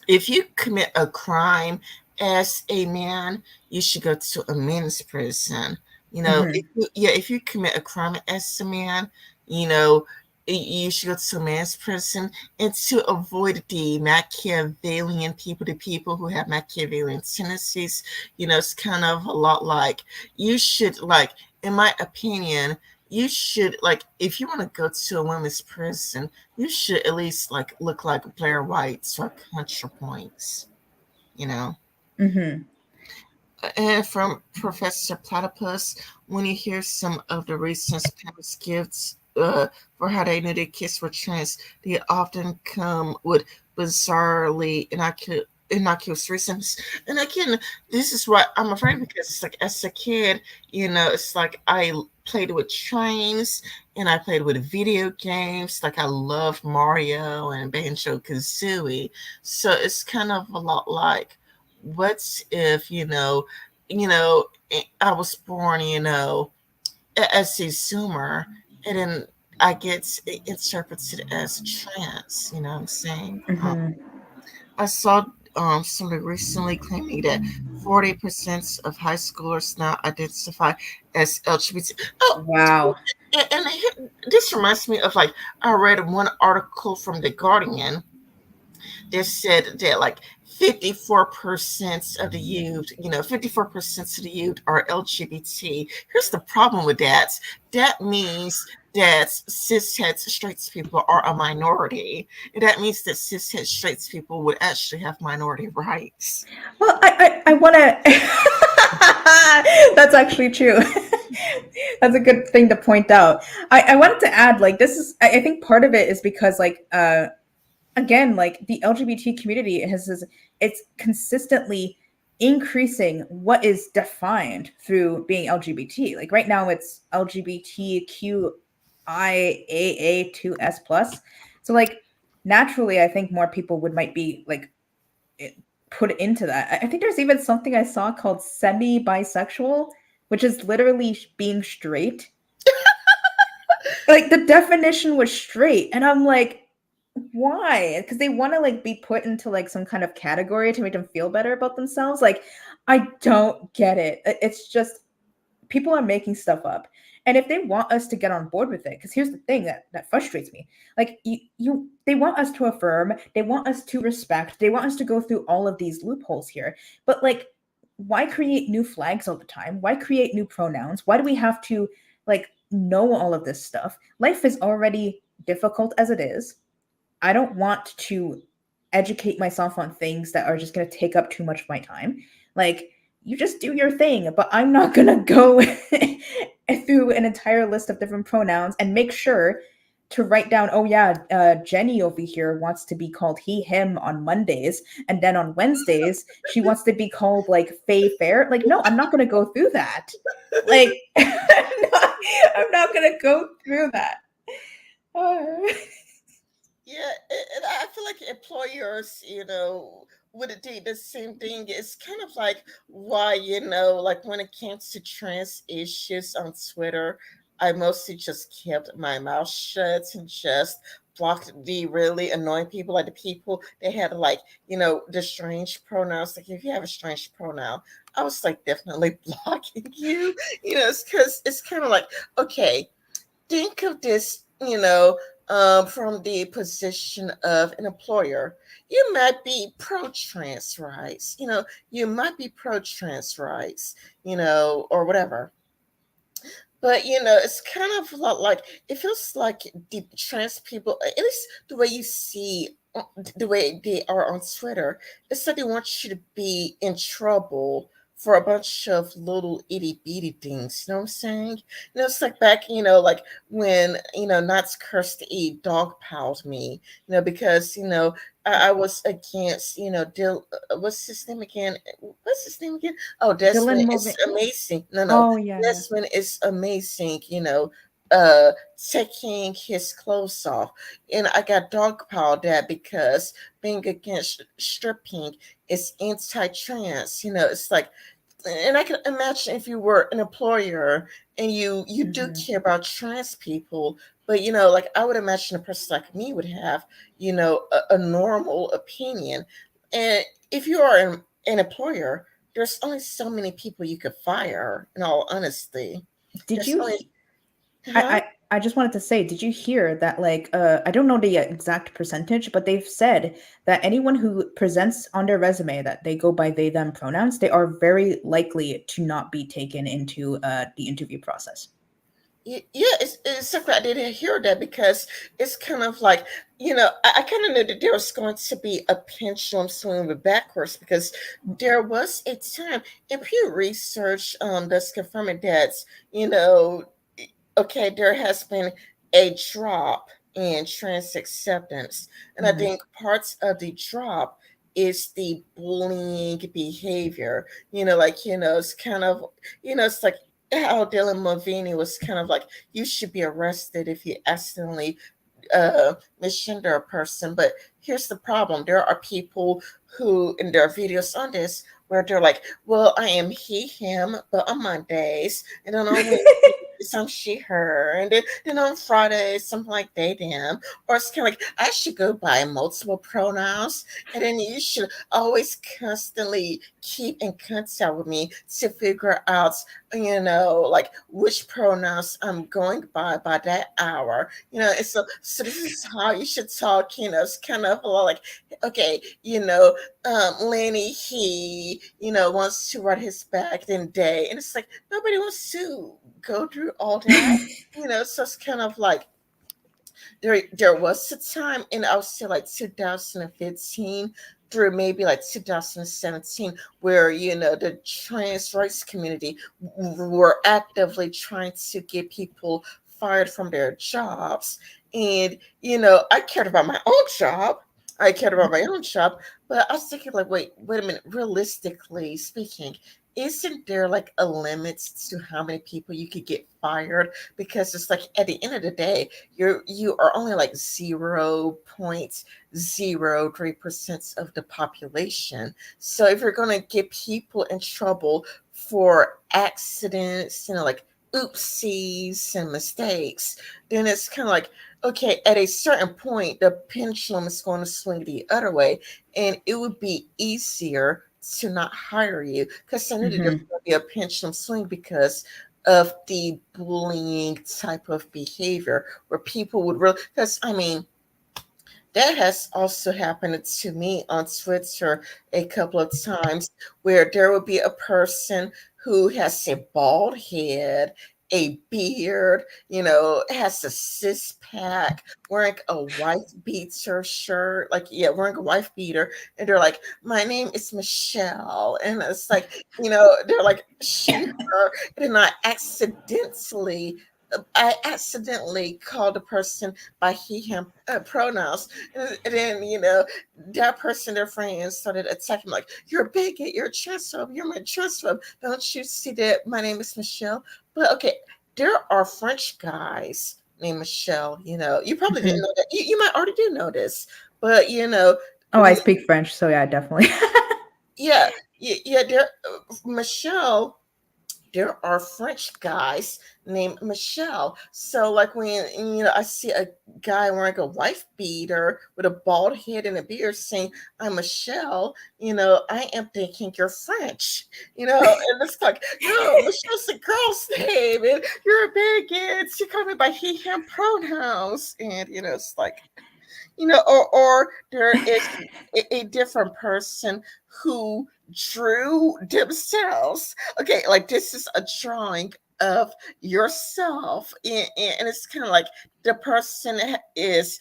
if you commit a crime as a man, you should go to a men's prison. You know, Mhm. if you commit a crime as a man, you know, you should go to a man's prison, and to avoid the Machiavellian people, the people who have Machiavellian tendencies. It's kind of a lot like you should, like, in my opinion, you should, like, if you want to go to a women's prison, you should at least like look like Blair White's or ContraPoints, you know. Mm-hmm. And from Professor Platypus, when you hear some of the reasons parents give for how they knew their kids were trans, they often come with bizarrely innocuous reasons. And again, this is what I'm afraid, because it's like as a kid, it's like I played with trains and I played with video games. Like I love Mario and Banjo Kazooie. So it's kind of a lot like, what if I was born as a zoomer, and then I get interpreted as trans. You know what I'm saying? Mm-hmm. I saw somebody recently claiming that 40% of high schoolers now identify as LGBT. Oh, Wow. this reminds me of, like, I read one article from the Guardian. They said that like 54% of the youth, 54% of the youth are LGBT. Here's the problem with that. That means that cishet straight people are a minority. And that means that cishet straight people would actually have minority rights. Well, I want to. That's actually true. That's a good thing to point out. I wanted to add, like, this is, I think part of it is because, like, again, like the LGBT community it's consistently increasing what is defined through being LGBT. Like right now, it's LGBTQIAA2S plus. So like naturally, I think more people would might be like put into that. I think there's even something I saw called semi bisexual, which is literally being straight. Like the definition was straight, and I'm like, why? Because they want to like be put into like some kind of category to make them feel better about themselves. Like, I don't get it. It's just people are making stuff up. And if they want us to get on board with it, because here's the thing that frustrates me. Like they want us to affirm, they want us to respect, they want us to go through all of these loopholes here. But like, why create new flags all the time? Why create new pronouns? Why do we have to like know all of this stuff? Life is already difficult as it is. I don't want to educate myself on things that are just going to take up too much of my time. Like, you just do your thing, but I'm not going to go through an entire list of different pronouns and make sure to write down, oh, yeah, Jenny over here wants to be called he, him on Mondays. And then on Wednesdays, she wants to be called like Faye Fair. Like, no, I'm not going to go through that. Like, I'm not going to go through that. Yeah, and I feel like employers, would do the same thing. It's kind of like why, like when it comes to trans issues on Twitter, I mostly just kept my mouth shut and just blocked the really annoying people, like the people that had like, the strange pronouns. Like if you have a strange pronoun, I was like definitely blocking you. It's because it's kind of like, okay, think of this, from the position of an employer. You might be pro trans rights, you might be pro trans rights, or whatever. But it's kind of a lot like, it feels like the trans people, at least the way you see, the way they are on Twitter, it's like they want you to be in trouble for a bunch of little itty bitty things. You know what I'm saying? It's like back, like when Knots cursed to eat dog piled me, because I was against, what's his name again? What's his name again? Oh, Dylan Desmond is Mulvaney. amazing. No, Oh yeah, yeah. Desmond is amazing, uh taking his clothes off. And I got dogpiled that because being against stripping is anti-trans. It's like, and I can imagine if you were an employer and you do Mm-hmm. care about trans people, but like I would imagine a person like me would have, a normal opinion. And if you are an employer, there's only so many people you could fire, in all honesty. Did There's you? only, I huh? I just wanted to say, did you hear that? Like, I don't know the exact percentage, but they've said that anyone who presents on their resume that they go by they them pronouns, they are very likely to not be taken into the interview process. Yeah, it's something I didn't hear that because it's kind of like, I kind of knew that there was going to be a pendulum swinging backwards because there was a time in Pew Research that's confirming that, you know, okay, there has been a drop in trans acceptance. And I Hmm. think parts of the drop is the bullying behavior. It's kind of, it's like how Dylan Mulvaney was kind of like, you should be arrested if you accidentally misgender a person. But here's the problem: there are people who, in their videos on this, where they're like, "Well, I am he, him, but on Mondays, and then on Wednesdays, I'm she, her, and then on Fridays, something like they, them." Or it's kind of like, I should go by multiple pronouns, and then you should always constantly keep in contact with me to figure out, like which pronouns I'm going by that hour. And so this is how you should talk. It's kind of like, okay, Lenny, he, wants to write his back then day, and it's like nobody wants to go through all that. So it's kind of like there was a time in, I would say, like 2015 through maybe like 2017, where the trans rights community were actively trying to get people fired from their jobs. And I cared about my own job. I cared about my own job, but I was thinking, like, wait a minute. Realistically speaking, isn't there like a limit to how many people you could get fired? Because it's like, at the end of the day, you are only like 0.03% of the population. So if you're going to get people in trouble for accidents, like oopsies and mistakes, then it's kind of like, okay, at a certain point the pendulum is going to swing the other way, and it would be easier to not hire you, because I knew that there's Hmm. going to be a pendulum swing because of the bullying type of behavior, where people would really, because I mean, that has also happened to me on Twitter a couple of times, where there will be a person who has a bald head, a beard, has a cis pack, wearing a wife beater shirt, like, yeah, wearing a wife beater, and they're like, "My name is Michelle," and it's like, they're like, she, her, and then I accidentally called the person by he, him pronouns, and then that person, their friends, started attacking, like, "You're a bigot, you're a transphobe, you're my transphobe. Don't you see that my name is Michelle?" But okay, there are French guys named Michelle. You probably didn't Hmm. know that. You might already do know this, but Oh, I we speak French, so yeah, definitely. yeah, yeah, there, Michelle, there are French guys named Michelle. So, like, when I see a guy wearing a wife beater with a bald head and a beard saying, "I'm Michelle," I am thinking you're French. And it's like, no, Michelle's a girl's name, and you're a bigot. You call me by he, him pronouns, and it's like, or there is a different person who drew themselves. Okay, like, this is a drawing of yourself, and it's kind of like the person is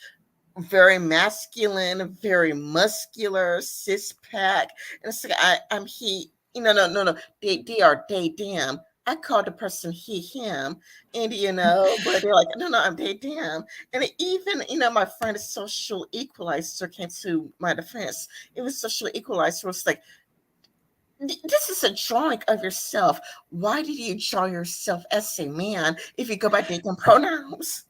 very masculine, very muscular, cis pack, and it's like, I'm he. No, no, no. They are they them. I called the person he, him, and but they're like, no, no, I'm they them. And even, my friend, social equalizer, came to my defense. It was social equalizer. It was like, this is a drawing of yourself. Why did you draw yourself as a man if you go by they them pronouns?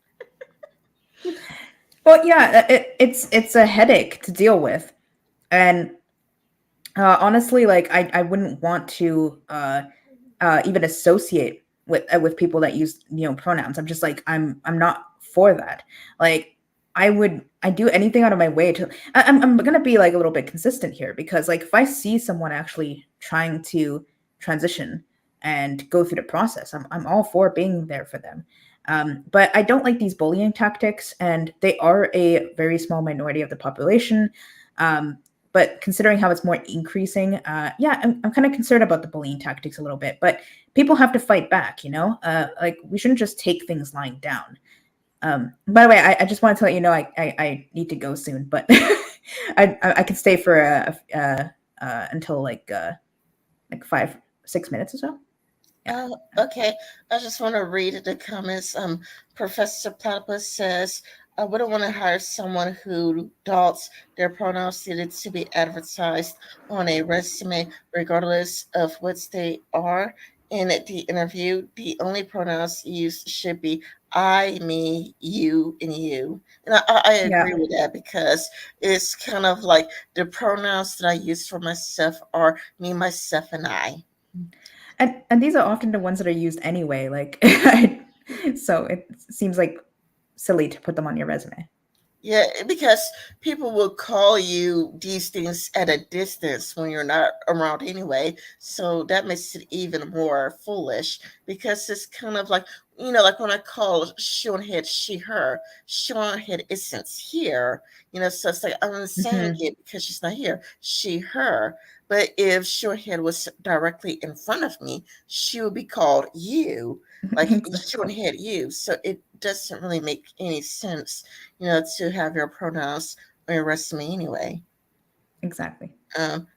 Well, yeah, it's a headache to deal with, and honestly, like I wouldn't want to even associate with people that use pronouns. I'm just like I'm not for that. Like I do anything out of my way to. I'm gonna be like a little bit consistent here because like if I see someone actually trying to transition and go through the process, I'm all for being there for them. But I don't like these bullying tactics, and they are a very small minority of the population. Um, but considering how it's more increasing, yeah, I'm kind of concerned about the bullying tactics a little bit. But people have to fight back, you know? Like, we shouldn't just take things lying down. By the way, I just wanted to let you know I need to go soon, but I could stay for until like 5 6 minutes or so. Yeah. Oh, okay. I just want to read the comments. Professor Platypus says, I wouldn't want to hire someone who doubts their pronouns needed to be advertised on a resume, regardless of what they are. In the interview, the only pronouns used should be I, me, you, and you. And I agree Yeah. with that because it's kind of like the pronouns that I use for myself are me, myself, and I. And these are often the ones that are used anyway. Like, so it seems like silly to put them on your resume. Yeah, because people will call you these things at a distance when you're not around anyway. So that makes it even more foolish because it's kind of like, like when I call Sean Head she, her, Sean Head isn't here. So it's like I'm saying Hmm. it because she's not here. She, her. But if Sean Head was directly in front of me, she would be called you, like Sean Exactly. Head you. So it doesn't really make any sense to have your pronouns on your resume anyway. Exactly.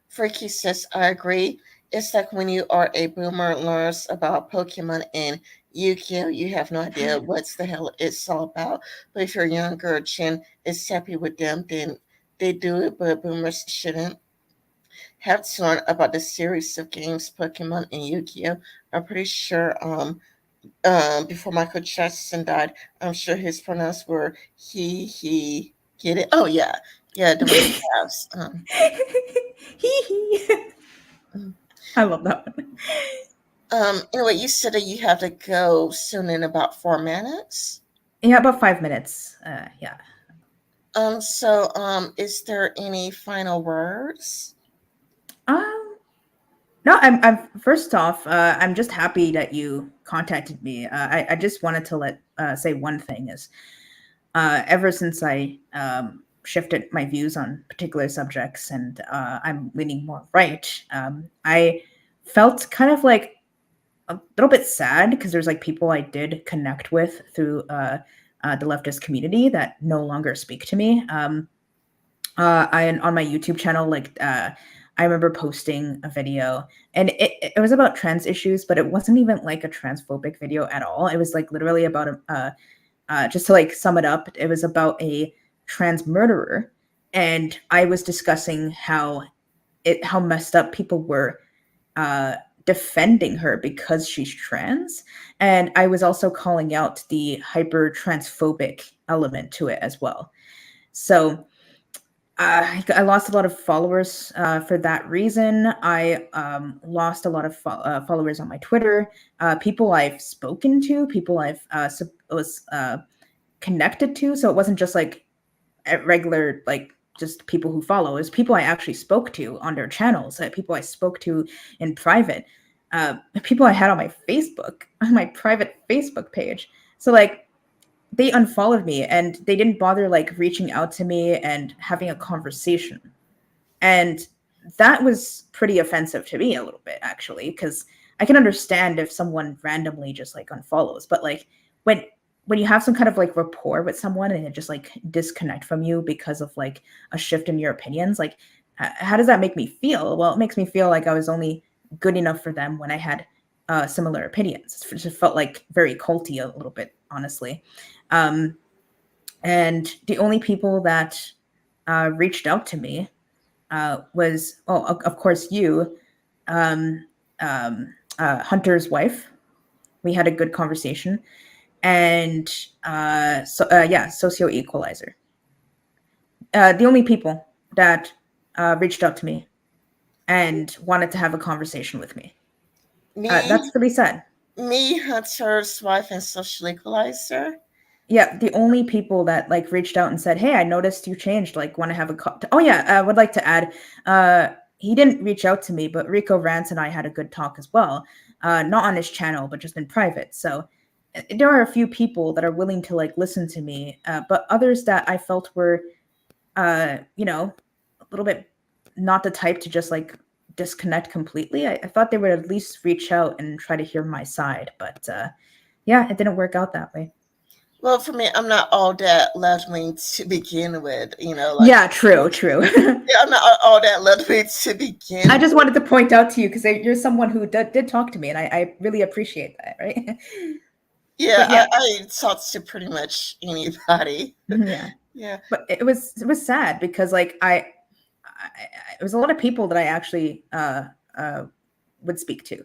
Freaky says, I agree. It's like when you are a boomer learns about Pokemon and Yu-Gi-Oh, you have no idea what's the hell it's all about. But if you're younger, Jen is happy with them, then they do it, but boomers shouldn't have to learn about the series of games Pokemon and Yu-Gi-Oh. I'm pretty sure before Michael Jackson died, I'm sure his pronouns were he, get it? Oh, yeah. Yeah, the way he has. Hee hee. Mm. I love that one. Anyway, you said that you have to go soon in about 4 minutes. Yeah, about 5 minutes. Yeah. Is there any final words? Um, no, I'm first off, I'm just happy that you contacted me. I just wanted to say one thing is, ever since I shifted my views on particular subjects and I'm leaning more right, I felt kind of like a little bit sad because there's like people I did connect with through the leftist community that no longer speak to me. I on my YouTube channel, like I remember posting a video, and it was about trans issues, but it wasn't even like a transphobic video at all. It was like literally about just to like sum it up, it was about a trans murderer, and I was discussing how messed up people were uh, defending her because she's trans, and I was also calling out the hyper transphobic element to it as well. So I lost a lot of followers for that reason. I lost a lot of followers on my Twitter. People I've spoken to, people I've was connected to. So it wasn't just like at regular like just people who follow. It was people I actually spoke to on their channels. People I spoke to in private. People I had on my Facebook, on my private Facebook page. So like they unfollowed me and they didn't bother like reaching out to me and having a conversation. And that was pretty offensive to me a little bit actually, because I can understand if someone randomly just like unfollows, but like when when you have some kind of like rapport with someone and it just like disconnect from you because of like a shift in your opinions, like how does that make me feel? Well, it makes me feel like I was only good enough for them when I had similar opinions. It just felt like very culty a little bit, honestly. Um, and the only people that reached out to me was, oh, of course, you, um, Hunter's wife. We had a good conversation, and yeah, socio equalizer. The only people that reached out to me and wanted to have a conversation with me. Me, That's really sad. Hunter's wife, and social equalizer. Yeah, the only people that like reached out and said, "Hey, I noticed you changed. Like, want to have a oh yeah, I would like to add, he didn't reach out to me, but Rico Rance and I had a good talk as well. Not on his channel, but just in private. So there are a few people that are willing to like listen to me, but others that I felt were, you know, a little bit not the type to just like disconnect completely. I thought they would at least reach out and try to hear my side, but yeah, it didn't work out that way. Well, for me, I'm not all that left wing to begin with. Yeah, true, true. Yeah, I'm not all that left wing to begin I just with. wanted to point out to you because you're someone who did talk to me, and I really appreciate that, right? Yeah, But I, yeah, I talk to pretty much anybody. yeah. Yeah. But it was sad because like it was a lot of people that I actually uh would speak to.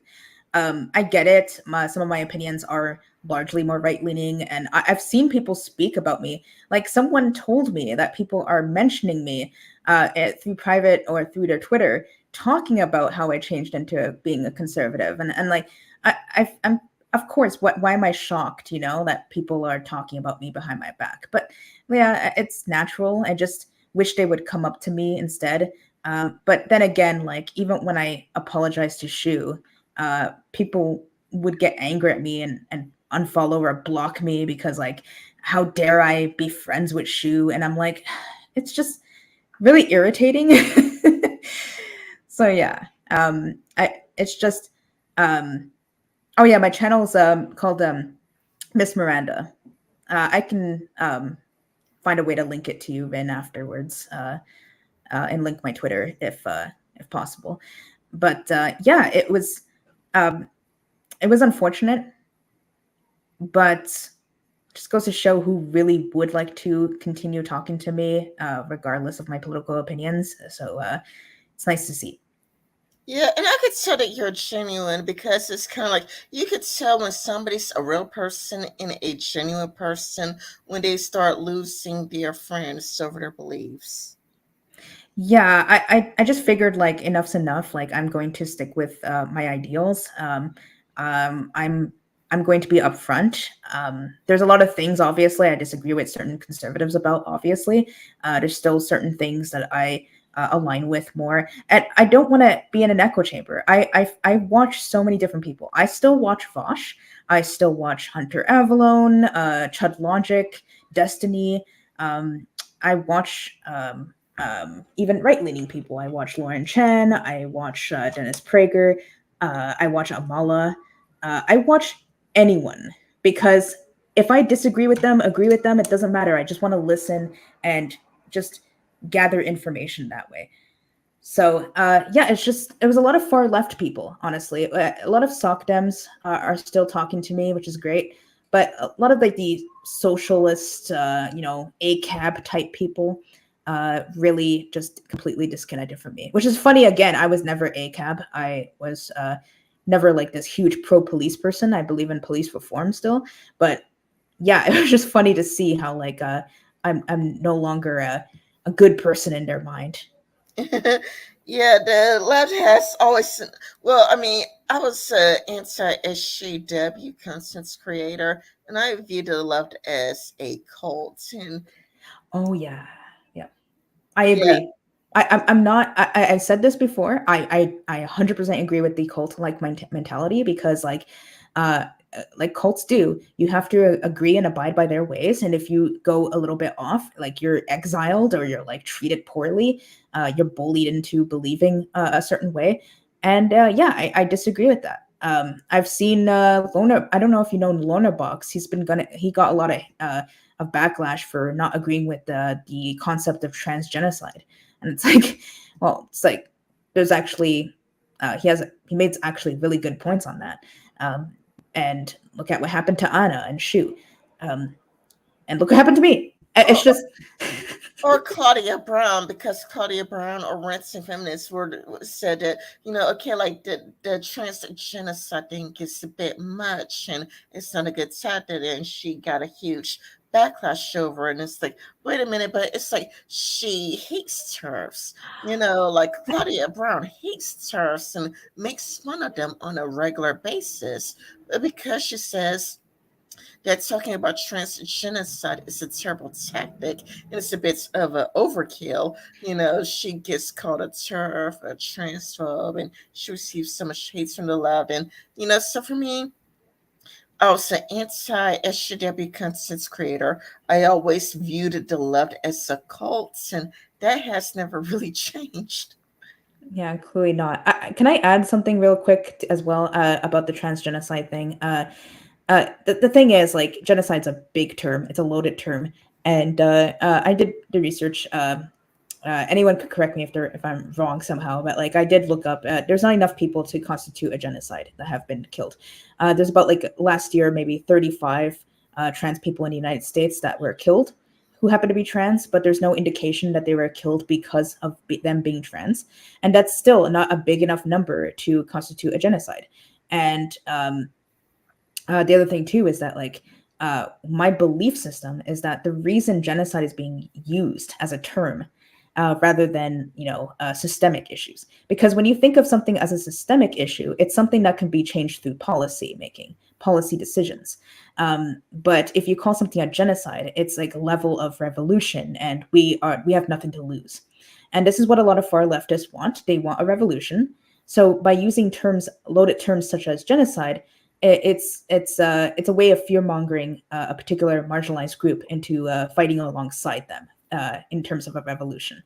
I get it. Some of my opinions are largely more right leaning, and I've seen people speak about me. Like someone told me that people are mentioning me through private or through their Twitter, talking about how I changed into being a conservative, and like I'm of course what why am I shocked? You know that people are talking about me behind my back, but yeah, it's natural. I just wish they would come up to me instead. But then again, like even when I apologized to Shu, people would get angry at me and unfollow or block me because like how dare I be friends with Shu, and I'm like it's just really irritating. So yeah, I it's just um oh yeah, my channel's called Miss Miranda. I can find a way to link it to you Vin afterwards, and link my Twitter if possible. But yeah, um, it was unfortunate, but just goes to show who really would like to continue talking to me, regardless of my political opinions. So it's nice to see. Yeah, and I could tell that you're genuine because it's kind of like you could tell when somebody's a real person and a genuine person when they start losing their friends over their beliefs. Yeah, I just figured like enough's enough. Like I'm going to stick with my ideals. Um, I'm I'm going to be upfront. There's a lot of things, obviously, I disagree with certain conservatives about. Obviously, there's still certain things that I align with more, and I don't want to be in an echo chamber. I watch so many different people. I still watch Vosh. I still watch Hunter Avalon, Chud Logic, Destiny. I watch even right leaning people. I watch Lauren Chen. I watch Dennis Prager. I watch Amala. I watch anyone because if I disagree with them, agree with them, it doesn't matter. I just want to listen and just gather information that way. So yeah, it was a lot of far left people, honestly. A lot of soc dems are still talking to me, which is great. But a lot of like the socialist, ACAB type people, really just completely disconnected from me. Which is funny. Again, I was never ACAB. I was never like this huge pro police person. I believe in police reform still, but yeah, it was just funny to see how like I'm no longer a good person in their mind. Yeah, the left has always. Well, I mean, I was anti SJW content creator, and I viewed the left as a cult. And Oh yeah, yeah. I yeah, agree. I'm not. I said this before. I 100% agree with the cult like mentality because uh, like cults do. You have to agree and abide by their ways, and if you go a little bit off, like you're exiled or you're like treated poorly, you're bullied into believing a certain way. And yeah, I disagree with that. I've seen Lona. I don't know if you know Lorna Box. He got a lot of backlash for not agreeing with the concept of transgenocide. And it's like, well, it's like there's actually he made actually really good points on that. Um, and look at what happened to Anna and Shu, um, and look what happened to me. It's or, just or Claudia Brown, because Claudia Brown or Ransom feminists were said that okay, like the trans genocide thing gets a bit much and it's not a good tactic, and she got a huge backlash over it. And it's like, wait a minute, but it's like she hates turfs, like Claudia Brown hates turfs and makes fun of them on a regular basis, but because she says that talking about transgenocide is a terrible tactic and it's a bit of an overkill. She gets called a turf, a transphobe, and she receives so much hate from the left. And so for me, was an anti-SJW content creator. I always viewed the left as a cult, and that has never really changed. Yeah, clearly not. Can I add something real quick as well about the transgenocide thing? The thing is, like, genocide's a big term. It's a loaded term, and I did the research. Anyone could correct me if I'm wrong somehow, but like I did look up. There's not enough people to constitute a genocide that have been killed. There's about like last year maybe 35 trans people in the United States that were killed who happen to be trans, but there's no indication that they were killed because of them being trans, and that's still not a big enough number to constitute a genocide. And the other thing too is that like my belief system is that the reason genocide is being used as a term rather than systemic issues, because when you think of something as a systemic issue, it's something that can be changed through policy making, policy decisions. But if you call something a genocide, it's like a level of revolution, and we have nothing to lose. And this is what a lot of far leftists want. They want a revolution. So by using terms, loaded terms such as genocide, it's a way of fear mongering a particular marginalized group into fighting alongside them in terms of a revolution.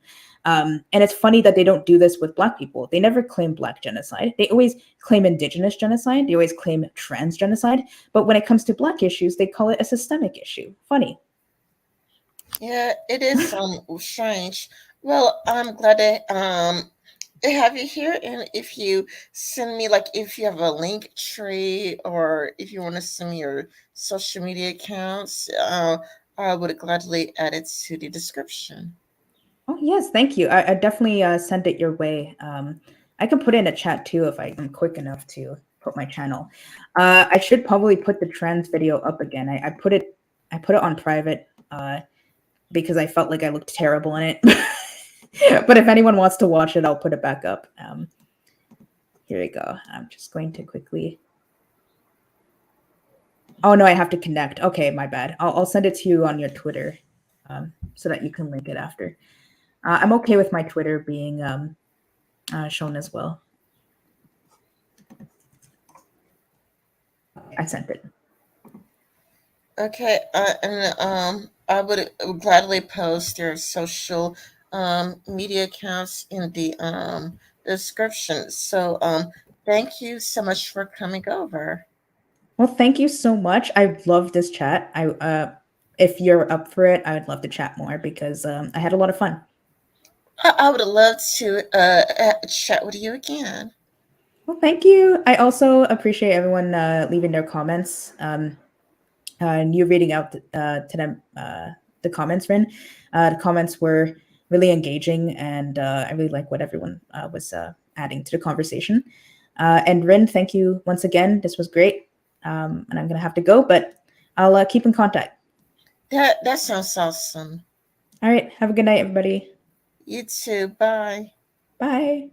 And it's funny that they don't do this with Black people. They never claim Black genocide. They always claim Indigenous genocide. They always claim trans genocide. But when it comes to Black issues, they call it a systemic issue. Funny. Yeah, it is strange. Well, I'm glad to have you here, and if you send me, like, if you have a link tree, or if you want to send me your social media accounts, I would gladly add it to the description. Oh yes, thank you. I definitely sent it your way. I can put it in a chat too if I am quick enough to put my channel. I should probably put the trans video up again. I put it on private because I felt like I looked terrible in it. But if anyone wants to watch it, I'll put it back up. Here we go. I'm just going to quickly. Oh no, I have to connect. Okay, my bad. I'll send it to you on your Twitter, so that you can link it after. I'm okay with my Twitter being shown as well. I sent it. Okay, and I would gladly post your social media accounts in the description. So thank you so much for coming over. Well, thank you so much. I love this chat. If you're up for it, I would love to chat more because I had a lot of fun. I would love to chat with you again. Well, thank you. I also appreciate everyone leaving their comments. And you reading out to them the comments, Rin. The comments were really engaging, and I really like what everyone was adding to the conversation. And Rin, thank you once again. This was great. And I'm gonna have to go, but I'll keep in contact. That sounds awesome. All right. Have a good night, everybody. You too. Bye. Bye.